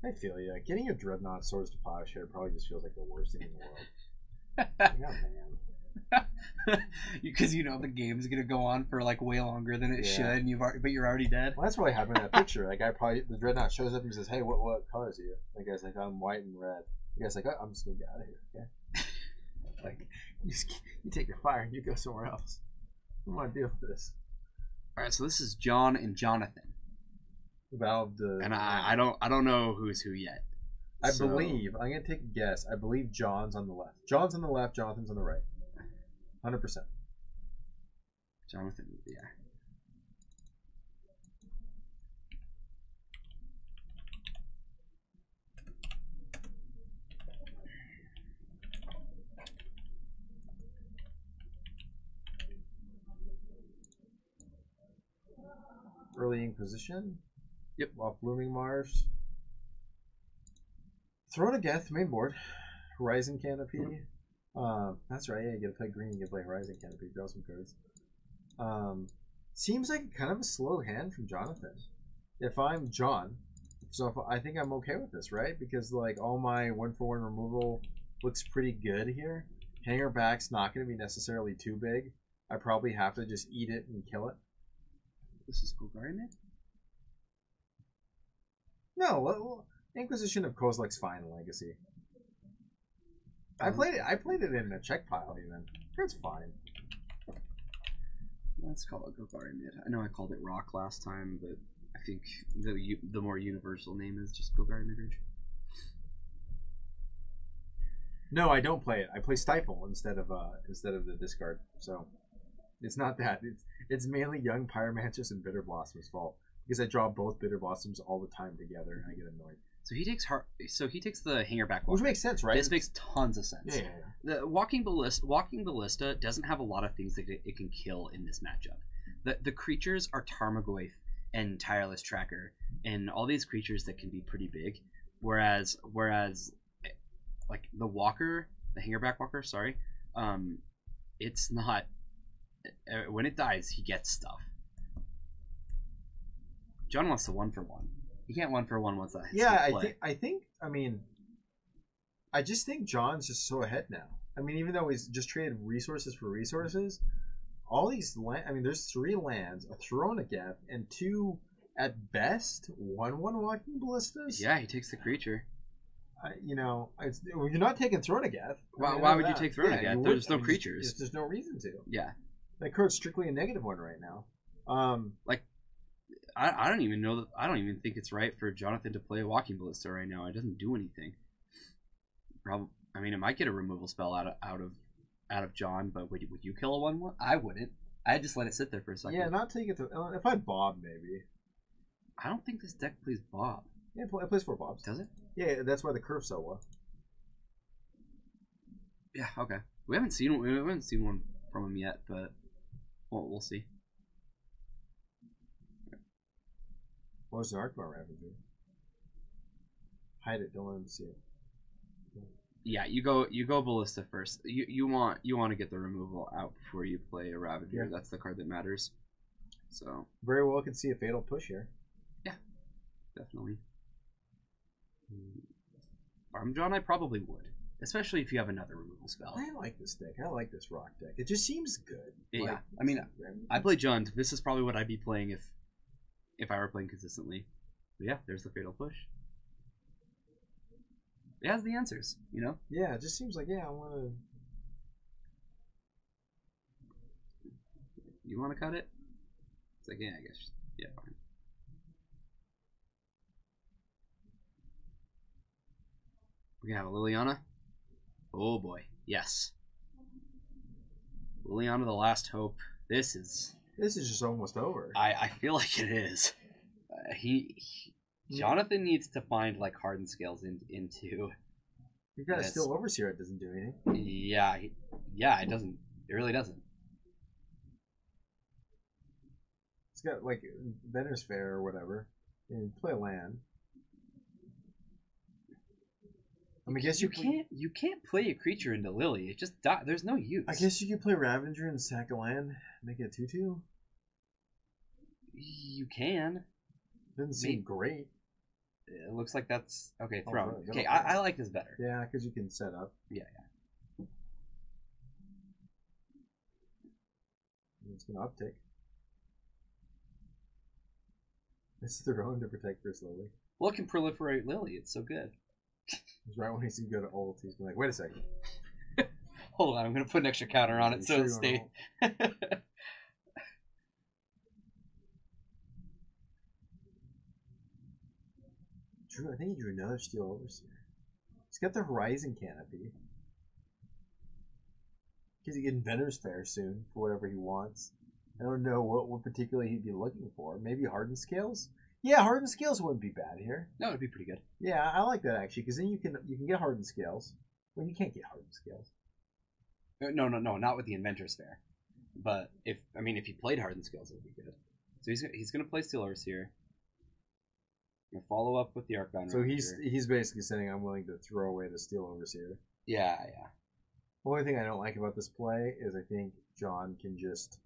I feel you. Getting your Dreadnought Swords to Plowshare probably just feels like the worst thing in the world. Yeah, man. Because you know the game's gonna go on for like way longer than it should, and but you're already dead. Well, that's probably happened in that picture. That guy the Dreadnought shows up and says, "Hey, what colors are you?" The guy's like, "I'm white and red." The guy's like, "Oh, I'm just gonna get out of here." Okay. Like, you take your fire and you go somewhere else. I don't want to deal with this. All right, so this is John and Jonathan. Valve. And I don't know who's who yet. I believe, I'm going to take a guess. I believe John's on the left. John's on the left, Jonathan's on the right. 100%. Jonathan, yeah. Early Inquisition. Yep. Off Blooming Mars. Throne of Geth, main board. Horizon Canopy. That's right, yeah, you gotta play green, you gotta play Horizon Canopy, draw some cards. Seems like kind of a slow hand from Jonathan. If I'm John, I think I'm okay with this, right? Because like all my 1-for-1 removal looks pretty good here. Hanger back's not gonna be necessarily too big. I probably have to just eat it and kill it. This is Golgarian? No, Inquisition of Kozilek's fine in Legacy. I played it in a check pile even. It's fine. Let's call it Golgarian Mid. I know I called it Rock last time, but I think the more universal name is just Golgarian Midrange. No, I don't play it. I play Stifle instead of the discard. So it's not that. It's mainly Young Pyromancers and Bitter Blossom's fault. Because I draw both Bitter Blossoms all the time together and I get annoyed. So he takes the Hanger back walker. Which makes sense, right? This makes tons of sense. Yeah. The Walking Ballista doesn't have a lot of things that it can kill in this matchup. The creatures are Tarmogoyf and Tireless Tracker and all these creatures that can be pretty big. Whereas like the Walker, the Hangerback Walker, sorry, it's not. When it dies, he gets stuff. John wants to 1-for-1. He can't 1-for-1 once that hits. Yeah, I mean, I just think John's just so ahead now. I mean, even though he's just traded resources for resources, all these there's 3 lands, a Throne of Geth, and 2 at best 1/1 Walking Ballistas. Yeah, he takes the creature. You're not taking Throne of Geth. Why would you take Throne of Geth? There's no creatures. There's no reason to. Yeah, that card's strictly a negative-1 right now. I don't even know that. I don't even think it's right for Jonathan to play a Walking Ballista right now. It doesn't do anything. It might get a removal spell out of John, but would you kill a 1/1? I wouldn't. I'd just let it sit there for a second. Yeah, not take it to. If I Bob, maybe. I don't think this deck plays Bob. Yeah, it plays 4 Bobs. Does it? Yeah, that's why the curve's so low. Yeah. Okay. We haven't seen one from him yet, but we'll see. What was the Arkmar Ravager? Hide it. Don't let him see it. Yeah, you go Ballista first. You want to get the removal out before you play a Ravager. Yeah. That's the card that matters. So very well could see a Fatal Push here. Yeah, definitely. Farm John, I probably would, especially if you have another removal spell. I like this deck. I like this rock deck. It just seems good. Yeah, I play John. This is probably what I'd be playing if I were playing consistently. But yeah, there's the Fatal Push. It has the answers, Yeah, it just seems like I want to. You want to cut it? It's like, yeah, I guess. Yeah, fine. We can have a Liliana. Oh boy, yes. Liliana, the last hope. This is just almost over. I feel like it is. Jonathan needs to find like hardened scales into. You've got a Steel Overseer. It doesn't do anything. Yeah, it doesn't. It really doesn't. It's got like Vendor's Fair or whatever. And play land. I mean, I guess you can't play a creature into Lily. It just there's no use. I guess you could play Ravager and sack a land, make it a 2/2. You can. Doesn't seem great. It looks like that's okay. Oh, Throne. right. Okay, I like this better. Yeah, because you can set up. Yeah. It's gonna uptick. It's Throne to protect Chris Lily. Well, it can proliferate Lily. It's so good. Right when he's go to ult, he's like, "Wait a second. Hold on, I'm gonna put an extra counter on it so it stays." I think he drew another Steel Overseer. He's got the Horizon Canopy. Because he get Inventor's Fair soon for whatever he wants. I don't know what particularly he'd be looking for. Maybe Hardened Scales? Yeah, Hardened Scales wouldn't be bad here. No, it'd be pretty good. Yeah, I like that actually, because then you can get Hardened Scales. Well, you can't get Hardened Scales. No, not with the Inventor's Fair. But if he played Hardened Scales, it would be good. So he's gonna play Steel Overseer. Gonna follow up with the Arcbound. So he's basically saying I'm willing to throw away the Steel Overseer. Yeah. The only thing I don't like about this play is I think John can just.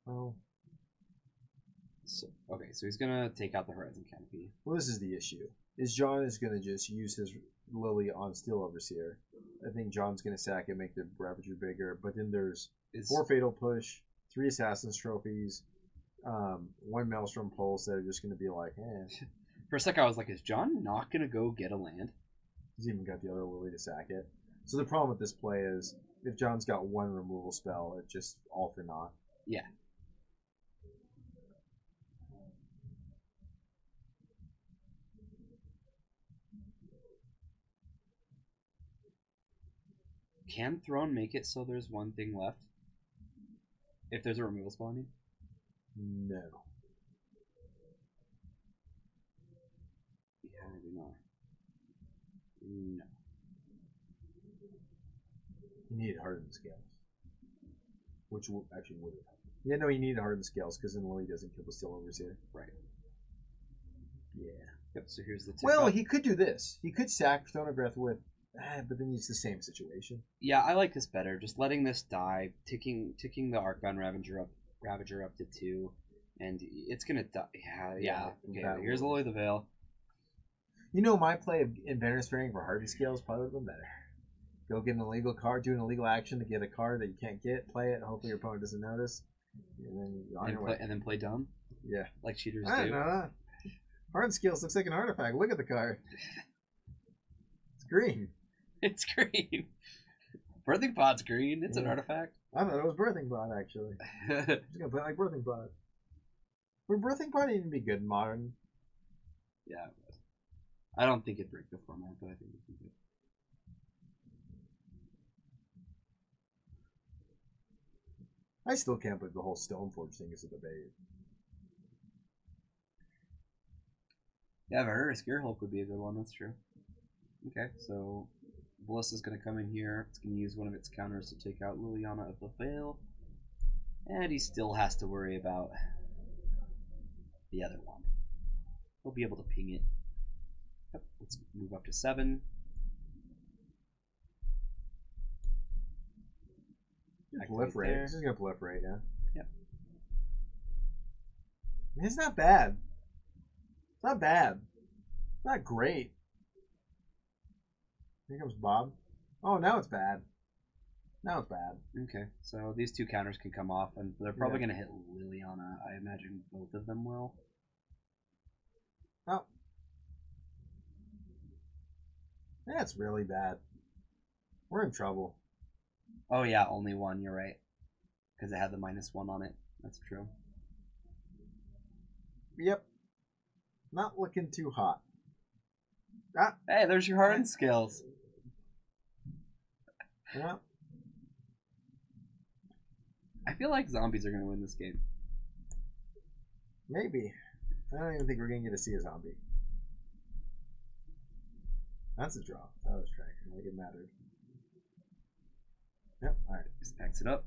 Oh. So he's gonna take out the Horizon Canopy. Well, this is the issue. John is gonna just use his Lily on Steel Overseer. I think John's gonna sack it, make the Ravager bigger, but then there's 4 Fatal Push, 3 Assassin's Trophies, 1 Maelstrom Pulse that are just gonna be like, eh. For a second, I was like, is John not gonna go get a land? He's even got the other Lily to sack it. So the problem with this play is if John's got 1 removal spell, it's just all for naught. Yeah. Can Throne make it so there's 1 thing left? If there's a removal spell, I mean? No. Yeah, I do not. No. He needed Hardened Scales. Which actually would have helped. Yeah, no, he needed Hardened Scales because then Lily doesn't kill the Steel Overseer. Right. Yeah. Yep, so here's the tip. Well, he could do this. He could sack Throne of Breath with... but then it's the same situation. Yeah, I like this better. Just letting this die, ticking the Arcbound Ravager up to 2, and it's gonna die. Yeah. Okay, here's Lily the Veil. You know, my play of Inventor's Fairing for Hardened Scales probably would have been better. Go get an illegal card, do an illegal action to get a card that you can't get, play it, and hopefully your opponent doesn't notice. And then play dumb? Yeah. Like cheaters I do? don't know. Hardened Scales looks like an artifact. Look at the card. It's green. It's green. Birthing Pod's green. It's an artifact. I thought it was Birthing Pod, actually. I'm just going to play it like Birthing Pod. Would Birthing Pod even be good in Modern? Yeah, it would. I don't think it'd break the format, but I think it'd be good. I still can't believe the whole Stoneforge thing is a debate. Yeah, Varus Gearhulk would be a good one, that's true. Okay, so Blissa's going to come in here. It's going to use one of its counters to take out Liliana of the Veil. And he still has to worry about the other one. He'll be able to ping it. Yep, let's move up to 7. Proliferate. This is going to proliferate, yeah. Yep. It's not bad. It's not bad. It's not great. Here comes Bob. Oh, now it's bad. Now it's bad. Okay, so these 2 counters can come off, and they're probably going to hit Liliana. I imagine both of them will. Oh. That's really bad. We're in trouble. Oh yeah, only one. You're right, because it had the -1 on it. That's true. Yep. Not looking too hot. Ah. Hey, there's your hardened skills. Yeah. I feel like zombies are gonna win this game. Maybe. I don't even think we're gonna get to see a zombie. That's a draw. That was striking. Like it mattered. Yep. All right. Just packs it up.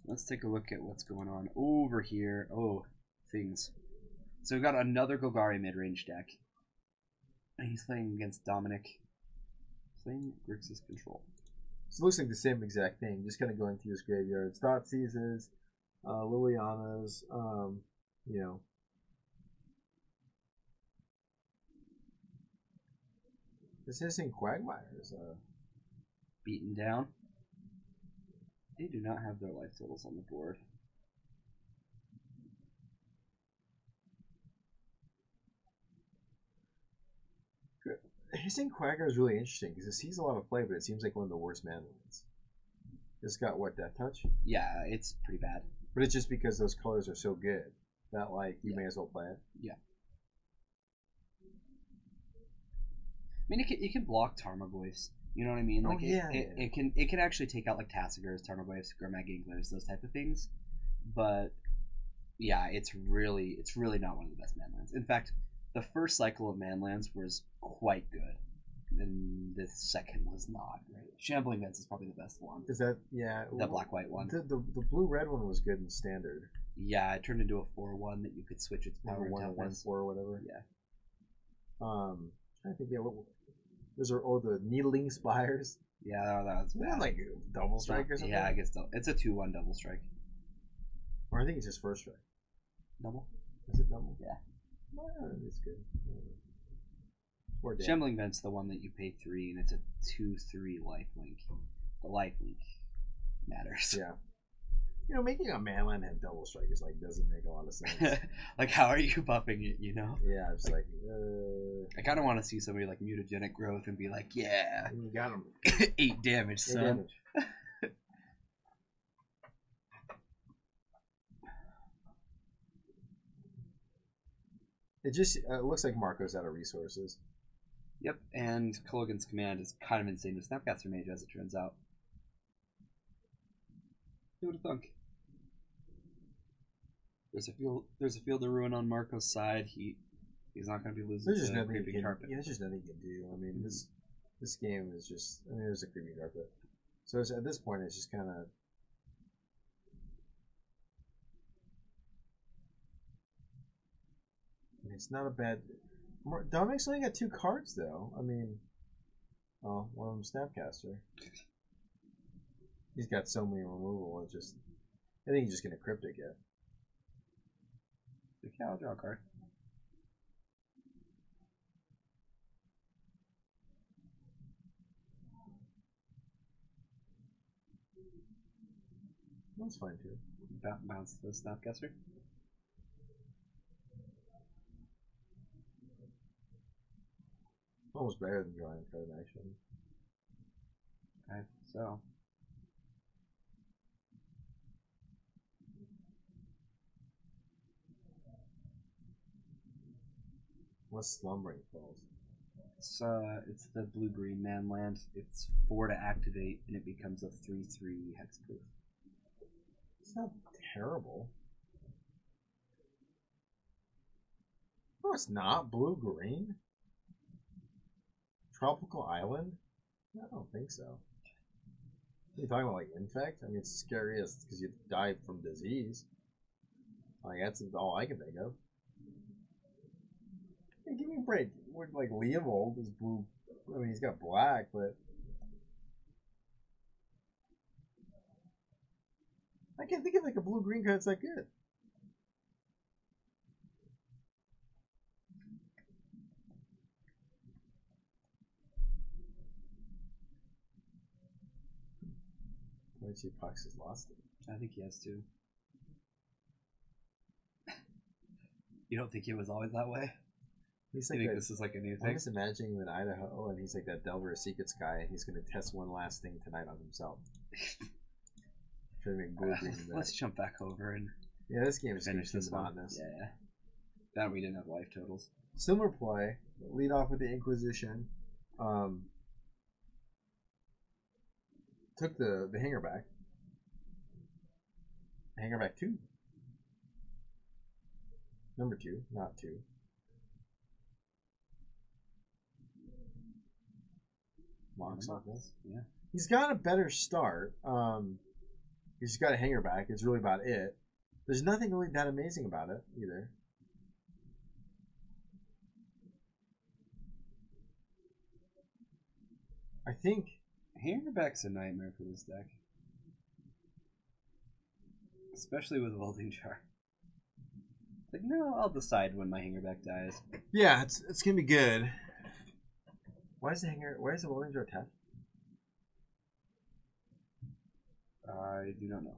Let's take a look at what's going on over here. Oh, things. So we've got another Golgari mid-range deck. And he's playing against Dominic. Playing Grixis Control. So it looks like the same exact thing. Just kind of going through his graveyard. Thoughtseizes, Liliana's, you know. This Hissing Quagmires. Beaten down. They do not have their life totals on the board. Hissing Quagmire is really interesting because it sees a lot of play, but it seems like one of the worst mana lands. It's got what, Death Touch? Yeah, it's pretty bad. But it's just because those colors are so good that like you may as well play it. Yeah. I mean, it can block Tarmogoyfs. You know what I mean? Like it can actually take out like Tassigurs, Tarmogoyfs, Gurmag Ginglers, those type of things. But yeah, it's really not one of the best manlands. In fact, the first cycle of manlands was quite good, and the second was not great. Shambling Vents is probably the best one. Is that the black-white one? The blue-red one was good in standard. Yeah, it turned into a 4/1 that you could switch its power to 1/1/4 or whatever. Yeah. I think those are the Needling Spires. Yeah, that was bad. Like double strike or something. Yeah, I guess it's a 2/1 double strike. Or I think it's just first strike. Double? Is it double? Yeah. It's good. Shambling Vent's the one that you pay 3 and it's a 2/3 lifelink. The lifelink matters. Yeah. You know, making a manland have double strike is like doesn't make a lot of sense. Like, how are you buffing it? You know? Yeah, it's like. I kind of want to see somebody like Mutagenic Growth and be like, yeah, you got him. 8 damage, son. 8 damage. It just looks like Marco's out of resources. Yep, and Kulligan's command is kind of insane with Snapcaster Mage, as it turns out. Who would have thunk? There's a field of ruin on Marco's side. He's not going to be losing. There's just nothing Creeping Carpet. Yeah, there's just nothing you can do. I mean, this game is just. I mean, there's a Creeping Carpet. So at this point, it's just kind of. I mean, it's not a bad. Dominic's only got 2 cards though. I mean, one of them Snapcaster. He's got so many removal. It's just. I think he's just gonna Cryptic it. Okay, I'll draw a card. That's fine too. Bounce the Snapcaster. Almost better than drawing a card, actually. Okay, so. What's Slumbering Falls? It's the blue-green manland. It's 4 to activate, and it becomes a 3/3 hexproof. It's not terrible. No, it's not. Blue-green? Tropical Island? I don't think so. Are you talking about like infect? I mean, it's scariest because you die from disease. Like that's all I can think of. Hey, give me a break. Like Leovold is blue. I mean, he's got black, but I can't think of like a blue-green card that's that good. Let's see if Pucks has lost it. I think he has to. You don't think it was always that way? He's You like think that. this is like a new I'm thing? just imagining him in Idaho, and he's like that Delver Secrets guy, and he's gonna test one last thing tonight on himself. Try to make blue green. Let's jump back over and Yeah, this game is finish this one. monotonous. Yeah. That we didn't have life totals. Similar play. Lead off with the Inquisition. Took the hanger back. Hanger back 2. Number 2, not 2. Locks on this. Yeah. He's got a better start. He's got a hanger back. It's really about it. There's nothing really that amazing about it either. I think Hangerback's a nightmare for this deck. Especially with Welding Jar. Like, no, I'll decide when my Hangerback dies. yeah, it's gonna be good. Why is the Welding Jar attached? I do not know.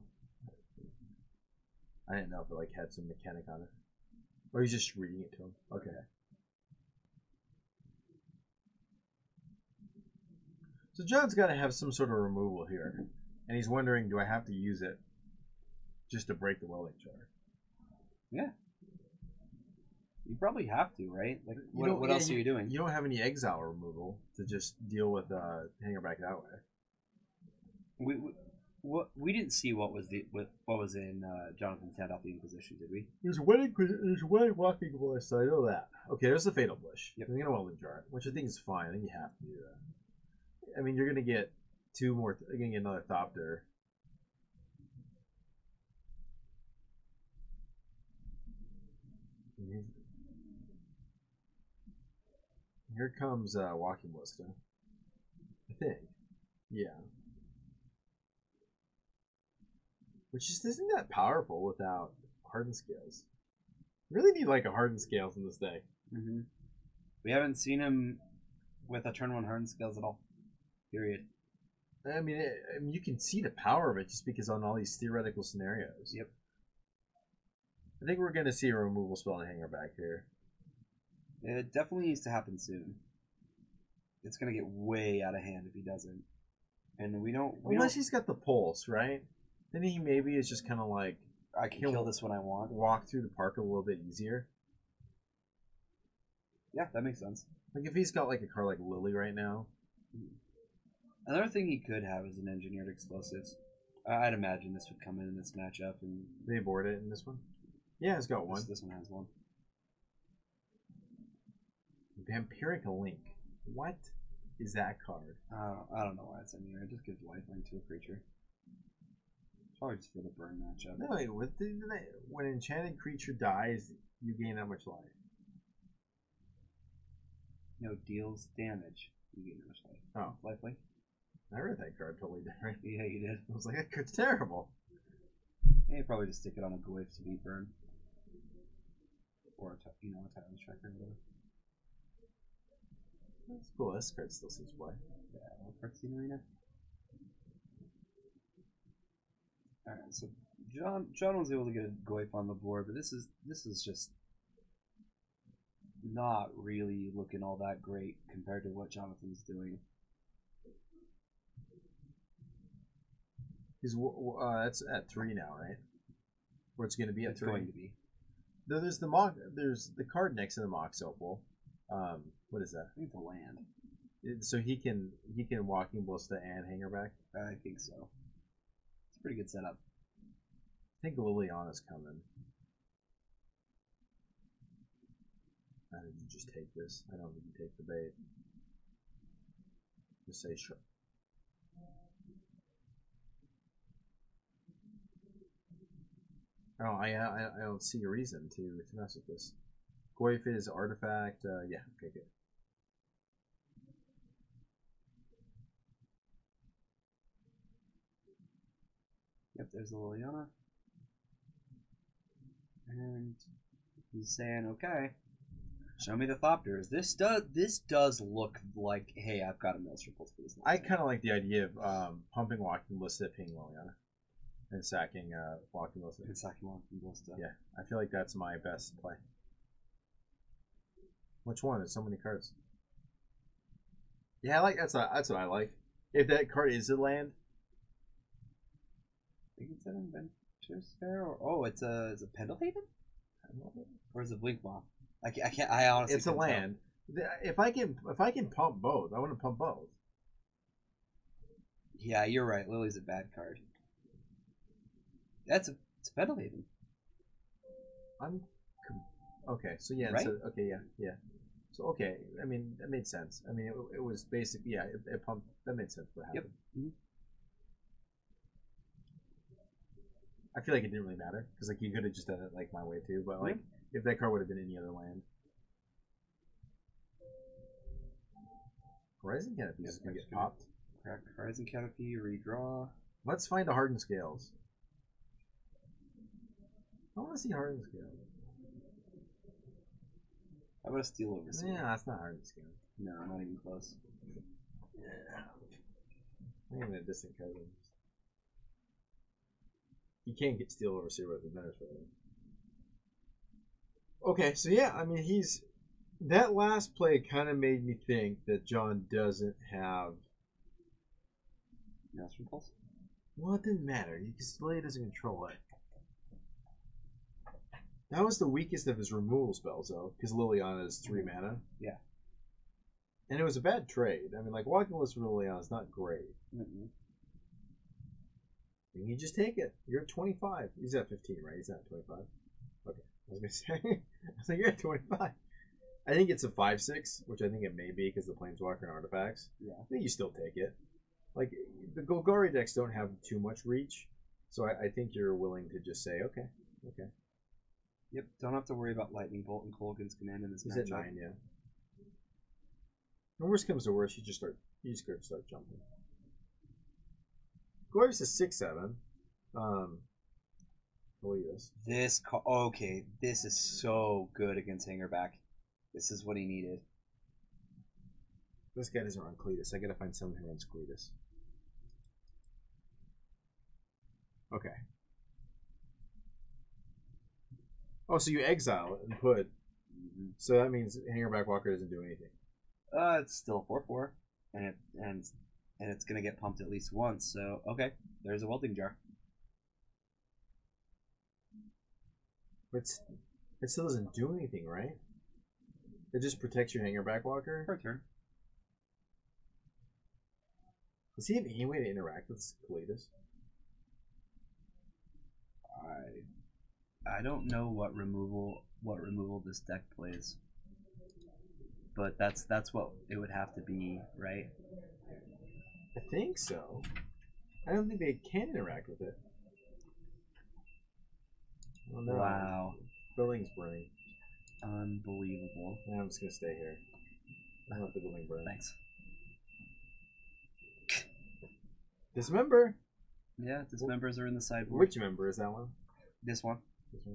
I didn't know if it like had some mechanic on it. Or he's just reading it to him. Okay. So John's got to have some sort of removal here. And he's wondering, do I have to use it just to break the Welding Jar? Yeah. You probably have to, right? Like, what else are you doing? You don't have any exile removal to just deal with Hangerback that way. We didn't see what was in Jonathan's hand off the Inquisition, did we? There's one walking list, I know that. Okay, there's the Fatal Bush. Yep. You're going to Welding Jar, which I think is fine. I think you have to do that. I mean, you're going to get 2 more. You're going to get another Thopter. Here comes Walking Ballista. I think. Yeah. Which just isn't that powerful without Hardened Scales. You really need like a Hardened Scales in this deck. Mm-hmm. We haven't seen him with a turn 1 Hardened Scales at all. Period. I mean, you can see the power of it just because on all these theoretical scenarios. Yep. I think we're going to see a removal spell and hanger back here. It definitely needs to happen soon. It's going to get way out of hand if he doesn't. And we don't... Unless he's got the pulse, right? Then he maybe is just kind of like... I can kill this when I want. Walk through the park a little bit easier. Yeah, that makes sense. Like if he's got like a card like Lily right now... Another thing he could have is an Engineered Explosives. I'd imagine this would come in this matchup. And they board it in this one? Yeah, it's got one. This one has one. Vampiric Link. What is that card? I don't know why it's in here. It just gives lifelink to a creature. Probably just for the burn matchup. No, wait, when an enchanted creature dies, you gain that much life. No, deals damage. You gain that much life. Oh. Lifelink? I read that card totally different. Yeah, you did. I was like, that card's terrible. Yeah, you probably just stick it on a Goyf to beat burn. Or a Tyrant's Tracker or whatever. That's cool. This card still seems play. Yeah, what card's in Arena? Alright, so John was able to get a Goyf on the board, but this is just not really looking all that great compared to what Jonathan's doing. He's that's at 3 now, right? Or it's going to be at 3. It's going to be. There's the card next to the Mox Opal. What is that? I think it's a land. So he can Walking Ballista and Hangerback. I think so. It's a pretty good setup. I think Liliana's coming. I think you just take this. I don't think you take the bait. Just say sure. Oh, I don't see a reason to mess with this. Goyf is artifact. Yeah, okay, good. Yep, there's the Liliana. And he's saying, okay, show me the Thopters. This does look like, hey, I've got a Maelstrom Pulse for this. I kind of like the idea of pumping Walking Ballista, pinging Liliana, and sacking Walking Ballista. And sacking Walking Ballista. Yeah, I feel like that's my best play. Which one? There's so many cards. Yeah, I like that's what I like. If that card is a land, I think it's an Adventurous Fair, or is it Pendlehaven? Or is it Blinkmoth? I can't. I honestly. It's a land. If I can pump both, I want to pump both. Yeah, you're right. Lily's a bad card. It's Pendlehaven. Okay. So yeah. Right? So, okay. Yeah. So okay. I mean, that made sense. I mean, it was basic. Yeah. It pumped. That made sense. What happened? Yep. Mm-hmm. I feel like it didn't really matter because like you could have just done it like my way too, but like if that card would have been any other land. Horizon Canopy is gonna get popped. Crack Horizon Canopy, redraw. Let's find a Hardened Scales. I want to see Hardened Scales. How about a Steel Overseer? Yeah, that's not Hardened Scales. No, not even close. Yeah. Not even a distant cousin. You can't get Steel Overseer with the Adventurous Fair. Okay, so yeah, I mean that last play kind of made me think that John doesn't have. Master Impulse? Well, it didn't matter because Lily doesn't control it. That was the weakest of his removal spells, though, because Liliana is 3 mana. Yeah. And it was a bad trade. I mean, like, walking with Liliana is not great. Mm-hmm. And you just take it. You're at 25. He's at 15, right? He's not at 25. Okay. I was going to say. I was like, you're at 25. I think it's a 5/6, which I think it may be because the Planeswalker and artifacts. Yeah. I think you still take it. Like, the Golgari decks don't have too much reach, so I think you're willing to just say, okay. Yep, don't have to worry about Lightning Bolt and Colgan's Command in this matchup. He's at 9, yeah. When worst comes to worst, you just start jumping. Glorious is 6/7. Cletus. Okay, this is so good against Hangerback. This is what he needed. This guy doesn't run Cletus. I gotta find someone who runs Cletus. Okay. Oh, so you exile it and put. Mm-hmm. So that means Hangerback Walker doesn't do anything. It's still 4/4, and it's gonna get pumped at least once. So okay, there's a welding jar. But it still doesn't do anything, right? It just protects your Hangerback Walker. Per turn. Does he have any way to interact with Cletus? I don't know what removal this deck plays, but that's what it would have to be, right? I think so. I don't think they can interact with it. Oh no! Wow, Building's burning. Unbelievable. Yeah, I'm just gonna stay here. I don't let the building burn. Thanks. Dismember. Yeah, dismembers are in the sideboard. Which member is that one? This one. This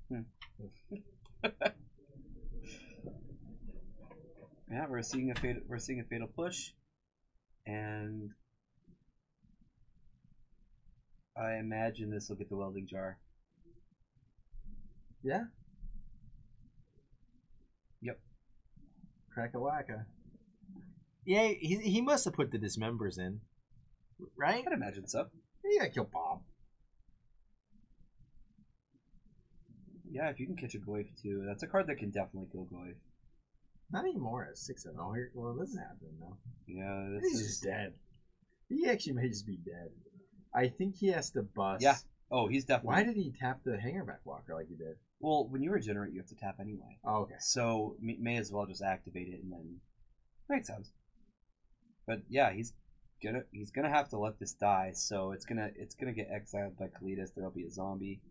one. Yeah, we're seeing a fatal push, and I imagine this will get the welding jar. Yeah. Yep. Crack-a-lacka. Yeah, he must have put the dismembers in, right? I'd imagine so. You gotta kill Bob. Yeah, if you can catch a Goyf too, that's a card that can definitely kill Goyf. Not anymore at 6/0. Well, this is happening now. Yeah, He's just dead. He actually may just be dead. I think he has to bust. Yeah. Oh, he's definitely. Why did he tap the Hangerback Walker like he did? Well, when you regenerate, you have to tap anyway. Oh, okay. So may as well just activate it and then makes sense. But yeah, he's gonna have to let this die. So it's gonna get exiled by Cletus. There'll be a zombie.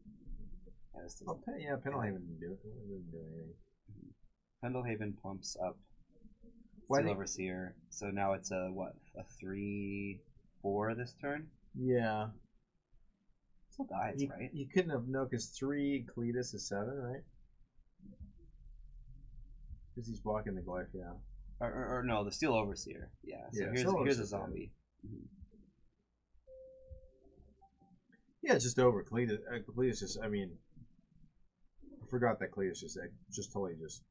Yeah, Pendlehaven didn't do it. Didn't do anything. Pendlehaven pumps up Steel Overseer. So now it's a 3/4 this turn. Yeah. Still dies, right? You couldn't have because 3 Cletus is 7, right? Because he's blocking the Glyph, yeah. Or no, the Steel Overseer. Yeah. So here's a zombie. Mm-hmm. Yeah, it's just over. Cletus just, I mean, I forgot that Cletus just totally just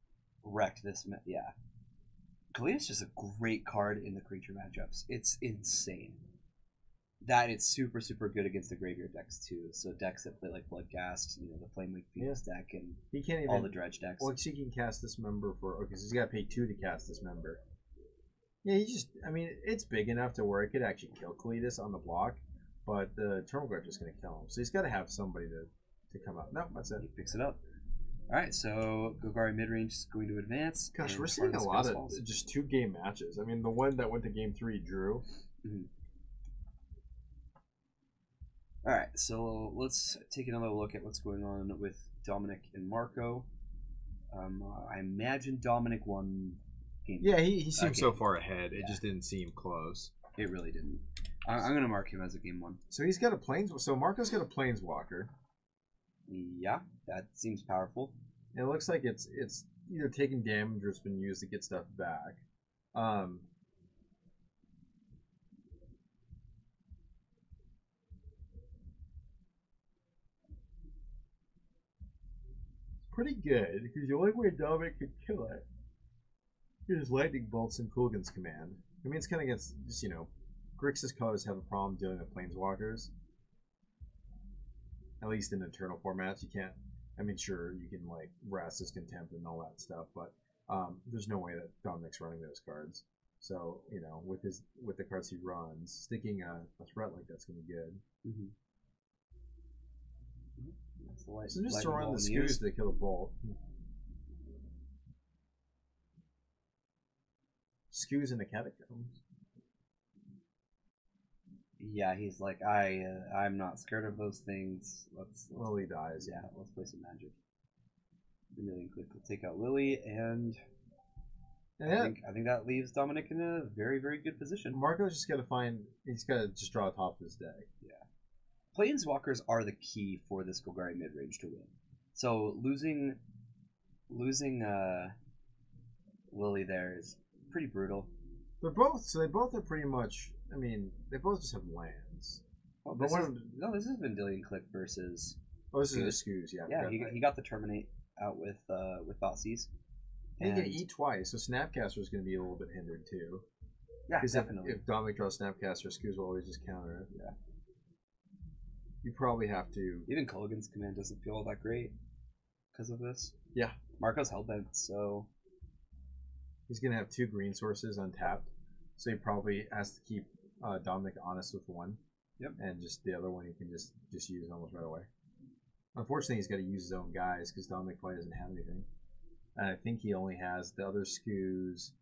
wrecked this. Yeah. Kalida's just a great card in the creature matchups. It's insane. That it's super, super good against the graveyard decks, too. So decks that play like Bloodghast, you know, the Flamewake Phoenix deck, and he can't even, all the dredge decks. Well, he can cast Dismember for... Okay, so he's got to pay 2 to cast Dismember. Yeah, he just... I mean, it's big enough to where it could actually kill Kalidas on the block, but the Termagriff is going to kill him. So he's got to have somebody to come out. No, that's it. He picks it up. Alright, so Golgari midrange is going to advance. Gosh, we're seeing a lot of just 2-game matches. I mean, the one that went to game 3 drew. Mm-hmm. Alright, so let's take another look at what's going on with Dominic and Marco. I imagine Dominic won game. Yeah, he seemed so far ahead. It just didn't seem close. It really didn't. I'm going to mark him as a game 1. So he's got a So Marco's got a Planeswalker. Yeah, that seems powerful. And it looks like it's either taking damage or it's been used to get stuff back. Pretty good, because the only way Dominic could kill it is Lightning Bolts and Coolgan's Command. I mean, it's kind of against, just, you know, Grixis colors have a problem dealing with Planeswalkers. At least in internal formats, you can't. I mean, sure, you can like Vraska's Contempt and all that stuff, but there's no way that Dominic's running those cards. So, you know, with the cards he runs, sticking a threat like that's gonna be good. Mm-hmm. So just to run the Scoos to kill a bolt. Scoos in the Catacombs. Yeah, he's like, I'm not scared of those things. Let's Lily dies. Yeah, let's play some Magic. Really quick, we'll take out Lily, and I think that leaves Dominic in a very, very good position. Marco's just got to he's got to just draw top of his deck. Yeah. Planeswalkers are the key for this Golgari midrange to win. So losing Lily there is pretty brutal. They both are pretty much. I mean, they both just have lands. Well, this is Vendilion Click versus. Oh, this is a Scoos, yeah. Yeah, he got the Terminate out with Thoughtseize. And he can eat twice, so Snapcaster is going to be a little bit hindered too. Yeah, definitely. If Dominic draws Snapcaster, Scoos will always just counter it. Yeah. You probably have to. Even Culligan's Command doesn't feel all that great because of this. Yeah. Marco's Hellbent, so. He's going to have 2 green sources untapped, so he probably has to keep Dominic honest with one. Yep. And just the other one he can just use almost right away. Unfortunately, he's got to use his own guys because Dominic probably doesn't have anything. And I think he only has the other Scoos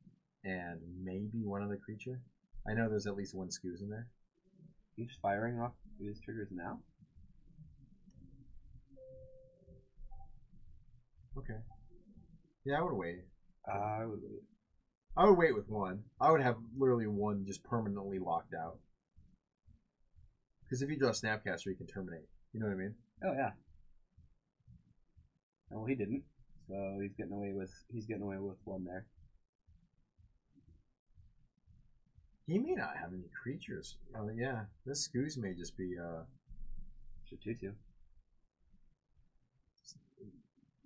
and maybe one other creature. I know there's at least 1 Scoos in there. He's firing off his triggers now? Okay. Yeah, I would wait. I would wait. I would wait with 1. I would have literally 1 just permanently locked out. Because if you draw Snapcaster, you can terminate. You know what I mean? Oh yeah. Oh, well, he didn't. So he's getting away with 1 there. He may not have any creatures. Oh yeah, this Scoos may just be Should 2/2.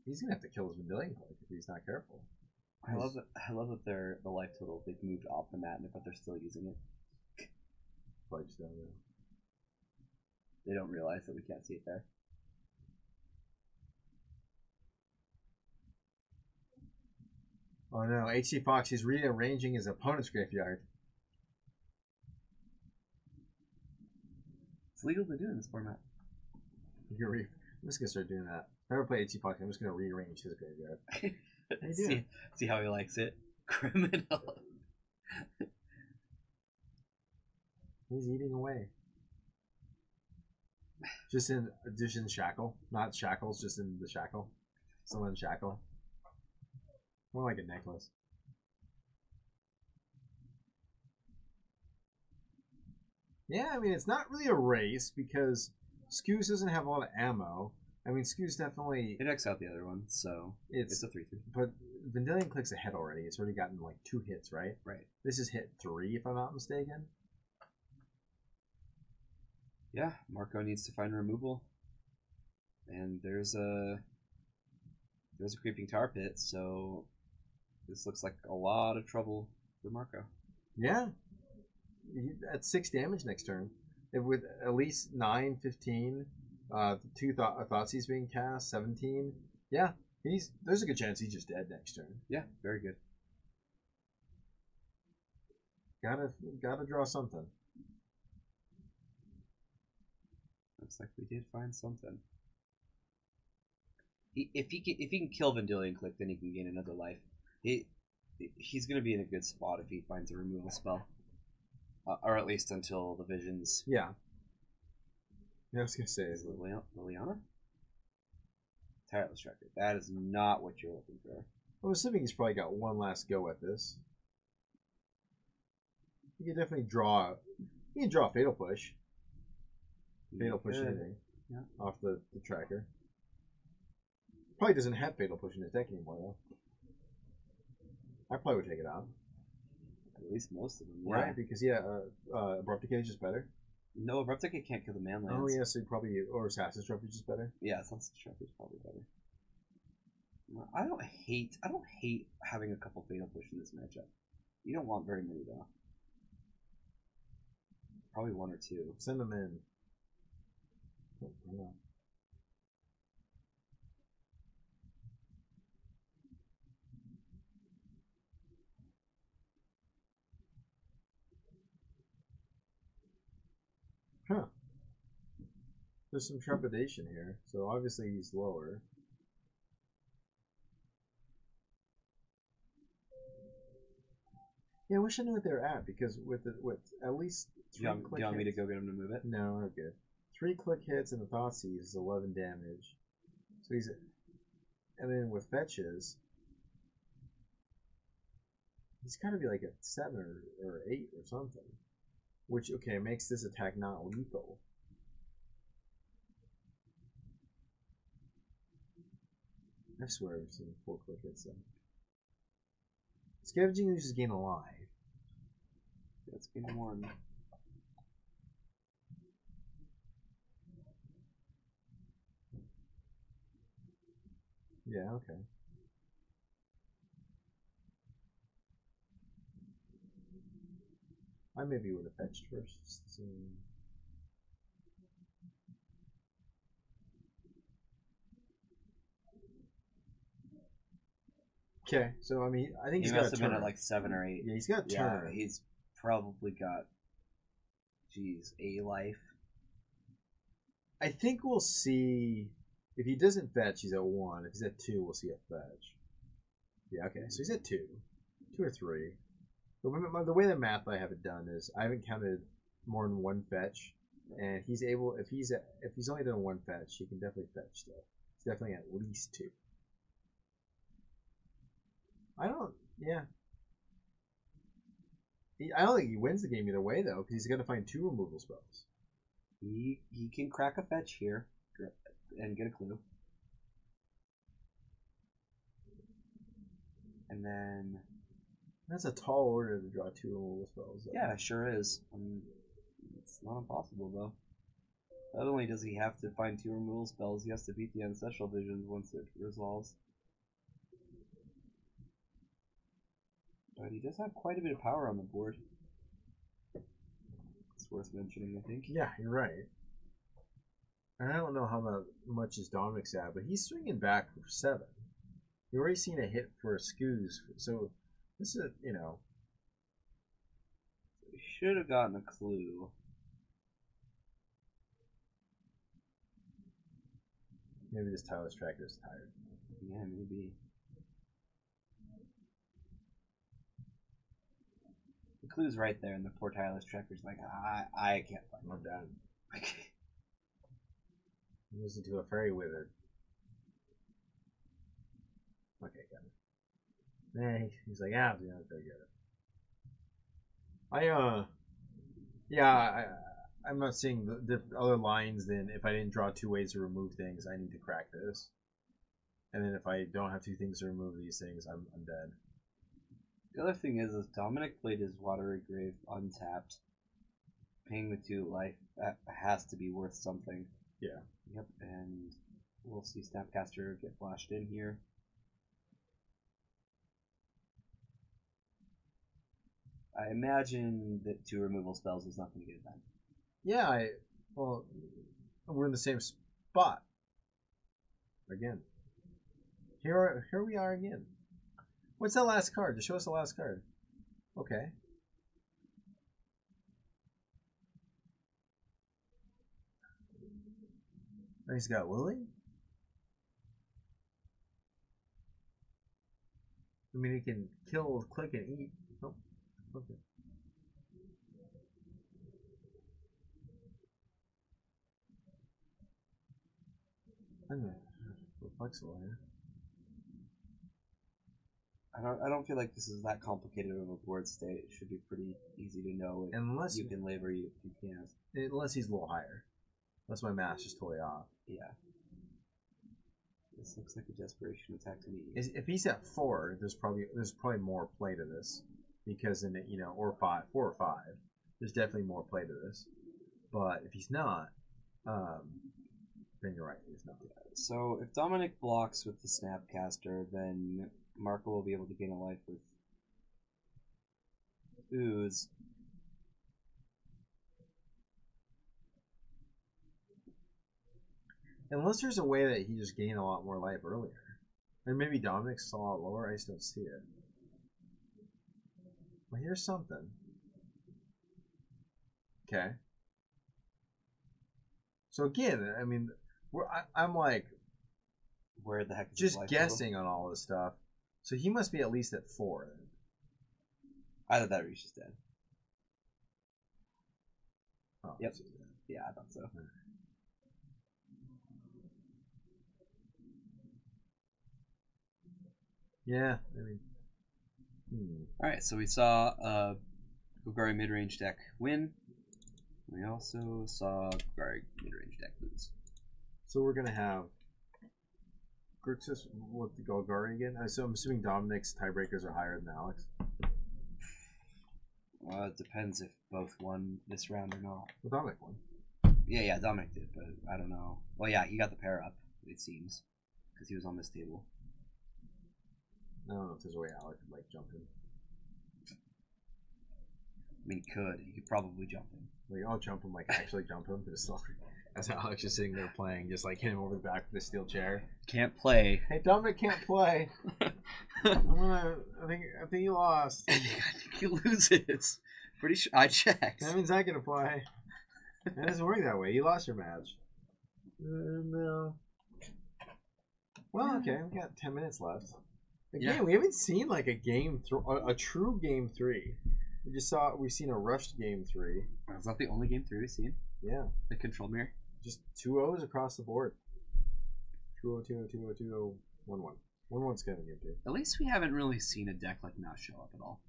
He's gonna have to kill his Vendilion Click if he's not careful. I love that the life total they've moved off the mat, but they're still using it. Fudge down there. They don't realize that we can't see it there. Oh no, HC Fox, he's rearranging his opponent's graveyard. It's legal to do in this format. I'm just gonna start doing that. If I ever play HC Fox, I'm just gonna rearrange his graveyard. See how he likes it? Criminal. He's eating away. Just in shackle. Not shackles, just in the shackle. Someone shackle. More like a necklace. Yeah, I mean, it's not really a race because Scoos doesn't have a lot of ammo. I mean, Scoos definitely... It X out the other one, so it's a 3/3. But Vendilion Click's ahead already. It's already gotten like 2 hits, right? Right. This is hit 3, if I'm not mistaken. Yeah, Marco needs to find removal. And there's a creeping tar pit, so This looks like a lot of trouble for Marco. Yeah. At 6 damage next turn. If with at least 9, 15, 2 Thoughtseize being cast, 17. Yeah, there's a good chance he's just dead next turn. Yeah, very good. Gotta draw something. Looks like we did find something. If he can kill Vendilion Click, then he can gain another life. He's gonna be in a good spot if he finds a removal spell, or at least until the visions. Yeah. I was gonna say is it Liliana? Tireless Tracker. That is not what you're looking for. I'm assuming he's probably got one last go at this. He can definitely draw. He can draw Fatal Push. Fatal Push anything off the tracker. Probably doesn't have Fatal Push in his deck anymore though. I probably would take it out. At least most of them, yeah. Right? Because Abrupt Decay is just better. No, Abrupt Decay can't kill the man lands. Oh yeah, so probably or Assassin's Trophy is just better. Yeah, Assassin's Trophy is probably better. I don't hate having a couple Fatal Push in this matchup. You don't want very many though. Probably 1 or 2. Send them in. Oh, huh. There's some trepidation here, so obviously he's lower. Yeah, I wish I knew what they're at because with at least 3 click hits. Do you want me to go get him to move it? No, we're good. 3 click hits and the Thoughtseize is 11 damage. So and then with fetches, he's got to be like at 7 or 8 or something. Which, okay, makes this attack not lethal. I swear I've seen 4 click hits then. Scavenging uses gain alive. That's gain 1. Yeah, okay. I maybe would have fetched first. Okay, so I mean, I think he's got a turn. He must have been at like 7 or 8. Yeah, he's got a turn. Yeah, he's probably got, a life. I think we'll see. If he doesn't fetch, he's at 1. If he's at 2, we'll see a fetch. Yeah, okay, so he's at 2. 2 or 3. The way the math I have it done is I haven't counted more than 1 fetch, and he's able if he's only done 1 fetch, he can definitely fetch still. He's definitely at least 2. I don't think he wins the game either way though, because he's gonna find 2 removal spells. He can crack a fetch here and get a clue, and then. That's a tall order to draw 2 removal spells. Though. Yeah, it sure is. It's not impossible, though. Not only does he have to find 2 removal spells, he has to beat the Ancestral Visions once it resolves. But he does have quite a bit of power on the board. It's worth mentioning, I think. Yeah, you're right. And I don't know how much his Dominic's at, but he's swinging back for 7. You've already seen a hit for a Scoos, so... This is, We should have gotten a clue. Maybe this Tireless Tracker is tired. Yeah, maybe. The clue's right there, and the poor Tireless Tracker's like, I can't find I'm done. Listen to a Fairy Wizard. Okay, got it. He's like, yeah, go get it. I'm not seeing the other lines than if I didn't draw 2 ways to remove things, I need to crack this. And then if I don't have 2 things to remove these things, I'm dead. The other thing is Dominic played his Watery Grave untapped. Paying the 2 life, that has to be worth something. Yeah. Yep, and we'll see Snapcaster get flashed in here. I imagine that 2 removal spells is not going to get it done. Yeah, well, we're in the same spot. Again. Here we are again. What's that last card? Just show us the last card. Okay. Oh, he's got Lily? I mean, he can kill, click, and eat. Oh, okay. I'm gonna go flexible here. I don't feel like this is that complicated of a board state. It should be pretty easy to know if Unless you can live or you can't. Unless he's a little higher. Unless my math's just totally off. Yeah. This looks like a desperation attack to me. If he's at 4, there's probably more play to this, because in it, or 4 or 5, there's definitely more play to this. But if he's not, then you're right. He's not. So if Dominic blocks with the Snapcaster, then Marco will be able to gain a life with Ooze. Unless there's a way that he just gained a lot more life earlier. And maybe Dominic's a lot lower, I just don't see it. Well, here's something. Okay. So again, I mean, I'm like, where the heck is just guessing on all this stuff. So he must be at least at 4 then. Either that or he's just dead. Oh, yep. Yeah, I thought so. Yeah, I mean. Alright, so we saw Golgari mid-range deck win. We also saw Golgari mid-range deck lose. So we're going to have Grixis with the Golgari again. So I'm assuming Dominic's tiebreakers are higher than Alex. Well, it depends if both won this round or not. Well, Dominic won. Yeah, Dominic did, but I don't know. Well, yeah, he got the pair up, it seems, because he was on this table. I don't know if there's a way Alex could, like, jump him. I mean, he could. He could probably jump him. Like, I'll jump him, like, actually jump him. Just like, as Alex is sitting there playing, just, like, hit him over the back with a steel chair. Can't play. Hey, Dominic can't play. I think he lost. I think he loses. Pretty sure. I checked. That means I get to play. It doesn't work that way. You lost your match. No. Well, okay. We got 10 minutes left. Again, yeah. We haven't seen like a true game 3. We've seen a rushed game 3. Is that the only game 3 we've seen? Yeah. The control mirror. Just 2-0s across the board. 2-0, 2-0, 2-0, 2-0, 1-1. 1-1's kind of game 2. At least we haven't really seen a deck like Mouse show up at all.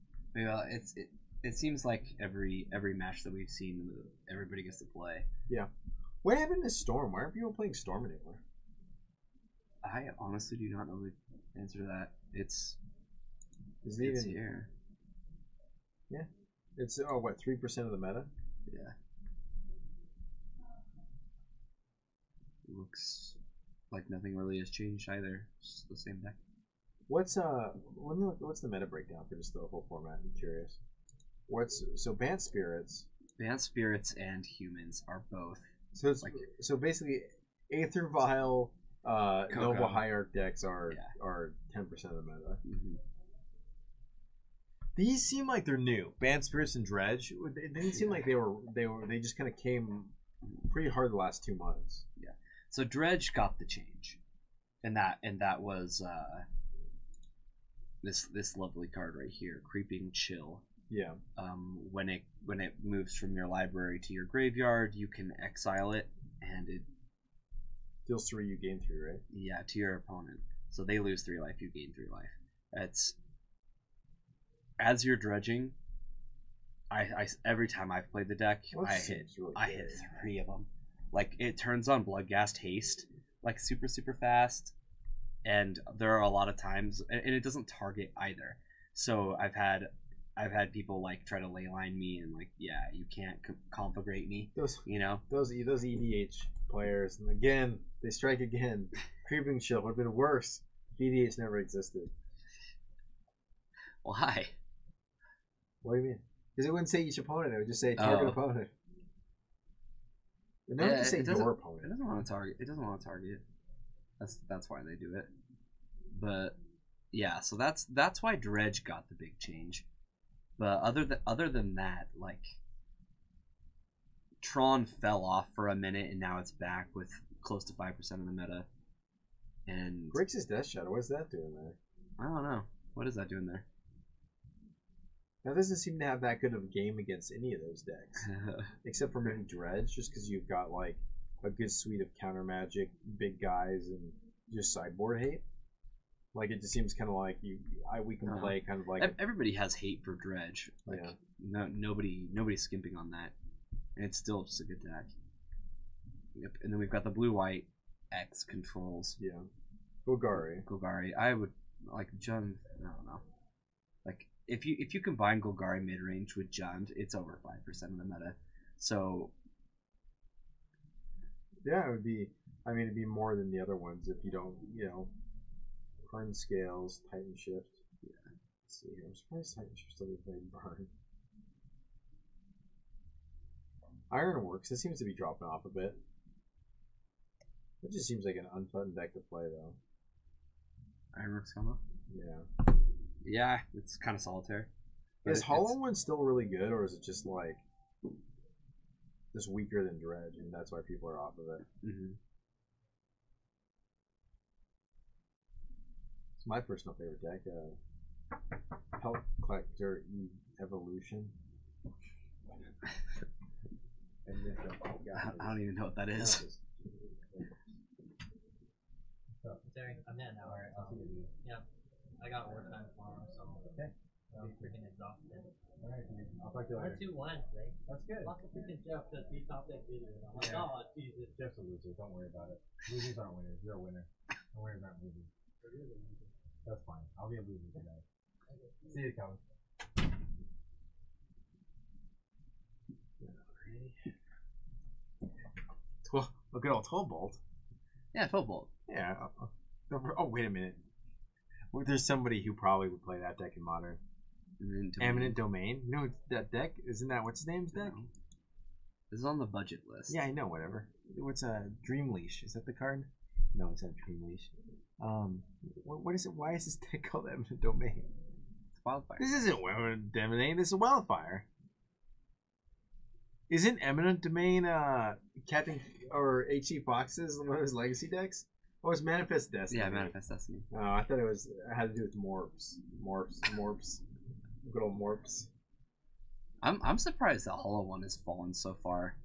It seems like every match that we've seen, everybody gets to play. Yeah. What happened to Storm? Why aren't people playing Storm anymore? I honestly do not know the answer to that. It's here. Yeah. It's, 3% of the meta? Yeah. It looks like nothing really has changed either. It's just the same deck. What's the meta breakdown for just the whole format? I'm curious. Bant Spirits and Humans are both. So it's so basically Aether Vial, Nova Hierarch decks are 10% of the meta. Mm-hmm. These seem like they're new. Bant Spirits and Dredge. It didn't seem like they just kind of came pretty hard the last 2 months. Yeah. So Dredge got the change, and that was this lovely card right here, Creeping Chill. Yeah. When it moves from your library to your graveyard, you can exile it, and it deals 3. You gain 3, right? Yeah, to your opponent. So they lose 3 life, you gain 3 life. That's as you're dredging. I every time I've played the deck, I hit 3 of them. Like it turns on Bloodghast Haste like super fast, and there are a lot of times, and it doesn't target either. So I've had people like try to leyline me and like, yeah, you can't conflagrate me. Those EDH players, and again they strike again. Creeping Chill would have been worse if EDH never existed. Why? What do you mean? Because it wouldn't say each opponent; it would just say target opponent. It never just say your opponent. It doesn't want to target. It doesn't want to target. That's why they do it. But yeah, so that's why Dredge got the big change. But other than that, like Tron fell off for a minute, and now it's back with close to 5% of the meta. And Grixis Death Shadow, what's that doing there? I don't know. What is that doing there? That doesn't seem to have that good of a game against any of those decks, except for maybe Dredge, just because you've got like a good suite of counter magic, big guys, and just sideboard hate. Like it just seems kind of like we can play kind of like everybody has hate for Dredge. Like, yeah. Nobody's skimping on that, and it's still just a good deck. Yep. And then we've got the blue-white X controls. Yeah. Golgari. I would like Jund. I don't know. Like if you combine Golgari mid range with Jund, it's over 5% of the meta. So yeah, it would be. I mean, it'd be more than the other ones if you don't, Burn Scales, Titan Shift. Yeah. Let's see here. I'm surprised Titan Shift still playing Burn. Ironworks. This seems to be dropping off a bit. It just seems like an unfun deck to play, though. Ironworks combo? Yeah. Yeah, it's kind of solitaire. Is Hollow One still really good, or is it just like just weaker than Dredge, and that's why people are off of it? Mm-hmm. It's my personal favorite deck. Pelt Collector Evolution. I don't even know what that is. I'm in now. Yeah. I got overtime tomorrow, so I'm freaking exhausted. Alright, I'll talk to you later. 2-1 today. That's good. Lots of freaking Jeff that beat top that video. I'm like, oh, Jesus. Jeff's a loser. Don't worry about it. Losers aren't winners. You're a winner. And winners aren't losers. That's fine. I'll be a loser today. See you, Kevin. Look at all 12 bolt. Yeah, 12 bolt. Yeah. Oh, wait a minute. Well, there's somebody who probably would play that deck in Modern. Eminent Domain. No, that deck isn't that what's his name's deck? No. This is on the budget list. Yeah, I know. Whatever. What's a Dream Leash? Is that the card? No, it's not Dream Leash. What is it? Why is this deck called Eminent Domain? It's Wildfire. This isn't Eminent Domain. This is Wildfire. Isn't Eminent Domain Captain or H.C. Fox's one of his legacy decks? Oh, it's Manifest Destiny. Yeah, Manifest Destiny. Oh, I thought it had to do with Morps. Good old Morps. I'm surprised that Hollow One has fallen so far.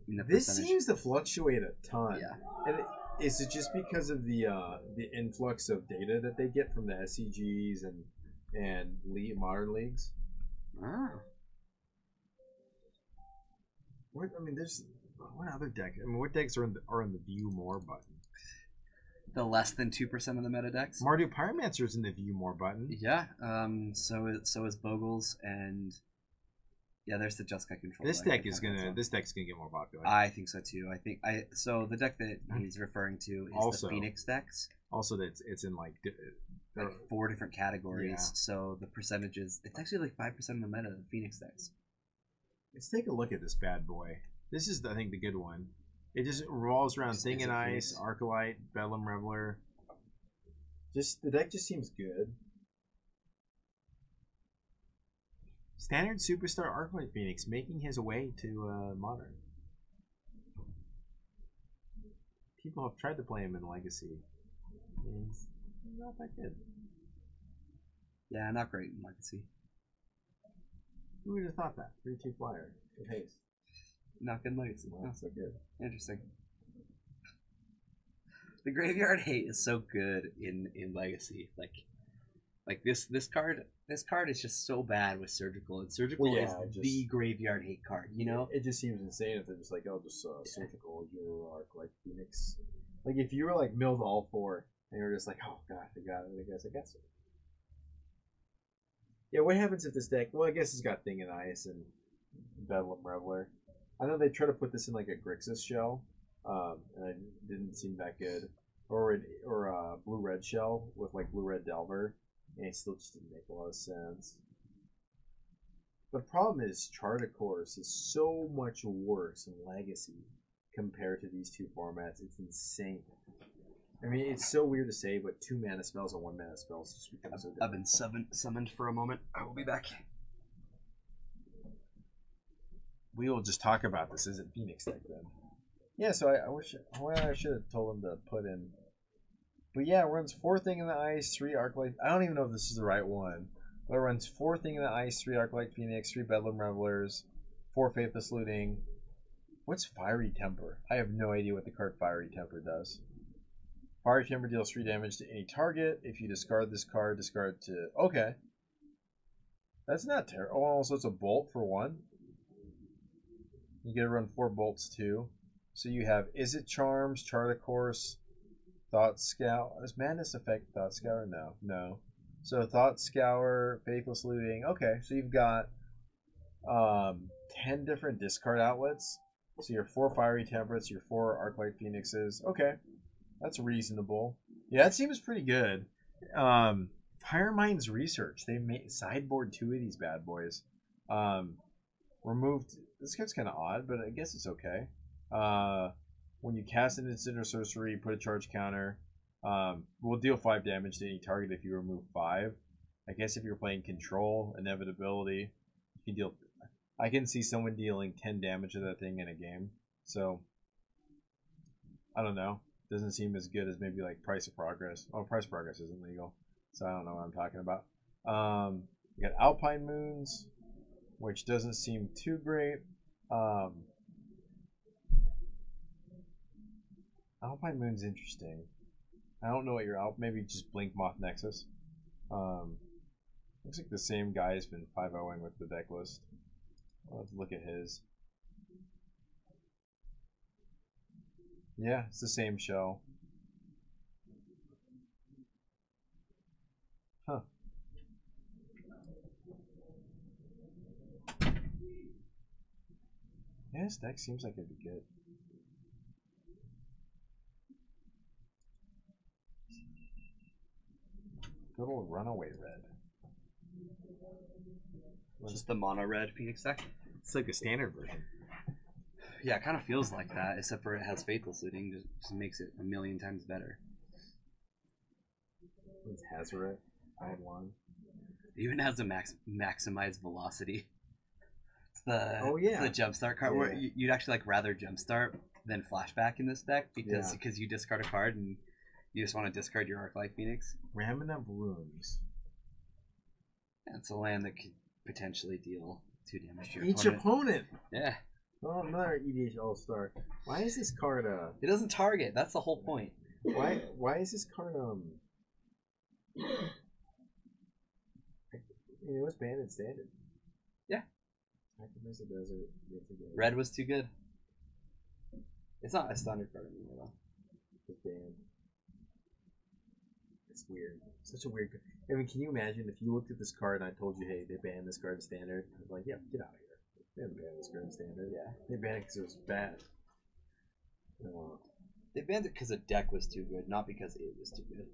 In the this percentage. Seems to fluctuate a ton. Yeah. And is it just because of the influx of data that they get from the SCGs and modern leagues? Ah. There's what other deck? what decks are in the View More button? The less than 2% of the meta decks. Mardu Pyromancer's in the View More button. Yeah. So is Bogles, and yeah, there's the Jeskai control. This deck's gonna get more popular. I think so too. So the deck that he's referring to is also, the Phoenix decks. Also, that it's in like 4 different categories. Yeah. So the percentages, it's actually like 5% of the meta of the Phoenix decks. Let's take a look at this bad boy. This is, I think, the good one. It just revolves around Thing and Ice, Arcolite, Bedlam Reveler. The deck just seems good. Standard Superstar Arcolite Phoenix making his way to Modern. People have tried to play him in Legacy. He's not that good. Yeah, not great in Legacy. Who would have thought that? 3-2 flyer with haste. Not good in Legacy. Not so good. Interesting. The Graveyard Hate is so good in Legacy. Like this card is just so bad with Surgical. And Surgical is the Graveyard Hate card, you know? It just seems insane if they're just like, oh, just Surgical, Euro Arc, like Phoenix. Like if you were like milled all 4 and you were just like, oh god, I got it, I guess it. Yeah, what happens if this deck? Well, I guess it's got Thing and Ice and Bedlam Reveler. I know they try to put this in like a Grixis shell, and it didn't seem that good. Or a blue-red shell with like blue-red Delver, and it still just didn't make a lot of sense. The problem is Chartacourse is so much worse in Legacy compared to these two formats. It's insane. I mean, it's so weird to say, but 2 mana spells and 1 mana spells just become so different. I've been summoned for a moment. I will be back. We will just talk about this. Isn't Phoenix deck then? Yeah, so I should have told him to put in. But yeah, it runs 4 Thing in the Ice, 3 Arclight. I don't even know if this is the right one. But it runs 4 Thing in the Ice, 3 Arclight Phoenix, 3 Bedlam Revelers, 4 Faithless Looting. What's Fiery Temper? I have no idea what the card Fiery Temper does. Fiery Temper deals 3 damage to any target. If you discard this card, discard it to... Okay. That's not terrible. Oh, so it's a bolt for 1. You get to run 4 bolts too. So you have Is It Charms, Chartacourse, Thought Scour. Does Madness affect Thought Scour? No. No. So Thought Scour, Faithless Looting. Okay, so you've got 10 different discard outlets. So your 4 Fiery Temperates, your 4 Arclight Phoenixes. Okay, that's reasonable. Yeah, that seems pretty good. Firemind's Research. They made sideboard 2 of these bad boys. Removed. This card's kind of odd, but I guess it's okay. When you cast an instant or sorcery, put a charge counter. Will deal 5 damage to any target if you remove 5. I guess if you're playing Control, Inevitability, you can deal. I can see someone dealing 10 damage to that thing in a game. So, I don't know. Doesn't seem as good as maybe like Price of Progress. Oh, Price of Progress isn't legal, so I don't know what I'm talking about. You got Alpine Moons, which doesn't seem too great. Alpine Moon's interesting. I don't know what your maybe just Blink Moth Nexus. Looks like the same guy has been 5-0ing with the deck list. Let's look at his. Yeah, it's the same show. Huh. Yeah, this deck seems like it'd be good. Good old Runaway Red. Just the mono red Phoenix deck? It's like the standard version. Yeah, it kind of feels like that, except for it has Faithless Looting. Just makes it a million times better. It's Hazoret. I had one. It even has a maximized velocity. It's the it's the jumpstart card where you'd actually like rather jumpstart than flashback in this deck because you discard a card and you just want to discard your Arclight Phoenix. Ramen of Runes. That's a land that could potentially deal 2 damage to your Each opponent. opponent. Yeah. Oh, another EDH All-Star. Why is this card It doesn't target. That's the whole point. Why is this card it was banned in standard. Yeah. Desert. Red was too good. It's not a standard card anymore though. It's banned. It's weird. Such a weird. I mean, can you imagine if you looked at this card and I told you, hey, they banned this card in standard? I was like, yeah, get out of here. They didn't ban this card in standard. Yeah. They banned it because it was bad. They banned it because the deck was too good, not because it was too good.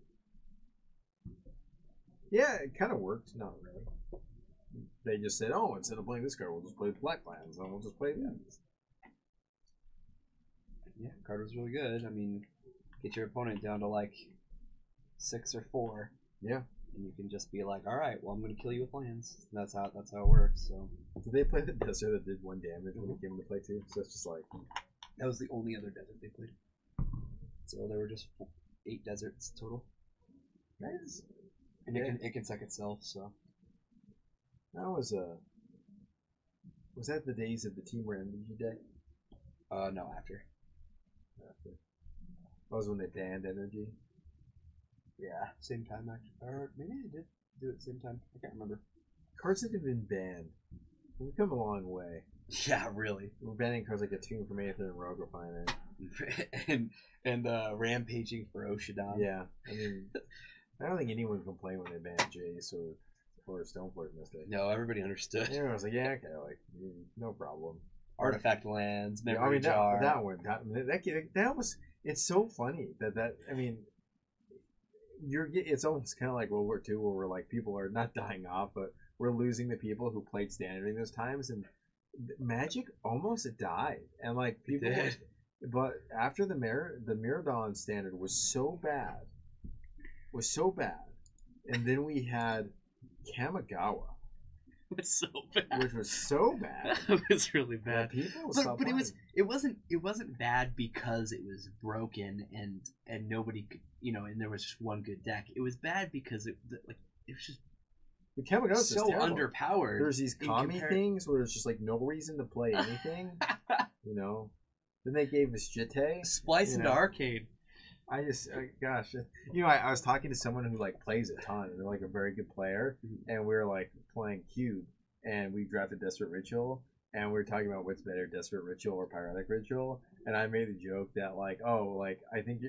Yeah, it kind of worked. Not really. They just said, oh, instead of playing this card, we'll just play Black Lands, and we'll just play them. Yeah, card was really good. I mean, get your opponent down to like 6 or 4. Yeah. And you can just be like, all right, well, I'm going to kill you with lands. That's how it works. So. Did they play the desert that did 1 damage when you gave them to play 2? So it's just like... That was the only other desert they played. So there were just 8 deserts total. Nice. And it can suck itself, so. That was that the days of the Team MG deck? No, after. That was when they banned energy. Yeah, same time actually. Or maybe they did do it at the same time. I can't remember. Cards that have been banned. We've come a long way. Yeah, really. We're banning cards like Attune from Aether and Rogue Refiner. and Rampaging for Oshadon. Yeah. I mean, I don't think anyone complained when they banned Jace or Stonefort in this day. No, everybody understood. Everyone was like, yeah, okay, like, no problem. Artifact lands, memory I mean, jar. that one. That was... It's so funny that I mean... It's almost kind of like World War II where we're like people are not dying off, but we're losing the people who played Standard during those times, and Magic almost died. And like people, but after the Miradon Standard was so bad, and then we had Kamigawa. It was so bad. Which was so bad. It was really bad. But it wasn't bad because it was broken and nobody could, and there was just one good deck. It was bad because it was just the Kamigawa was so underpowered. There's these Kami things where there's just like no reason to play anything. Then they gave us Jitte. Splice into Arcade. I was talking to someone who like plays a ton, and they're like a very good player, and we were like playing Cube, and we drafted Desperate Ritual, and we were talking about what's better, Desperate Ritual or Pyretic Ritual, and I made the joke that like, I think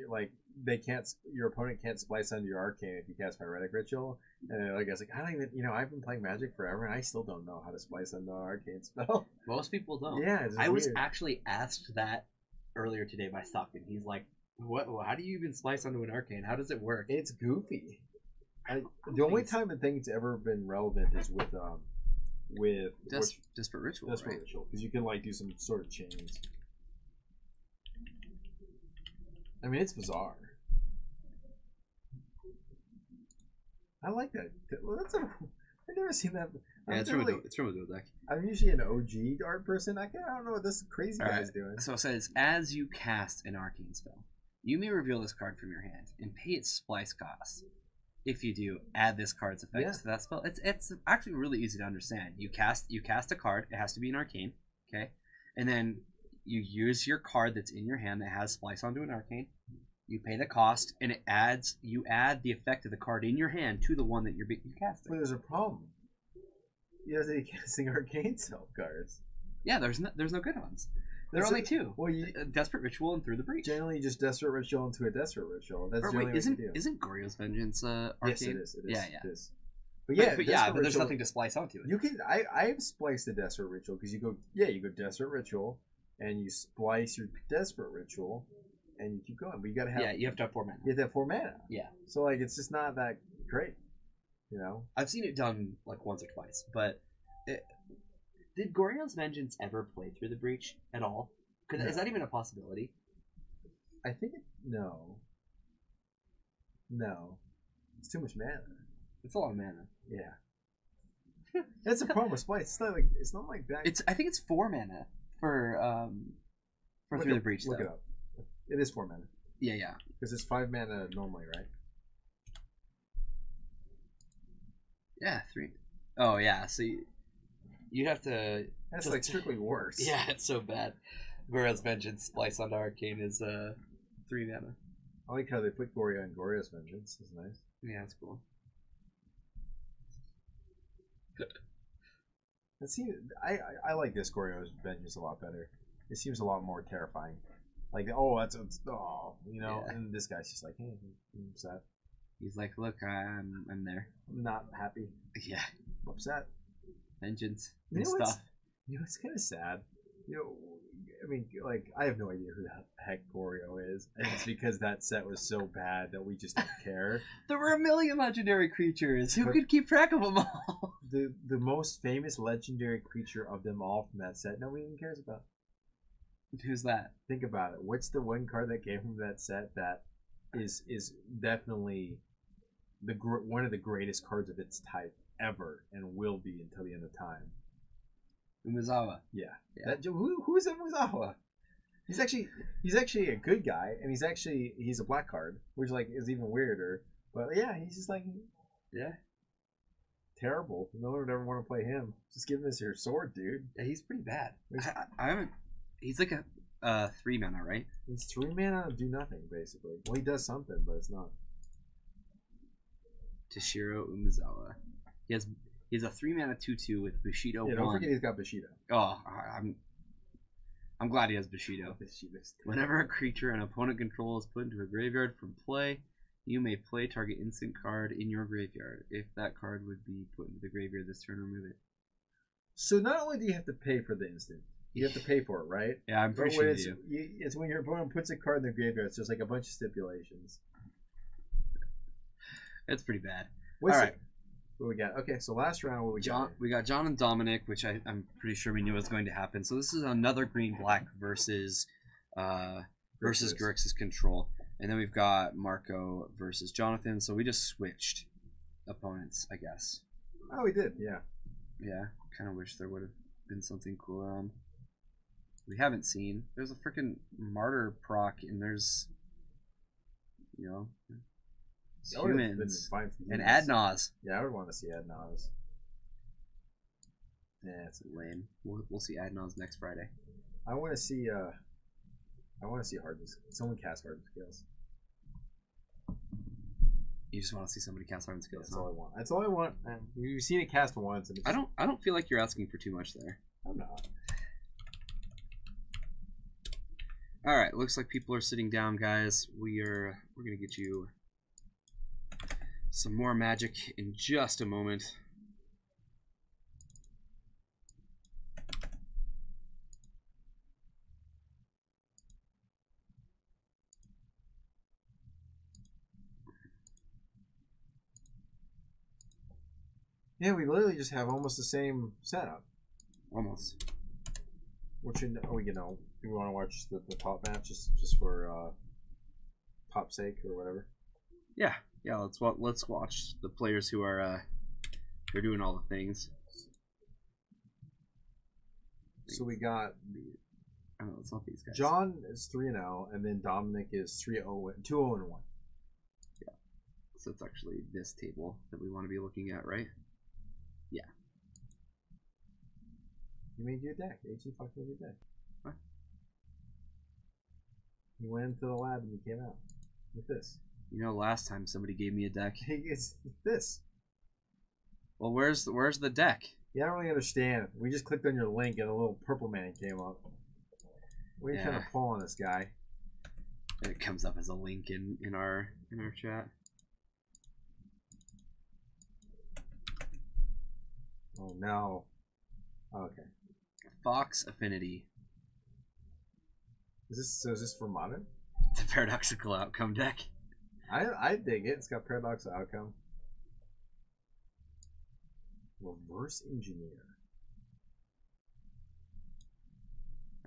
your opponent can't splice under your Arcane if you cast Pyretic Ritual, and like I was like, I don't even, I've been playing Magic forever, and I still don't know how to splice under an Arcane spell. Most people don't. Yeah, I was actually asked that earlier today by Stockton. He's like, what? How do you even splice onto an Arcane? How does it work? It's goofy. The only time I think it's ever been relevant is with Desperate Ritual. Desperate Ritual, because you can like do some sort of chains. I mean, it's bizarre. I like that. Well, I've never seen that. Yeah, it's from a Go deck. I'm usually an OG art person. I don't know what this crazy guy's doing. So it says, as you cast an Arcane spell, you may reveal this card from your hand and pay its splice cost. If you do, add this card's effects to that spell. It's actually really easy to understand. You cast a card. It has to be an Arcane, okay? And then you use your card that's in your hand that has splice onto an Arcane. You pay the cost, and you add the effect of the card in your hand to the one that you're casting. But there's a problem. You have to be casting Arcane spell cards. Yeah, there's no good ones. There are only two. Well, Desperate Ritual and Through the Breach. Generally, just Desperate Ritual into a Desperate Ritual. That's generally what you do. Isn't Goryo's Vengeance Arcane? Yes, it is. Yeah. It is. But there's nothing to splice onto it. You can. I've spliced the Desperate Ritual because you go Desperate Ritual, and you splice your Desperate Ritual, and you keep going. But you gotta have. Yeah, you have to have 4 mana. You have to have 4 mana. Yeah. So like, it's just not that great, I've seen it done like once or twice, but did Goryo's Vengeance ever play Through the Breach at all? No. Is that even a possibility? I think no. It's too much mana. It's a lot of mana. Yeah. That's a problem with splice. It's not like that. I think it's 4 mana for Through the Breach. Look it up. It is 4 mana. Yeah. Because it's 5 mana normally, right? Yeah, 3. Oh yeah. So you'd have to. That's like strictly worse. Yeah, it's so bad. Goryo's Vengeance splice onto Arcane is 3 mana. I like how they put Goryo and Goryo's Vengeance. It's nice. Yeah, that's cool. I like this Goryo's Vengeance a lot better. It seems a lot more terrifying. Like, and this guy's just like, hey, I'm upset. He's like, look, I'm there. I'm not happy. Yeah, I'm upset. Vengeance and stuff. It's kind of sad. I mean, like, I have no idea who the heck Goryo is, and it's because that set was so bad that we just don't care. There were a million legendary creatures. Who could keep track of them all? The most famous legendary creature of them all from that set, nobody even cares about. Who's that? Think about it. What's the one card that came from that set that is definitely one of the greatest cards of its type ever, and will be until the end of time? Umezawa. Yeah. Who is Umezawa? He's actually a good guy, and he's a black card, which like is even weirder. But yeah, he's just like terrible. No one would ever want to play him. Just give him your sword, dude. Yeah, he's pretty bad. I haven't. He's like a 3 mana, right? It's 3 mana to do nothing, basically. Well, he does something, but it's not. Toshiro Umezawa. He's a 3 mana 2/2 with Bushido 1. Yeah, don't forget he's got Bushido. Oh, I'm glad he has Bushido. Whenever a creature an opponent controls is put into a graveyard from play, you may play target instant card in your graveyard. If that card would be put into the graveyard this turn, remove it. So not only do you have to pay for the instant, you have to pay for it, right? Yeah, I'm pretty sure you do. It's when your opponent puts a card in the graveyard. It's just like a bunch of stipulations. It's pretty bad. All right. What we got? Okay, so last round, what we John, got? we got John and Dominic, which I'm pretty sure we knew was going to happen. So this is another green black versus Grixis control, and then we've got Marco versus Jonathan. So we just switched opponents, I guess. Oh, we did. Yeah. Yeah, kind of wish there would have been something cooler on. We haven't seen. There's a freaking martyr proc, and there's, humans and Adnaz. Yeah, I would want to see Adnaz. Yeah, it's lame. We'll see Adnaz next Friday. I want to see Hardened. Someone cast Hardened Scales. You just want to see somebody cast Hardened Scales. That's all I want. That's all I want. We've seen it cast once. And I don't feel like you're asking for too much there. I'm not. All right, looks like people are sitting down, guys. We're gonna get you some more magic in just a moment. Yeah, we literally just have almost the same setup. Almost. Which do we want to watch the top match just for top sake or whatever? Yeah. Let's watch the players who are they're doing all the things. So we got. I don't know, it's not these guys. John is 3-0, and then Dominic is 2-0 and 1. Yeah. So it's actually this table that we want to be looking at, right? Yeah. You made your deck. AG fucking made your deck. What? You went into the lab and you came out with this. Last time somebody gave me a deck. It's this. Well, where's the deck? Yeah, I don't really understand. We just clicked on your link and a little purple man came up. What are you trying to pull on this guy? And it comes up as a link in our chat. Oh no. Okay. Fox Affinity. Is this for modern? It's a paradoxical outcome deck. I dig it. It's got paradoxical outcome. Reverse engineer.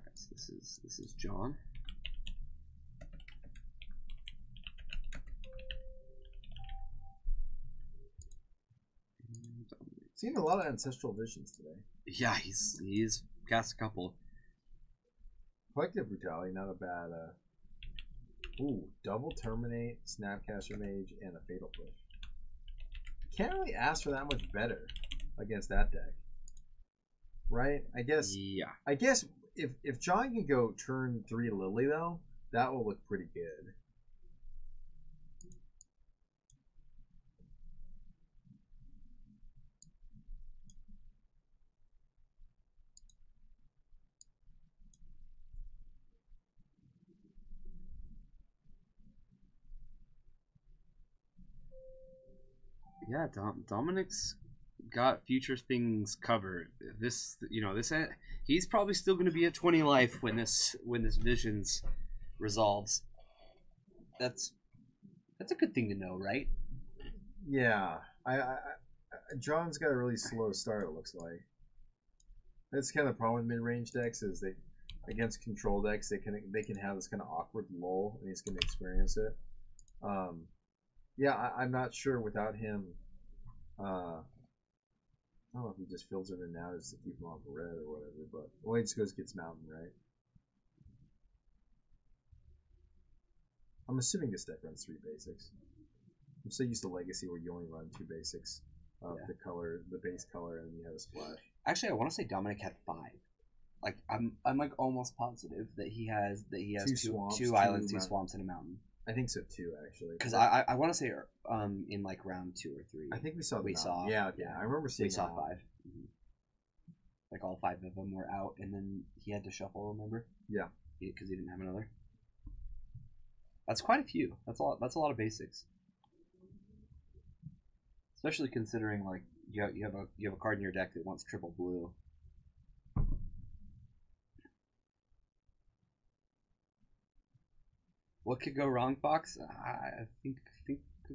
Alright, so this is John. Seen a lot of ancestral visions today. Yeah, he's cast a couple. Collective brutality, not a bad. Ooh, double terminate, snapcaster mage, and a fatal push. Can't really ask for that much better against that deck, right? I guess. Yeah. I guess if John can go turn 3 Lily though, that will look pretty good. Yeah, Dominic's got future things covered. He's probably still going to be at 20 life when this Visions resolves. That's a good thing to know, right? Yeah, John's got a really slow start. It looks like that's kind of the problem with mid-range decks is they against control decks they can have this kind of awkward lull and he's going to experience it. Yeah, I'm not sure without him. I don't know if he just fills it in now just to keep him off red or whatever, but well, he just goes gets mountain, right? I'm assuming this deck runs 3 basics. I'm so used to Legacy where you only run 2 basics of the base color, and you have a splash. Actually, I want to say Dominic had 5. Like I'm like almost positive that he has two islands, 2 swamps, and a mountain. I think so too, actually. Because I want to say in like round 2 or 3. I think we saw yeah, I remember seeing. We saw 5. Mm-hmm. Like all 5 of them were out, and then he had to shuffle. Remember? Yeah. Because he didn't have another. That's quite a few. That's a lot. That's a lot of basics. Especially considering like you have a card in your deck that wants triple blue. What could go wrong, Fox? I think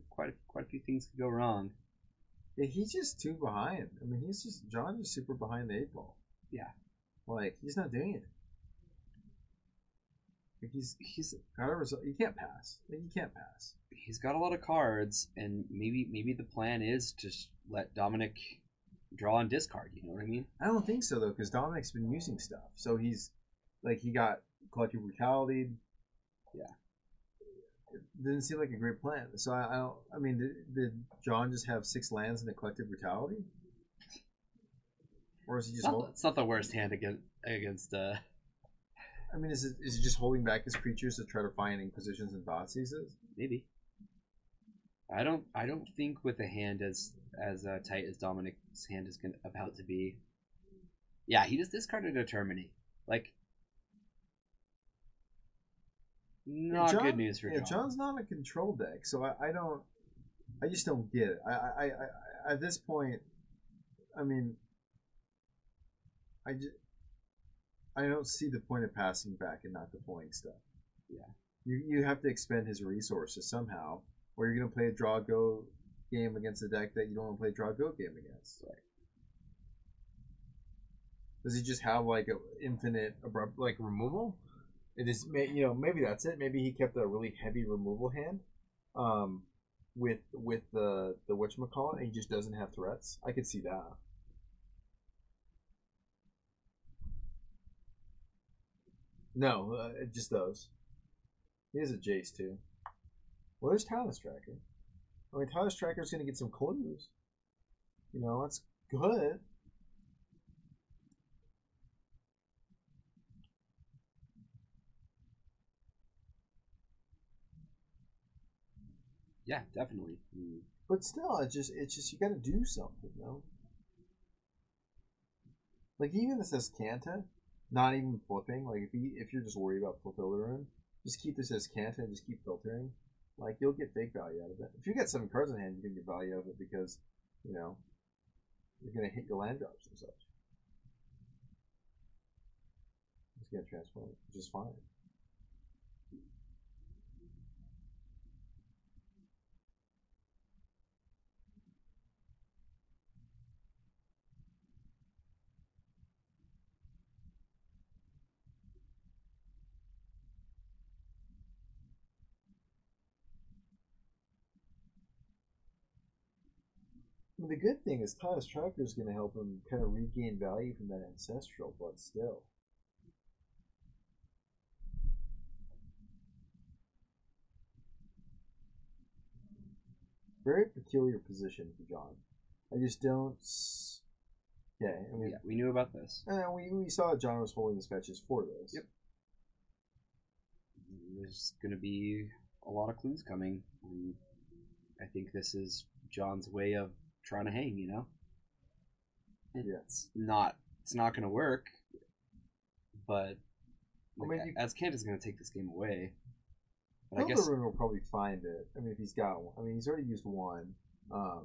quite a few things could go wrong. Yeah, he's just too behind. I mean, John's just super behind the 8-ball. Yeah. Like, he's not doing it. Like, he's got a result. You can't pass. Like, you can't pass. He's got a lot of cards, and maybe the plan is to just let Dominic draw and discard. You know what I mean? I don't think so, though, because Dominic's been using stuff. So he's, like, he got Collective Brutality. Yeah. It didn't seem like a great plan. So I don't. I mean, did John just have 6 lands in the Collective Brutality? Or is he just? It's not the worst hand against. I mean, is it just holding back his creatures to try to find Inquisitions and Thoughtseize? Maybe. I don't think with a hand as tight as Dominic's hand is about to be. Yeah, he just discarded a Terminate. Like, not John, good news for John. John's not a control deck, so I just don't get it. I at this point, I mean, I don't see the point of passing back and not deploying stuff. Yeah. You have to expend his resources somehow, or you're gonna play a draw go game against a deck that you don't want to play a draw go game against. Right. Does he just have like an infinite abrupt like removal? It is, maybe that's it. Maybe he kept a really heavy removal hand, with the whatchamacallit, and he just doesn't have threats. I could see that. No, just those. He has a Jace too. Well, there's Talus Tracker. I mean, Talus Tracker's going to get some clues. That's good. Yeah, definitely. But still, it's just you got to do something, Like, even this says Kanta, not even flipping. Like, if you're just worried about Fulfill the Rune, just keep this as Kanta and just keep filtering. Like, you'll get fake value out of it. If you get 7 cards in hand, you can get value out of it because, you're going to hit your land drops and such. It's going to transform, which is fine. The good thing is Talus Tracker is going to help him kind of regain value from that ancestral, but still. Very peculiar position for John. I just don't. Yeah, I mean, yeah, we knew about this. We saw that John was holding his fetches for this. Yep. There's going to be a lot of clues coming. And I think this is John's way of trying to hang, It's not going to work, but as Kanta's going to take this game away. But I guess Rune will probably find it. I mean, if he's got one. I mean, he's already used one. I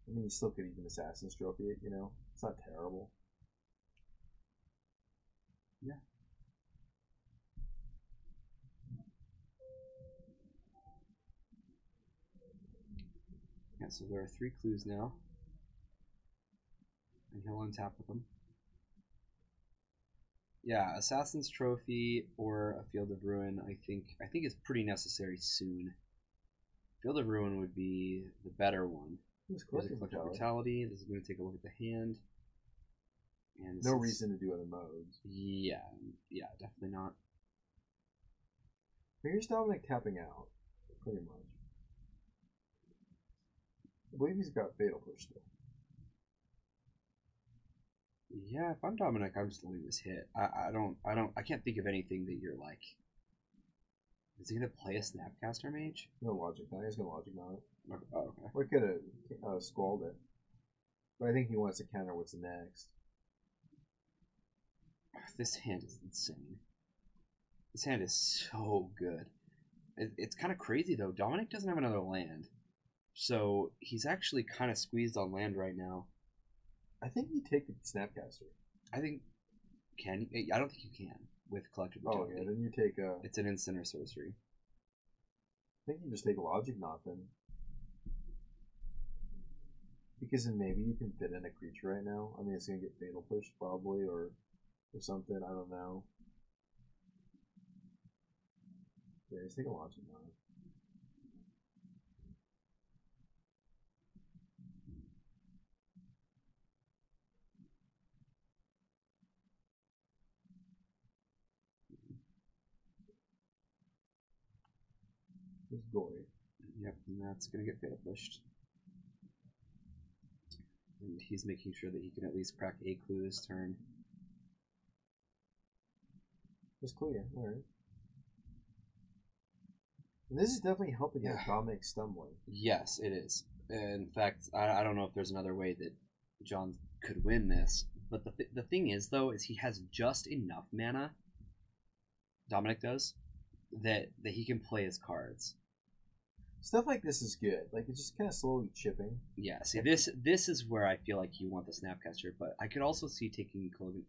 mean, he still could even Assassin's Trophy it, It's not terrible. Yeah. Yeah, so there are 3 clues now. And he'll untap with them. Yeah, Assassin's Trophy or a Field of Ruin, I think is pretty necessary soon. Field of Ruin would be the better one. There's Collective Brutality. This is going to take a look at the hand. And no reason to do other modes. Yeah, definitely not. Here's Dominic tapping out, pretty much. I believe he's got Fatal Push still. Yeah, if I'm Dominic, I'm just letting this hit. I can't think of anything that you're like. Is he gonna play a Snapcaster Mage? No logic. No, he's gonna logic on it. Oh, okay. We could have squalled it, but I think he wants to counter what's next. This hand is insane. This hand is so good. It's kind of crazy though. Dominic doesn't have another land, so he's actually kind of squeezed on land right now. I think you take the Snapcaster. I think I don't think you can with Collective Brutality. Oh yeah, then you take It's an instant or sorcery. I think you just take Logic Knot then. Because then maybe you can fit in a creature right now. I mean, it's gonna get fatal pushed probably, or something. I don't know. Yeah, just take a launch now. It's gory. Yep, and that's gonna get fatal pushed. And he's making sure that he can at least crack a clue this turn. It's clear. Alright. And this is definitely helping out Dominic stumbling. Yes, it is. In fact, I don't know if there's another way that John could win this. But the thing is, though, is he has just enough mana, Dominic does, that he can play his cards. Stuff like this is good. Like, it's just kind of slowly chipping. Yeah, see, this is where I feel like you want the Snapcaster, but I could also see taking Cloven.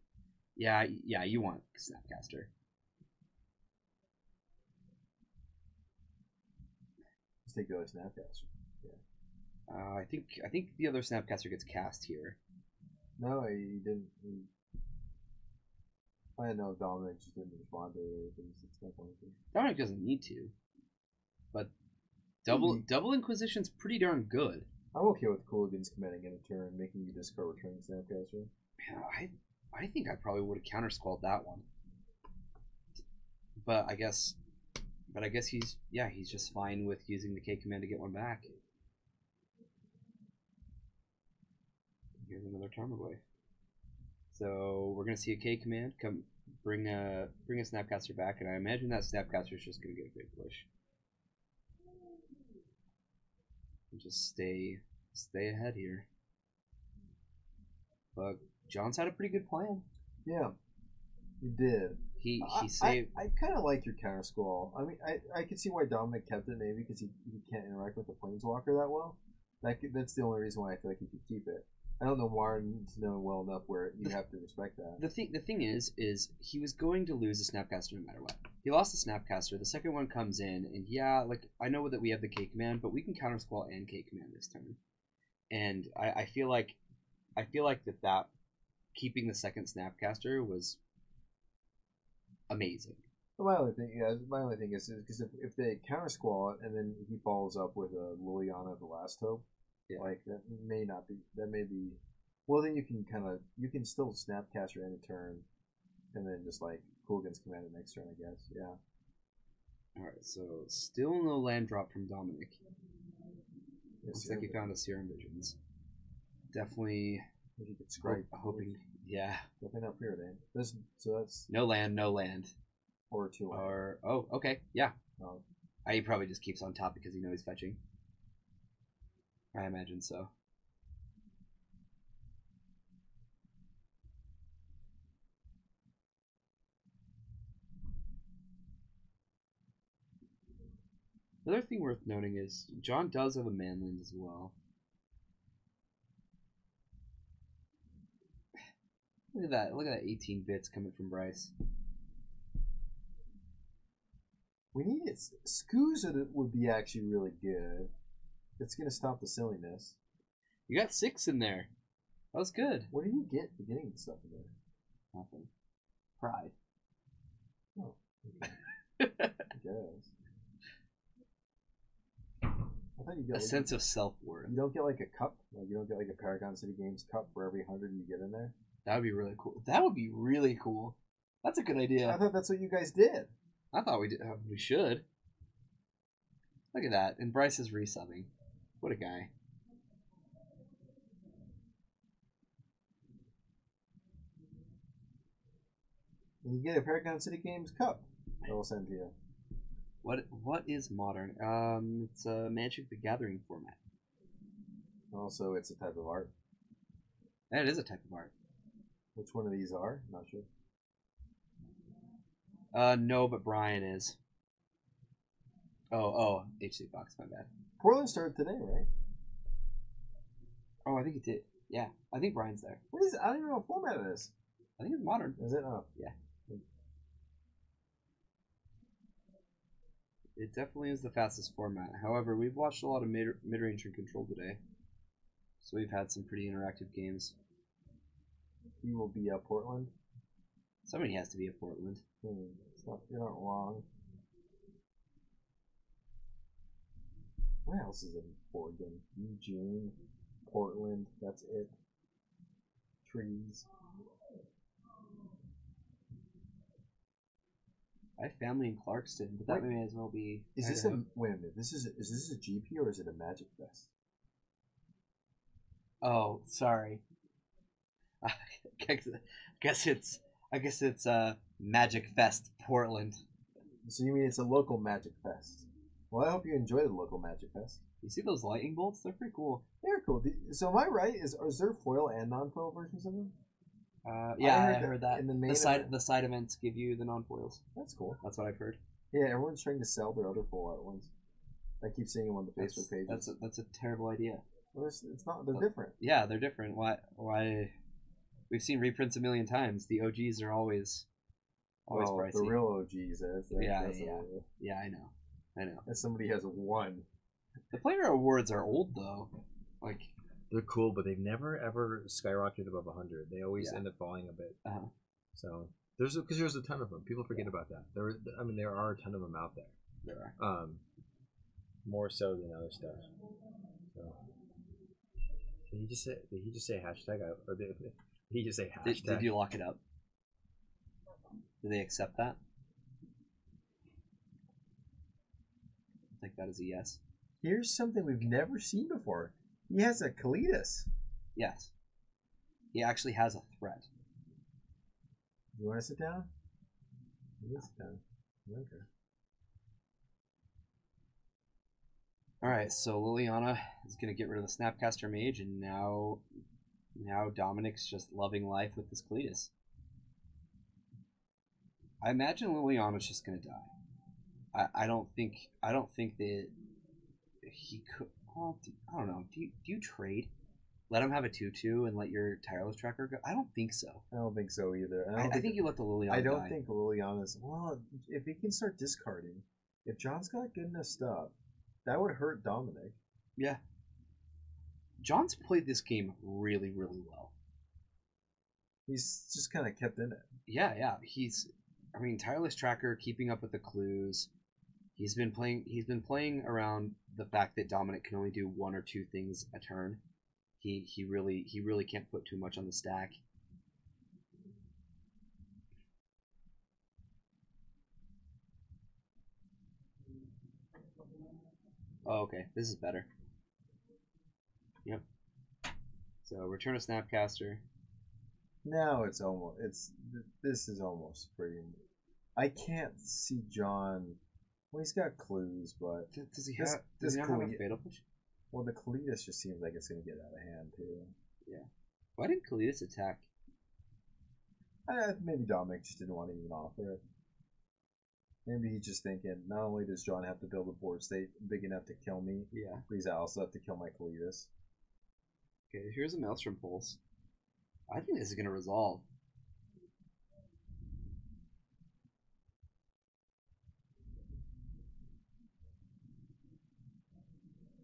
Yeah, you want Snapcaster. Let's take the other Snapcaster. Yeah. I think the other Snapcaster gets cast here. No, he didn't. I don't know if Dominic just didn't respond to it. Dominic doesn't need to, but double Inquisition's pretty darn good. I'm okay with Cooligans committing in a turn, making you discard returning Snapcaster. Yeah, I think I probably would have countersqualled that one. But I guess he's just fine with using the K command to get one back. Here's another Tarmogoyf. So we're gonna see a K command come bring a Snapcaster back, and I imagine that Snapcaster is just gonna get a big push. And just stay ahead here. But John's had a pretty good plan. Yeah, he did. He saved. I kind of like your counter squall. I mean, I can see why Dominic kept it, maybe because he can't interact with the Planeswalker that well. That's the only reason why I feel like he could keep it. I don't know Warren to know well enough where you have to respect that. The thing is he was going to lose the Snapcaster no matter what. He lost the Snapcaster. The second one comes in, and yeah, like I know that we have the K command, but we can counter squall and K command this turn. And I feel like that keeping the second Snapcaster was amazing. My only thing is because if they counter squall it and then he follows up with a Liliana the Last Hope, like that may be. Well, then you can still Snapcaster in a turn, and then just like Cooligans command it next turn, I guess. Yeah. All right, so still no land drop from Dominic. Looks like he found a Serum Visions. Definitely. He could scrape. Hoping. Yeah. Definitely not preordained. So that's no land. Or 2 land. Oh, okay, yeah. He probably just keeps on top because he knows he's fetching. I imagine so. The other thing worth noting is John does have a manland as well. Look at that! Look at that 18 bits coming from Bryce. We need it. Scoos would be actually really good. It's gonna stop the silliness. You got 6 in there. That was good. What do you get for getting the stuff in there? Nothing. Pride. Oh. Okay. I guess. I thought you get a sense of self-worth. You don't get like a cup? Like you don't get like a Paragon City Games cup for every 100 you get in there? That would be really cool. That would be really cool. That's a good idea. I thought that's what you guys did. I thought we did. We should. Look at that. And Bryce is resubbing. What a guy. And you get a Paragon City Games cup. I will send to you. What is modern? It's a Magic the Gathering format. Also, it's a type of art. That is a type of art. Which one of these are? Not sure. No, but Brian is. Oh, HC Fox, my bad. Portland started today, right? Oh, I think it did. Yeah, I think Brian's there. What is it? I don't even know what format it is. I think it's modern. Is it? Oh. Yeah. It definitely is the fastest format. However, we've watched a lot of mid-range and control today. So we've had some pretty interactive games. He will be Portland. Somebody has to be at Portland. It's not, you're not wrong. Where else is it in Oregon? Eugene, Portland, that's it. Trees. I have family in Clarkston, but that may as well be. Is this a wait a minute? Is this a GP or is it a Magic Fest? Oh, sorry. I guess it's Magic Fest Portland. So you mean it's a local Magic Fest? Well, I hope you enjoy the local Magic Fest. You see those lightning bolts? They're pretty cool. They're cool. So am I right? Is there foil and non-foil versions of them? Yeah, I heard that. In the the side events give you the non-foils. That's cool. That's what I've heard. Yeah, everyone's trying to sell their other full art ones. I keep seeing them on the Facebook pages. That's a terrible idea. Well, it's not. They're different. Yeah, they're different. Why? We've seen reprints a million times. The OGs are always pricey. The real OGs. Yeah, I know. As somebody has one. The player awards are old though. Like they're cool, but they've never ever skyrocketed above 100. They always end up falling a bit. So there's a ton of them. People forget about that. There are a ton of them out there. There are. More so than other stuff. So. Did he just say hashtag? Or did he just say hashtag? Did you lock it up? Do they accept that? I think that is a yes. Here's something we've never seen before. He has a Kalidas. Yes. He actually has a threat. You want to sit down? You can sit down. Okay. Alright, so Liliana is going to get rid of the Snapcaster Mage, and now Dominic's just loving life with this Kalidas. I imagine Liliana's just going to die. I don't think that he could. Well, I don't know. Do you trade? Let him have a 2/2 and let your tireless tracker go? I don't think so. I don't think so either. I think you let the Liliana I don't die. think Liliana's... Well, if he can start discarding, if John's got good enough stuff, that would hurt Dominic. Yeah. John's played this game really, really well. He's just kind of kept in it. Yeah. Tireless Tracker, keeping up with the clues. He's been playing around the fact that Dominic can only do one or two things a turn. He really can't put too much on the stack. Oh, okay. This is better. Yep. So return a Snapcaster. Now this is almost pretty. I can't see John. Well, he's got clues, but does he have a fatal push? Well, the Kalidas just seems like it's going to get out of hand too. Yeah. Why didn't Kalidas attack? Maybe Dominic just didn't want to even offer it. Maybe he's just thinking, not only does John have to build a board state big enough to kill me, but he's also have to kill my Kalidas. Okay, here's a Maelstrom Pulse. I think this is going to resolve.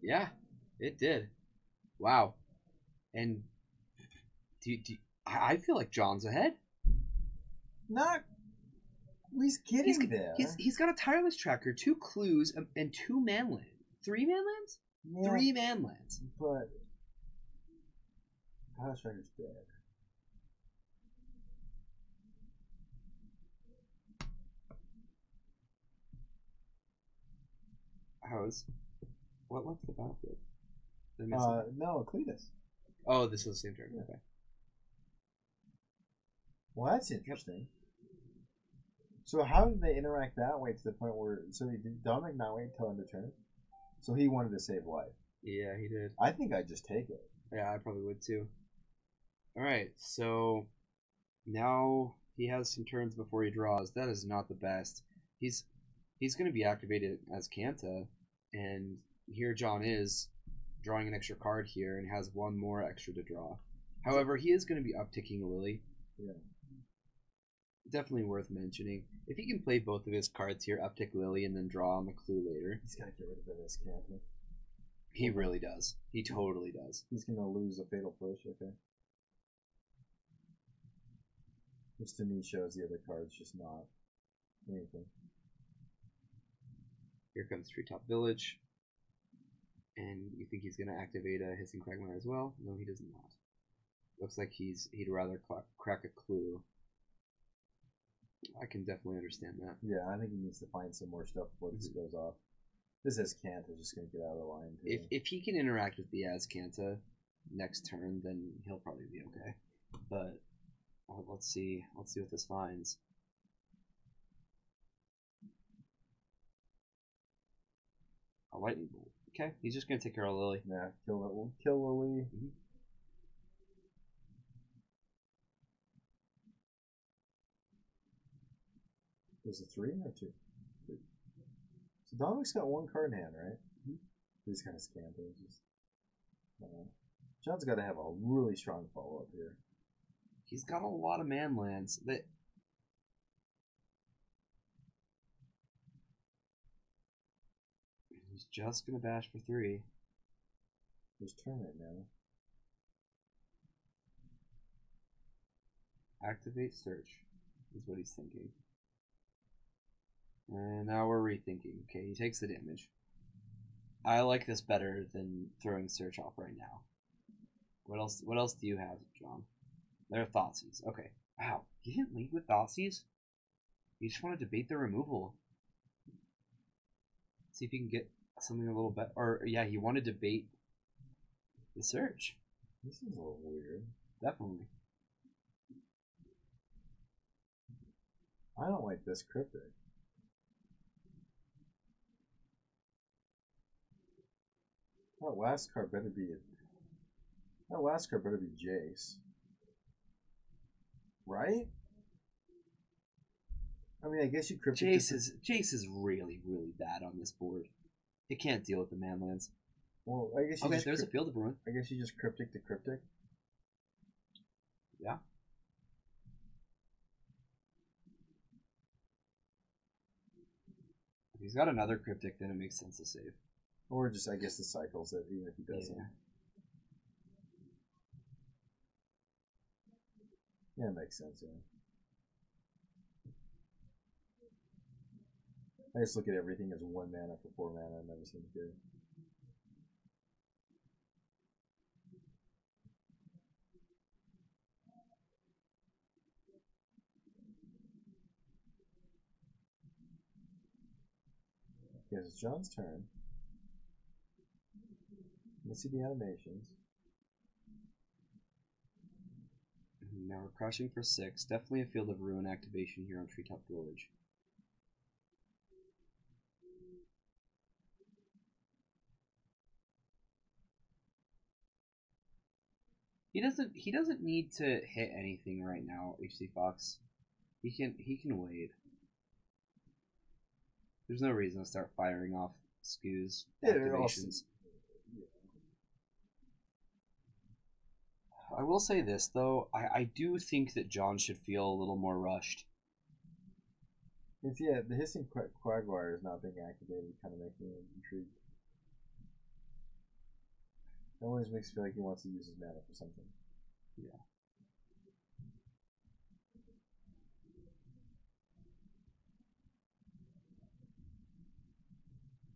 Yeah, it did. Wow. And I feel like John's ahead. He's getting there. He's got a tireless tracker, 2 clues, and 2 manlands. 3 manlands? Yeah, 3 manlands. But tireless tracker's dead. What left the battlefield? No, Cletus. Oh, this is the same turn. Yeah. Okay. Well, that's interesting. So how did they interact that way to the point where... So did Dominic not wait until end of turn? So he wanted to save life. Yeah, he did. I think I'd just take it. Yeah, I probably would too. Alright, so now he has some turns before he draws. That is not the best. He's going to be activated as Kanta, and here John is drawing an extra card here and has 1 more extra to draw. However, he is going to be upticking Lily. Yeah. Definitely worth mentioning. If he can play both of his cards here, uptick Lily and then draw on the clue later. He's got to get rid of this Kanta. He really does. He totally does. He's gonna lose a fatal push. Okay. Which to me shows the other card's just not anything. Here comes Treetop Village. And you think he's going to activate a Hissing Quagmire as well? No, he does not. Looks like he'd rather crack a clue. I can definitely understand that. Yeah, I think he needs to find some more stuff before this goes off. This Azcanta is just going to get out of the line. Too. If he can interact with the Azcanta next turn, then he'll probably be okay. But let's see what this finds. A Lightning Bolt. Okay, he's just gonna take care of Lily. Yeah, kill that one. Kill Lily. Mm-hmm. Is it 3 or 2? 3. So Dominic's got one card in hand, right? Mm-hmm. He's kind of scanned. John's got to have a really strong follow up here. He's got a lot of man lands that. He's just gonna bash for 3. There's Terminate now. Activate Search is what he's thinking. And now we're rethinking. Okay, he takes the damage. I like this better than throwing Search off right now. What else do you have, John? There are Thoughtseize. Okay. Wow. He didn't lead with Thoughtseize? He just wanted to bait the removal. See if he can get something a little better. Or, yeah, he wanted to bait the Search. This is a little weird. Definitely. I don't like this Cryptic. That last card better be Jace. Right? I mean, I guess you Cryptic... Jace is really, really bad on this board. It can't deal with the manlands. Well, I guess you okay, there's a Field of Ruin. I guess you just Cryptic to Cryptic. Yeah. If he's got another Cryptic, then it makes sense to save. Or just, I guess, the cycles it, even if he doesn't. Yeah, it makes sense, yeah. I just look at everything as 1 mana for 4 mana, and never seems good. Okay, it's John's turn. Let's see the animations. Now we're crushing for 6. Definitely a Field of Ruin activation here on Treetop Village. He doesn't need to hit anything right now, HC Fox. He can wait. There's no reason to start firing off skews activations. I will say this though, I do think that John should feel a little more rushed. It's, yeah, the Hissing Quagmire is not being activated, kind of making me intrigued. It always makes me feel like he wants to use his mana for something. Yeah.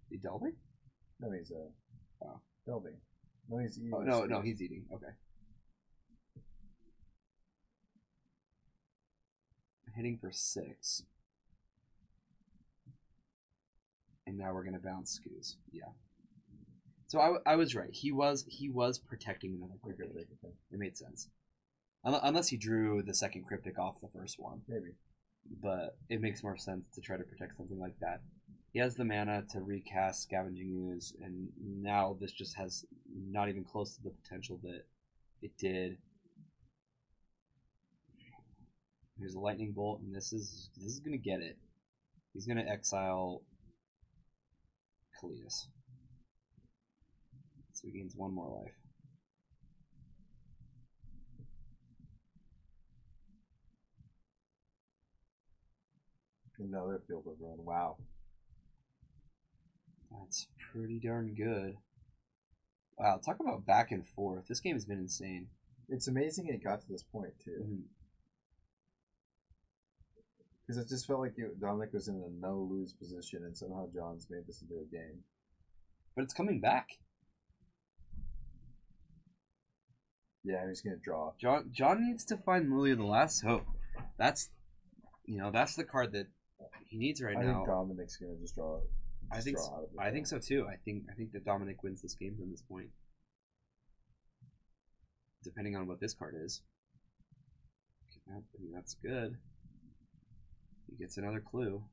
He delving? No, he's delving. No, he's eating. Oh no, he's eating. Okay. Hitting for 6. And now we're gonna bounce skews. Yeah. So I was right. He was protecting another Cryptic. Okay. It made sense. Unless he drew the second Cryptic off the first one. Maybe. But it makes more sense to try to protect something like that. He has the mana to recast Scavenging Ooze, and now this just has not even close to the potential that it did. Here's a Lightning Bolt, and this is gonna get it. He's gonna exile Kalias. So he gains 1 more life. Another Field of Ruin. Wow. That's pretty darn good. Wow, talk about back and forth. This game has been insane. It's amazing it got to this point too. Mhm. Because it just felt like Dominic was in a no-lose position, and somehow John's made this into a game. But it's coming back. Yeah, he's gonna draw. John needs to find Lily the Last Hope. That's that's the card that he needs right I now. think Dominic's gonna just draw. I think so too. I think that Dominic wins this game from this point. Depending on what this card is. I mean, that's good. He gets another clue.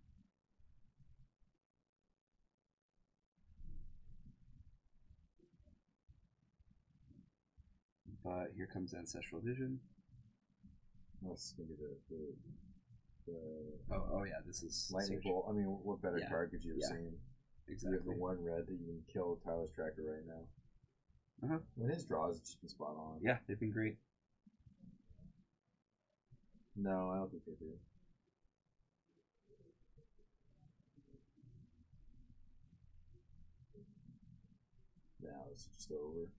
But here comes Ancestral Vision. That's gonna be the Oh yeah, this is lightning search. bolt. I mean, what better Yeah. card could you have Yeah. seen? You Exactly. have the one red that you can kill Tyler's Tracker right now. Uh-huh. When his draws have just been spot on. Yeah, they've been great. No, I don't think they do. Now it's just over.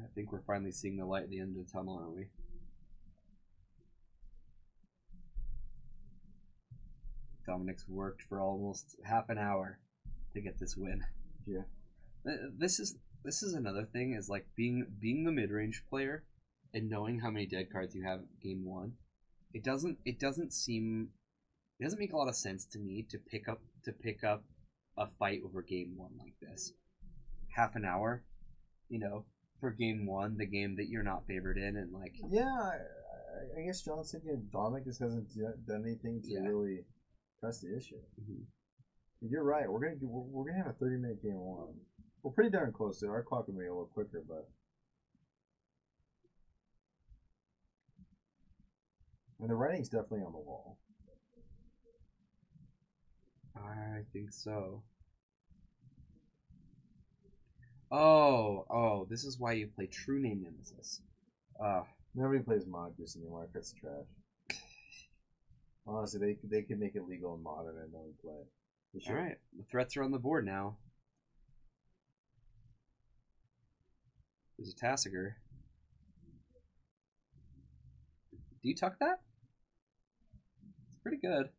I think we're finally seeing the light at the end of the tunnel, aren't we? Dominic's worked for almost half an hour to get this win. Yeah. This is another thing, is like being the mid-range player and knowing how many dead cards you have game one. It doesn't make a lot of sense to me to pick up a fight over game one like this. Half an hour, for game one, the game that you're not favored in, and like Yeah, I guess John's thinking Dominic just hasn't done anything to really press the issue. Mhm. You're right. We're gonna have a 30-minute game one. We're pretty darn close to it. Our clock will be a little quicker, but and the writing's definitely on the wall. I think so. Oh, this is why you play True Name Nemesis. Nobody plays Mongoose anymore. That's trash. Honestly, they could make it legal in Modern and no one play it. They should. All right, the threats are on the board now. There's a Tassiger. Do you tuck that? It's pretty good.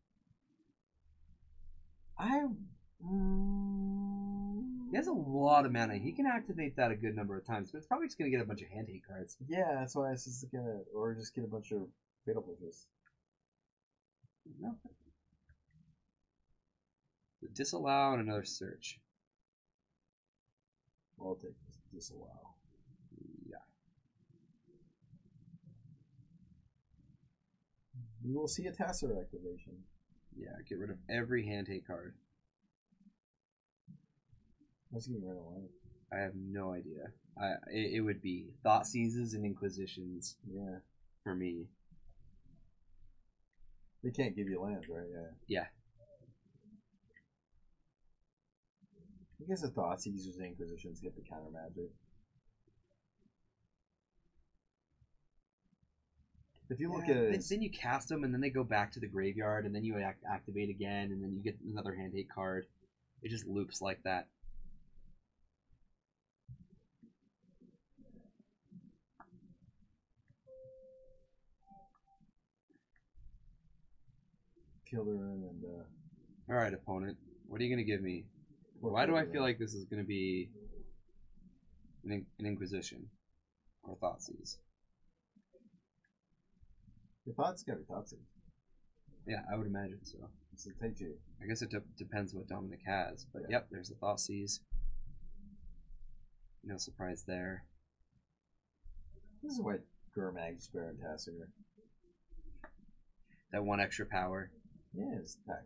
He has a lot of mana. He can activate that a good number of times, but it's probably just going to get a bunch of hand hate cards. Yeah, that's why it's just gonna, or just get a bunch of fatal pushes. No. Disallow and another search. I'll take disallow. Yeah. We will see a Tasser activation. Yeah, get rid of every hand hate card. Let's get rid of one. I have no idea. It would be Thought Seizes and Inquisitions Yeah. for me. They can't give you lands, right? Yeah. Yeah. I guess the Thought Seizers and Inquisitions hit the counter magic. If you look at it, Then you cast them, and then they go back to the graveyard, and then you activate again, and then you get another hand hate card. It just loops like that. Killrun and All right, opponent. What are you gonna give me? Why do I feel like this is gonna be an Inquisition or Thoughtseize? the Thought's gotta be Thoughtseize. Yeah, I would imagine so. It's a take two. I guess it depends what Dominic has, but Yeah. yep, there's a Thoughtseize. No surprise there. This is why Gurmag, Spare, and Tassiger. That one extra power. Yeah, it's attack.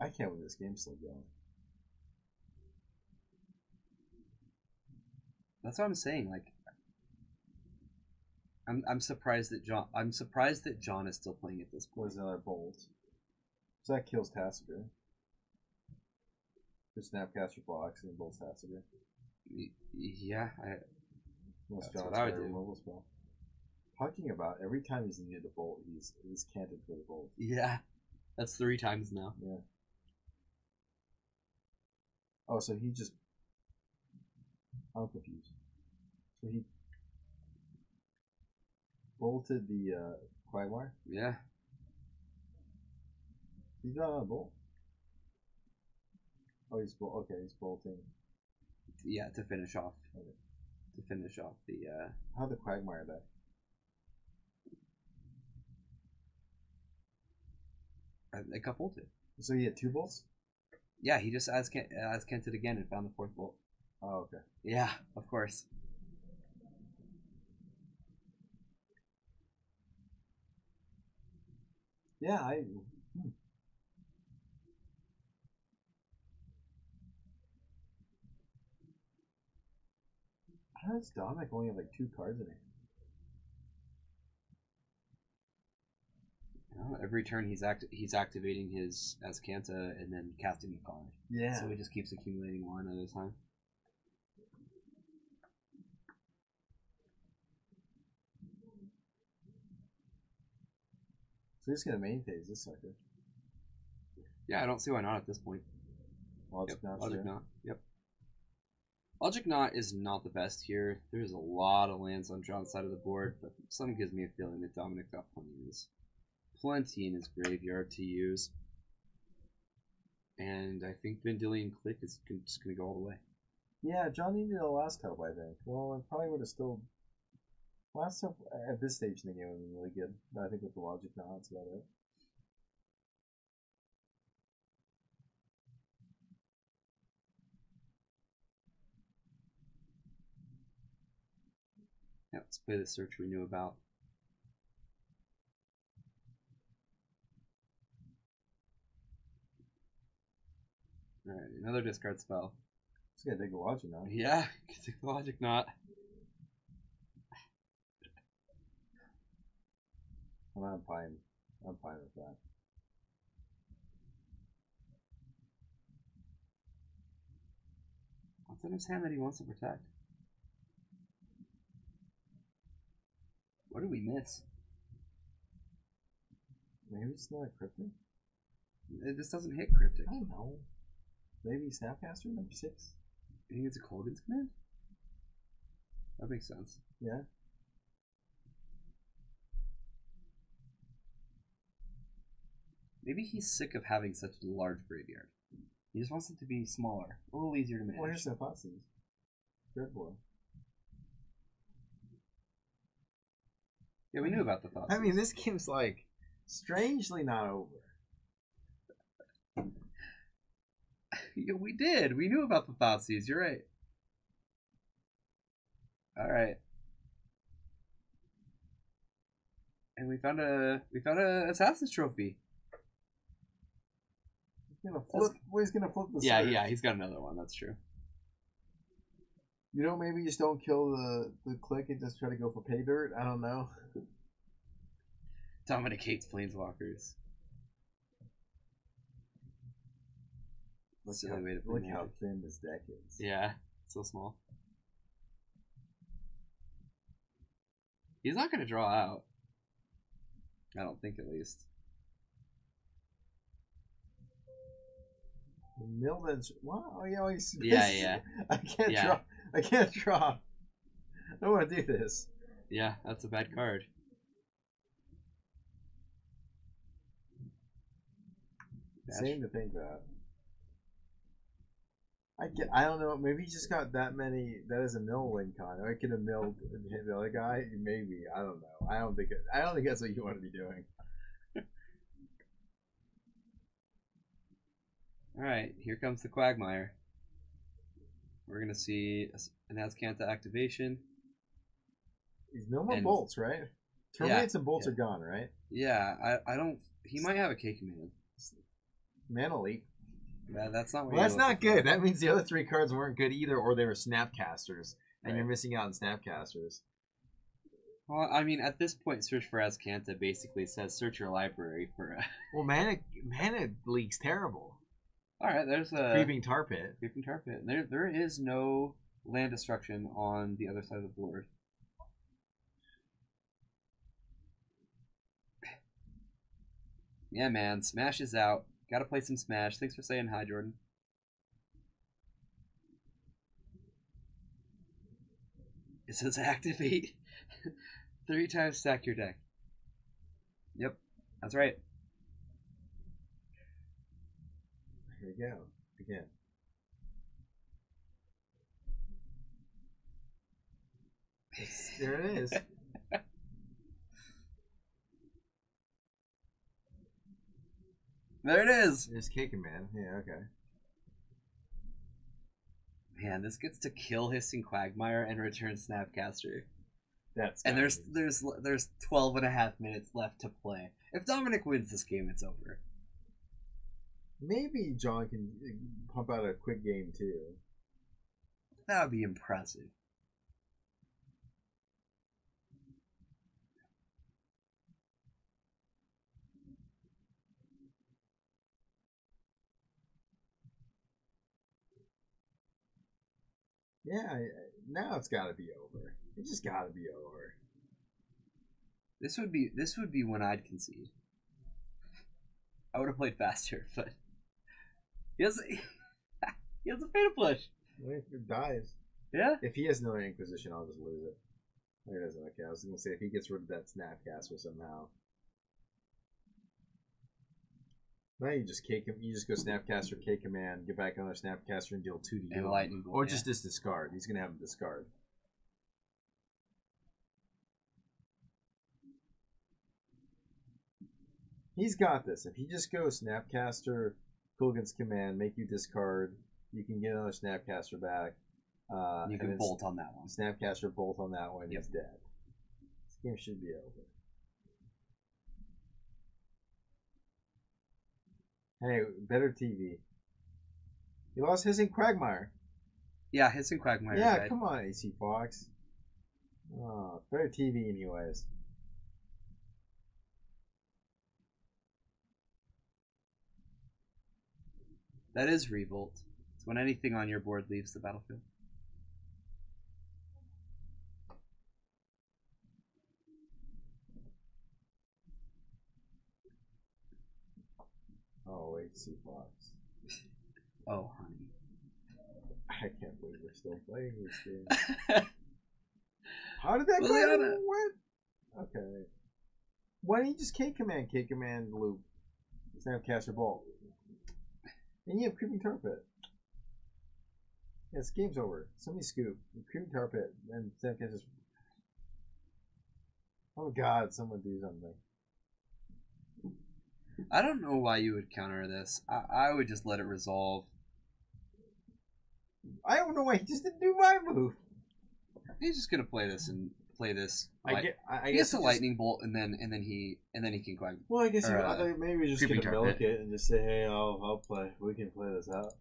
I can't believe this game's still going. That's what I'm saying. Like, I'm surprised that John is still playing at this point. Was another bolt. So that kills Tassiger. The Snapcaster blocks and bolts Tassiger. Yeah, Unless That's John's what I would got a do. removal spell. Talking about every time he's needed a bolt, he's canted for the bolt. yeah, that's 3 times now. Yeah. Oh, so he just. I'm confused. So he bolted the Quagmire? Yeah, He's not on a bolt. Oh, he's okay. He's bolting. yeah, to finish off. Okay. To finish off the. How'd the Quagmire die? It got bolted. So he had 2 bolts? Yeah, he just as Kented again and found the 4th bolt. Oh, okay. Yeah, of course. Yeah, How does Dominic only have like 2 cards in it? Every turn he's activating his Azcanta and then casting a card. Yeah. So he just keeps accumulating 1 at a time. So he's gonna main phase this sucker. Yeah, I don't see why not at this point. Logic Yep, Knot. Logic Knot. Yep. Logic Knot is not the best here. There's a lot of lands on John's side of the board, but something gives me a feeling that Dominic got plenty in his graveyard to use. And I think Vendilion Click is just going to go all the way. Yeah, John needed a last help, I think. Well, it probably would have still. Last help at this stage in the game would have been really good. But I think with the Logic Knot, that's about it. Yeah, let's play the search we knew about. Alright, another discard spell. Just gotta take the Logic Knot. Yeah, take the Logic Knot. Well, I'm fine. I'm fine with that. What's in his hand that he wants to protect? What did we miss? Maybe it's not a cryptic. This doesn't hit Cryptic. I don't know. Maybe Snapcaster number 6. You think it's a Colgan's command? That makes sense. Yeah. Maybe he's sick of having such a large graveyard. He just wants it to be smaller, a little easier to manage. Well, here's the Fossies. Good boy. Yeah, we knew about the thoughts. I mean, this game's like Strangely not over. Yeah, we did. We knew about the Thoughtseize. You're right. All right. And we found a Assassin's Trophy. He's gonna flip. Well, he's gonna flip the Yeah, surge. yeah, he's got another one. That's true. You know, maybe just don't kill the click and just try to go for pay dirt. I don't know. Dominic hates Planeswalkers. Look Silly way to play look how Magic. thin this deck is. Yeah, so small. He's not gonna draw out. I don't think, at least. Milden's. Wow. Oh, yeah. He's, Yeah. I can't Yeah. draw. I can't draw. I don't want to do this. Yeah, that's a bad card. Same to think that. I don't know. Maybe he just got that many. That is a mill win con. Or I could have milled and hit the other guy. Maybe. I don't know. I don't think that's what you want to be doing. Alright, here comes the Quagmire. We're gonna see an Azcanta activation. He's no more And- bolts, right? Terminates and bolts yeah. are gone, right? Yeah, I don't. He might have a K command. Mana leak. That's not what Well, that's you're not looking for. good. That means the other 3 cards weren't good either, or they were Snapcasters, and Right. you're missing out on Snapcasters. Well, I mean, at this point, Search for Azcanta basically says search your library for. Well, mana leak's terrible. All right, there's a Creeping Tar Pit. Creeping Tar Pit. There is no land destruction on the other side of the board. Yeah, man, Smash is out. Gotta play some Smash. Thanks for saying hi, Jordan. It says activate 3 times stack your deck. Yep, that's right. Here we go. Again. There it is. There it is. There's Cake Man. Yeah, okay. Man, this gets to kill Hissing Quagmire and return Snapcaster. And There's 12 and a half minutes left to play. If Dominic wins this game, it's over. maybe John can pump out a quick game too. That would be impressive. Yeah, now it's got to be over. It just got to be over. This would be when I'd concede. I would have played faster, but he has a Fatal Push. What if it dies? Yeah. If he has no Inquisition, I'll just lose it. It doesn't. Okay, I was gonna say if he gets rid of that Snapcaster somehow. Now you just kick him. You just go Snapcaster, K command, get back on their Snapcaster, and deal 2 to And you. lightning bolt. Or yeah. just discard. He's gonna have him discard. He's got this. If he just goes Snapcaster, Kulgan's command, make you discard, you can get another Snapcaster back. You and can then bolt on that one. Snapcaster bolt on that one. Yep. He's dead. This game should be over. Hey, better TV. He lost his in Quagmire. Yeah, Hissing Quagmire. Yeah, died. come on, AC Fox. Oh, better TV anyways. That is Revolt. It's when anything on your board leaves the battlefield. Oh, AC Fox. Oh, honey. I can't believe we're still playing this game. How did that go? Liliana. What? Okay. Why don't you just K command loop? Snapcaster bolt. And you have Creeping Tar Pit. Yeah, this game's over. Somebody scoop. Creeping Tar Pit. And Snapcaster's. Oh god, someone do something. I don't know why you would counter this. I would just let it resolve. I don't know why he just didn't do my move. He's just gonna play this and play this. I He guess gets a lightning bolt and then he can quag. Well, I guess Or, I thought maybe just Creeping gonna Tar milk Pit. it and just say, "Hey, I'll play. We can play this out."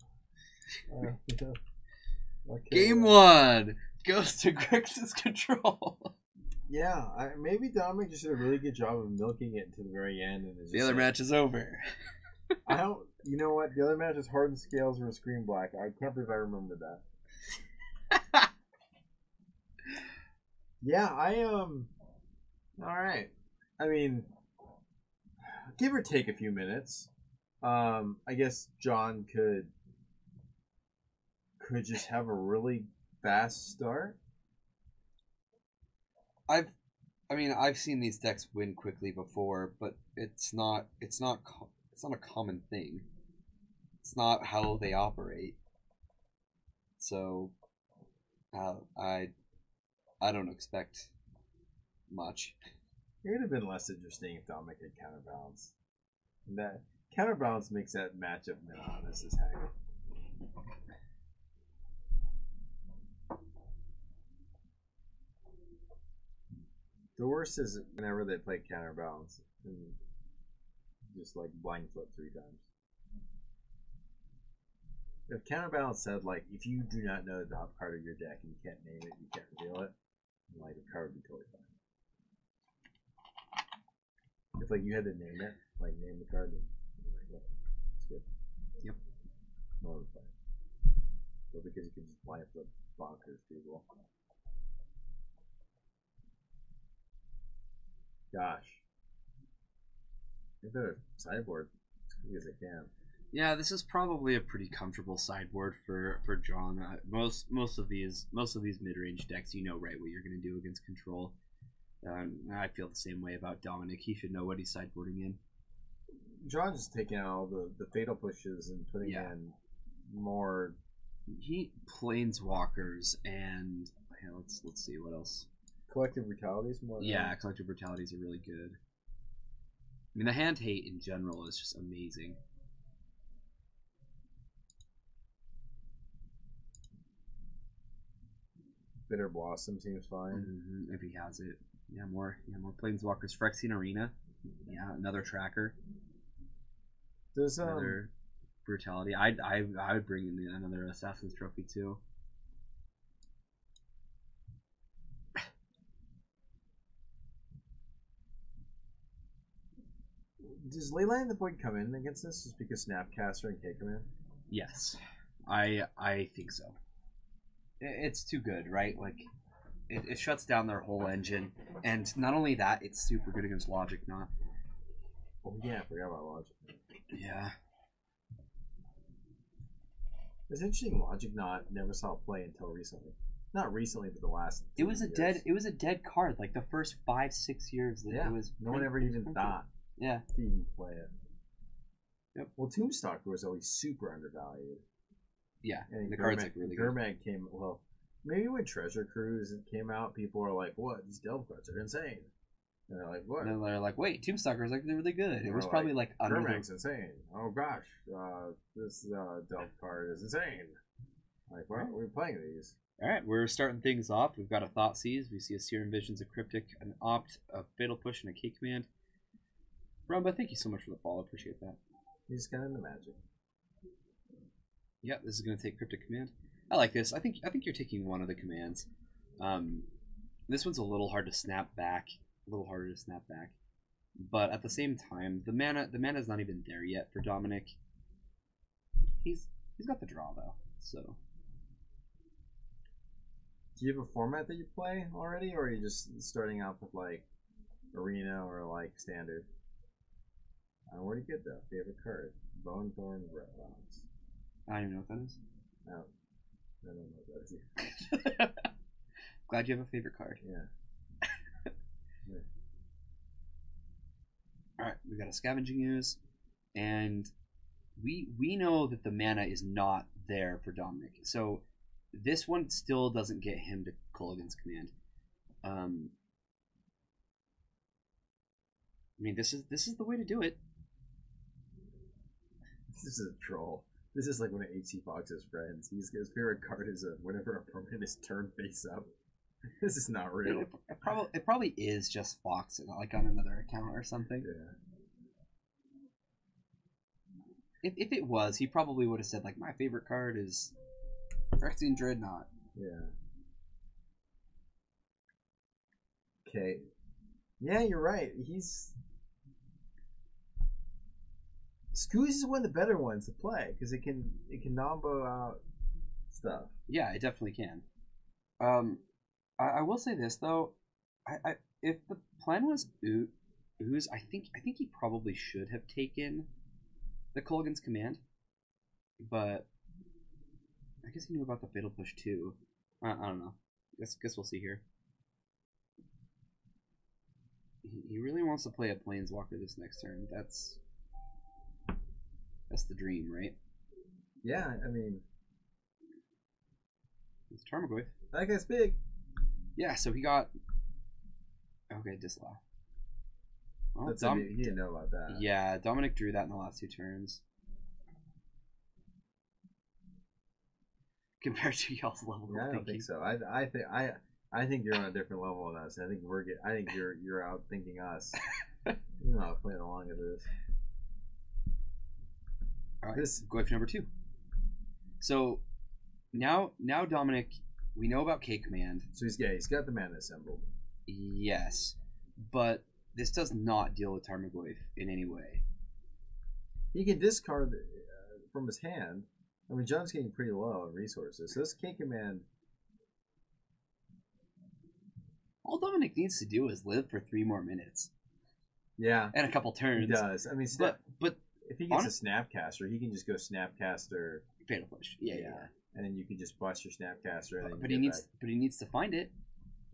Okay. Game 1 goes to Grixis control. Yeah, maybe Dominic just did a really good job of milking it to the very end, and The other match is over. I don't. You know what? The other match is Hardened Scales versus Green Black. I can't believe I remembered that. Yeah, all right. I mean, give or take a few minutes. I guess John could just have a really fast start. I've seen these decks win quickly before, but it's not a common thing. It's not how they operate. So, I don't expect much. It would have been less interesting if Dominic had counterbalance. And that counterbalance makes that matchup monotonous as heck. The worst is whenever they play counterbalance and just like blind flip 3 times. If Counterbalance said, like, if you do not know the top card of your deck and you can't name it, you can't reveal it, like, the card would be totally fine. If, like, you had to name it, like, name the card, then you'd be like, well, it's good. Yep. No one would play it. But because you can just play up the bonkers people. Gosh. They better sideboard as quickly as they can. Yeah, this is probably a pretty comfortable sideboard for John. Most of these mid-range decks, you know right what you're going to do against control. I feel the same way about Dominic. He should know what he's sideboarding in. John's just taking out all the fatal pushes and putting in more. He planeswalkers and let's see what else. Collective brutalities more. Yeah, collective brutalities are really good. I mean, the hand hate in general is just amazing. Bitter Blossom seems fine. If he has it. Yeah, more planeswalkers. Phyrexian Arena. Yeah, another tracker. Does another brutality. I would bring in another Assassin's Trophy too. Does Leyline the Void come in against this just because Snapcaster and K come in? Yes, I think so. It's too good, right? Like, it shuts down their whole engine, and not only that, it's super good against Logic Knot. Oh yeah, I forgot about Logic. Yeah. It's interesting. Logic Knot never saw play until recently. Not recently, but the last. It was a dead card. Like the first 5-6 years. Yeah. It was. No one ever even thought. Yeah. To even play it. Yep. Well, Tombstalker was always super undervalued. Yeah. And the card's like really good. Gurmag came. Well, maybe when Treasure Cruise came out, people were like, "What? These Delve cards are insane." And they're like, "What?" And they're like, "Wait, Tombstalker's like really good." And it was probably like under. Gurmag's insane. Oh gosh, this Delve card is insane. Like, why aren't we playing these? All right, we're starting things off. We've got a Thoughtseize. We see a Serum Visions, a Cryptic, an Opt, a Fatal Push, and a K Command. Rumba, thank you so much for the follow. Appreciate that. He's kind of the magic. Yeah, this is going to take Cryptic Command. I like this. I think you're taking one of the commands. This one's a little hard to snap back. A little harder to snap back. But at the same time, the mana's not even there yet for Dominic. He's got the draw though. So. Do you have a format that you play already, or are you just starting out with like Arena or like Standard? Where do you get that favorite card? Bone Thorn Redbox. I don't even know what that is. No, I don't know what that is either. Glad you have a favorite card. Yeah. Yeah. Alright, we got a Scavenging Ooze, and we know that the mana is not there for Dominic. So this one still doesn't get him to Culligan's Command. I mean, this is the way to do it. This is a troll. This is like one of H.C. Fox's friends. His favorite card is whenever a permanent is turned face up. This is not real. It probably is just Fox, like on another account or something. Yeah. If it was, he probably would have said like, my favorite card is Phyrexian Dreadnought. Yeah. Okay. Yeah, you're right. Scooze is one of the better ones to play because it can nombo out stuff. Yeah, it definitely can. I will say this though, I if the plan was Ooze, I think he probably should have taken the Culligan's Command, but I guess he knew about the Fatal Push too. I don't know. Guess we'll see here. He really wants to play a Planeswalker this next turn. That's the dream, right? Yeah, I mean, it's Tarmogoyf. That guy's big. Yeah, so he got. Okay, disallow. Well, He didn't know about that. Yeah, Dominic drew that in the last 2 turns. Compared to y'all's level of I don't thinking. think so. I think you're on a different level than us. I think you're out thinking us. You're not playing along with this. All right, Goyf number 2. So now Dominic, we know about K Command. So he's got the mana assembled. Yes, but this does not deal with Tarmogoyf in any way. He can discard from his hand. I mean, John's getting pretty low on resources. So this K Command. All Dominic needs to do is live for 3 more minutes. Yeah. And a couple turns. He does. I mean, but if he gets a Snapcaster, he can just go Snapcaster. Fatal Push. Yeah. And then you can just bust your Snapcaster. And then but he needs to find it,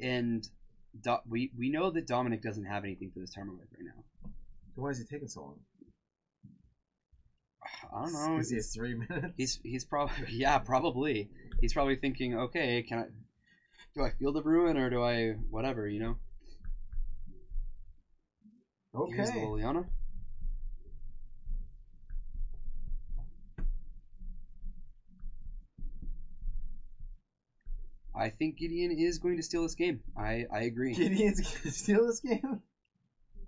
and we know that Dominic doesn't have anything for this Tarmogoyf right now. So why is he taking so long? I don't know. Because he has 3 minutes. He's probably probably. He's probably thinking, okay, do I Field of Ruin or do I whatever, you know? Okay. Here's the Liliana. I think Gideon is going to steal this game. I agree. Gideon's going to steal this game?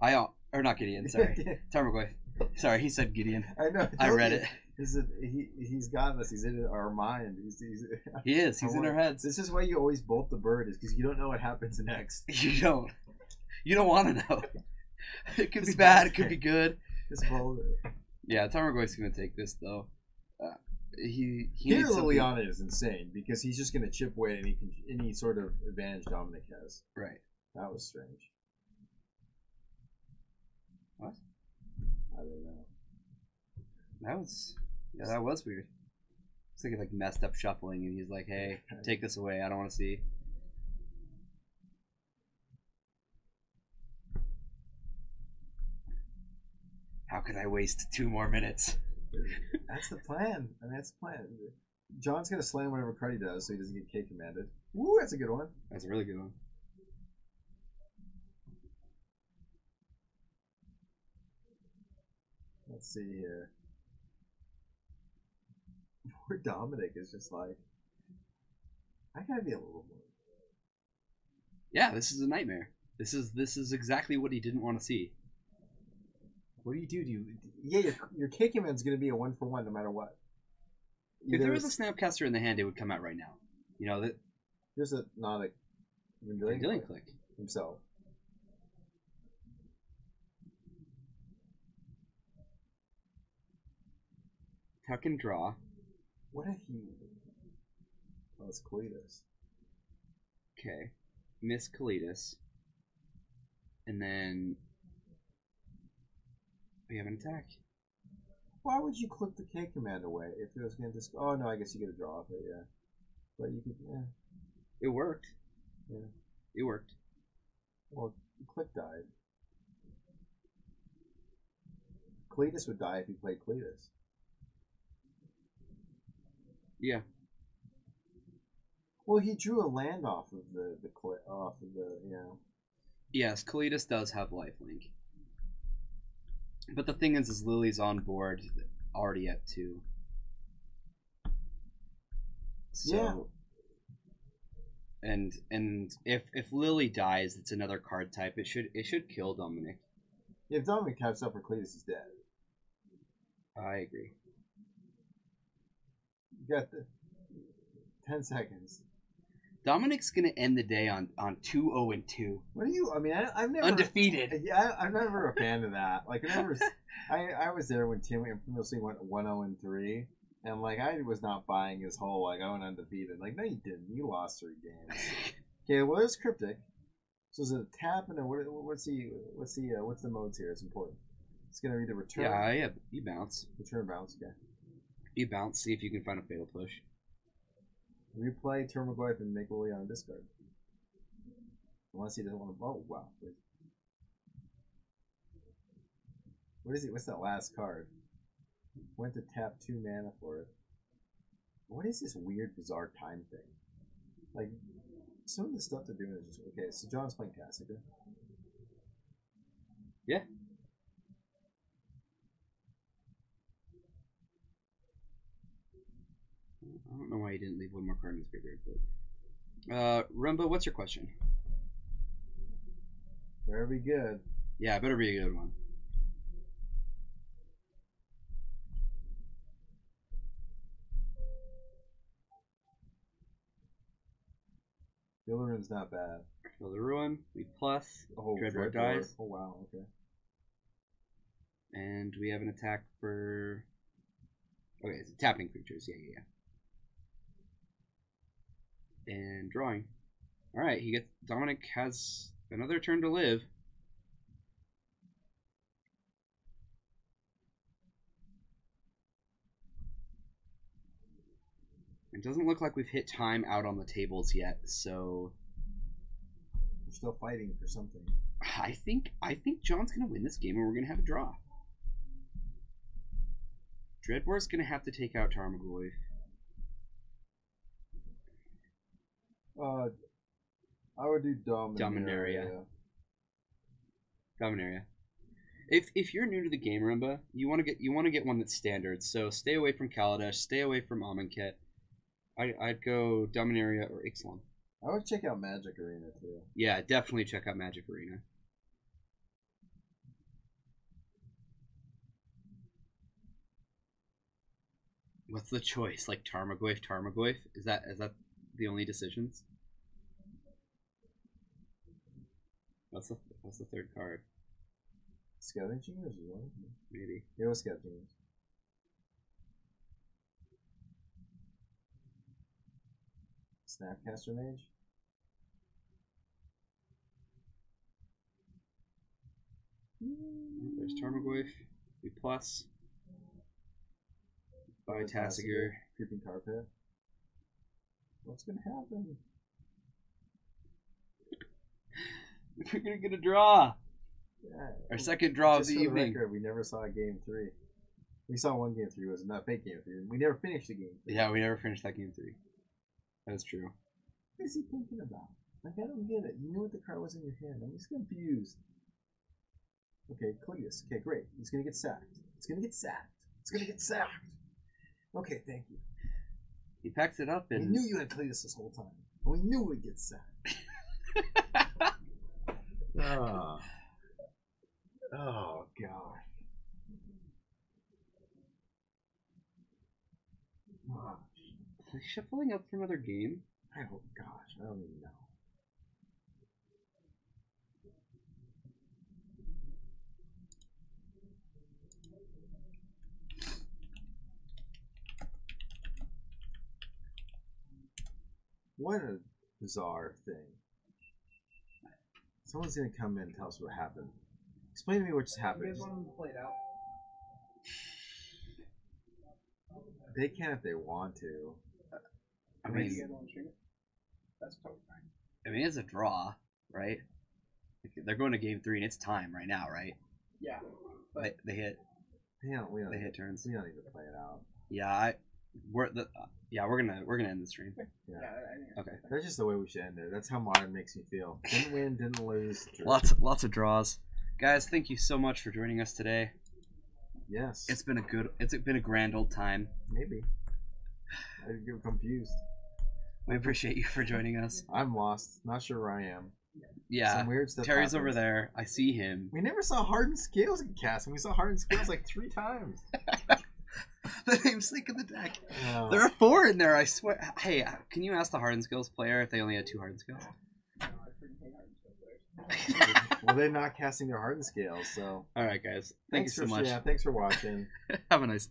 Or not Gideon, sorry. Tarmogoyf. Sorry, he said Gideon. I know. I read it. He's got us. He's in our mind. He is. He's in our heads. This is why you always bolt the bird, is because you don't know what happens next. You don't. You don't want to know. It could be bad. It could be good. Just bolt it. Yeah, Tarmogoyf's going to take this, though. Here Liliana is insane, because he's just going to chip away at any sort of advantage Dominic has. Right. That was strange. What? I don't know. That was weird. It's like messed up shuffling, and he's like, "Hey, take this away. I don't want to see." How could I waste 2 more minutes? That's the plan. I mean, that's the plan. John's gonna slam whatever card he does, so he doesn't get K commanded. Woo, that's a good one. That's a really good one. Let's see here. Poor Dominic is just like, I gotta be a little more. Yeah, this is a nightmare. This is exactly what he didn't want to see. What do you do? Yeah, your K command's gonna be a 1-for-1 no matter what. If there was a Snapcaster in the hand, it would come out right now. You know that. There's not a Vendilion Click himself. Tuck and draw. What if he? Oh, it's Cletus. Okay, miss Kalidas, and then we have an attack. Why would you click the K command away if it was going to just? Oh no, I guess you get a draw off it, yeah. But you could, yeah. It worked. Yeah. It worked. Well, click died. Cletus would die if he played Cletus. Yeah. Well, he drew a land off of the you know. Yes, Kalidas does have lifelink. But the thing is Lily's on board already at 2. So, yeah. And if Lily dies, it's another card type. It should kill Dominic. If Dominic taps up for Cletus, he's dead. I agree. You got the 10 seconds. Dominic's gonna end the day on 2-0-2. What do you? I mean, I've never undefeated. Yeah, I'm never a fan of that. Like, I was there when Tim infamously went 1-0-3, and like I was not buying his whole like I went undefeated. Like, no, you didn't. You lost 3 games. Okay, well, there's Cryptic. So is it a tap and a, what's the modes here? It's important. It's gonna be the return. Yeah. You bounce. Return bounce. Okay. You bounce. See if you can find a fatal push. Replay Tarmogoyf and make Lily on discard. Unless he doesn't want to. Oh wow. What is it? What's that last card? Went to tap 2 mana for it. What is this weird, bizarre time thing? Like, some of the stuff they're doing is just okay. So John's playing Cassica. Yeah. I don't know why he didn't leave 1 more card in his graveyard, but Rumba, what's your question? Better be good. Yeah, it better be a good one. Feel the Ruin's not bad. Feel the Ruin. We plus. Oh, Dreadboard Dreadboard. dies. Oh wow, okay. And we have an attack for. Okay, it's tapping creatures. Yeah. And drawing. All right, he gets. Dominic has another turn to live. It doesn't look like we've hit time out on the tables yet, so We're still fighting for something. I think John's gonna win this game, and we're gonna have a draw. Dreadbore's gonna have to take out Tarmogoyf. I would do Dominaria. Dominaria. If you're new to the game, Rumba, you want to get one that's standard. So stay away from Kaladesh, stay away from Amonkhet. I'd go Dominaria or Ixalan. I would check out Magic Arena too. Yeah, definitely check out Magic Arena. What's the choice? Like Tarmogoyf? Is that the only decisions? What's the third card? Scavenging or one? Maybe. Yeah, it was Scavenging. Snapcaster Mage? There's Tarmogoyf. We plus. By Tassiger. Creeping Carpet. What's gonna happen? We're gonna get a draw. Yeah. Our second draw of Just the for evening. record, we never saw Game 3. We saw one Game 3. It was not fake Game 3. We never finished the Game 3. Yeah, we never finished that game 3. That is true. What is he thinking about? Like, I don't get it. You knew what the card was in your hand. I'm just confused. Okay, Cletus. Okay, great. He's gonna get sacked. It's gonna get sacked. It's gonna get sacked. Okay, thank you. He packs it up We and knew you had Cletus this whole time. We knew we'd get sacked. Oh, God. Oh, is he shuffling up for another game? I hope, gosh, I don't even know. What a bizarre thing. Someone's gonna come in and tell us what happened. Explain to me what just happened. You guys want them to play it out? They can if they want to. I mean, That's totally fine. I mean, it's a draw, right? They're going to game 3 and it's time right now, right? Yeah. They hit. We don't They hit turns. We don't need to play it out. Yeah, we're gonna end the stream. Yeah. Okay. That's just the way we should end it. That's how Modern makes me feel. Didn't win, didn't lose. Drew. Lots of draws, guys. Thank you so much for joining us today. Yes. It's been a grand old time. Maybe. I get confused. We appreciate you for joining us. I'm lost. Not sure where I am. Yeah, Some weird stuff Terry's happens. over there. I see him. We never saw Hardened Scales get cast, and we saw Hardened Scales like 3 times. The name's leak in the deck. Oh. There are 4 in there, I swear. Hey, can you ask the Hardened Skills player if they only had 2 Hardened Skills? Well, they're not casting their Hardened Scales, so. All right, guys. Thank you so much. Yeah, thanks for watching. Have a nice night.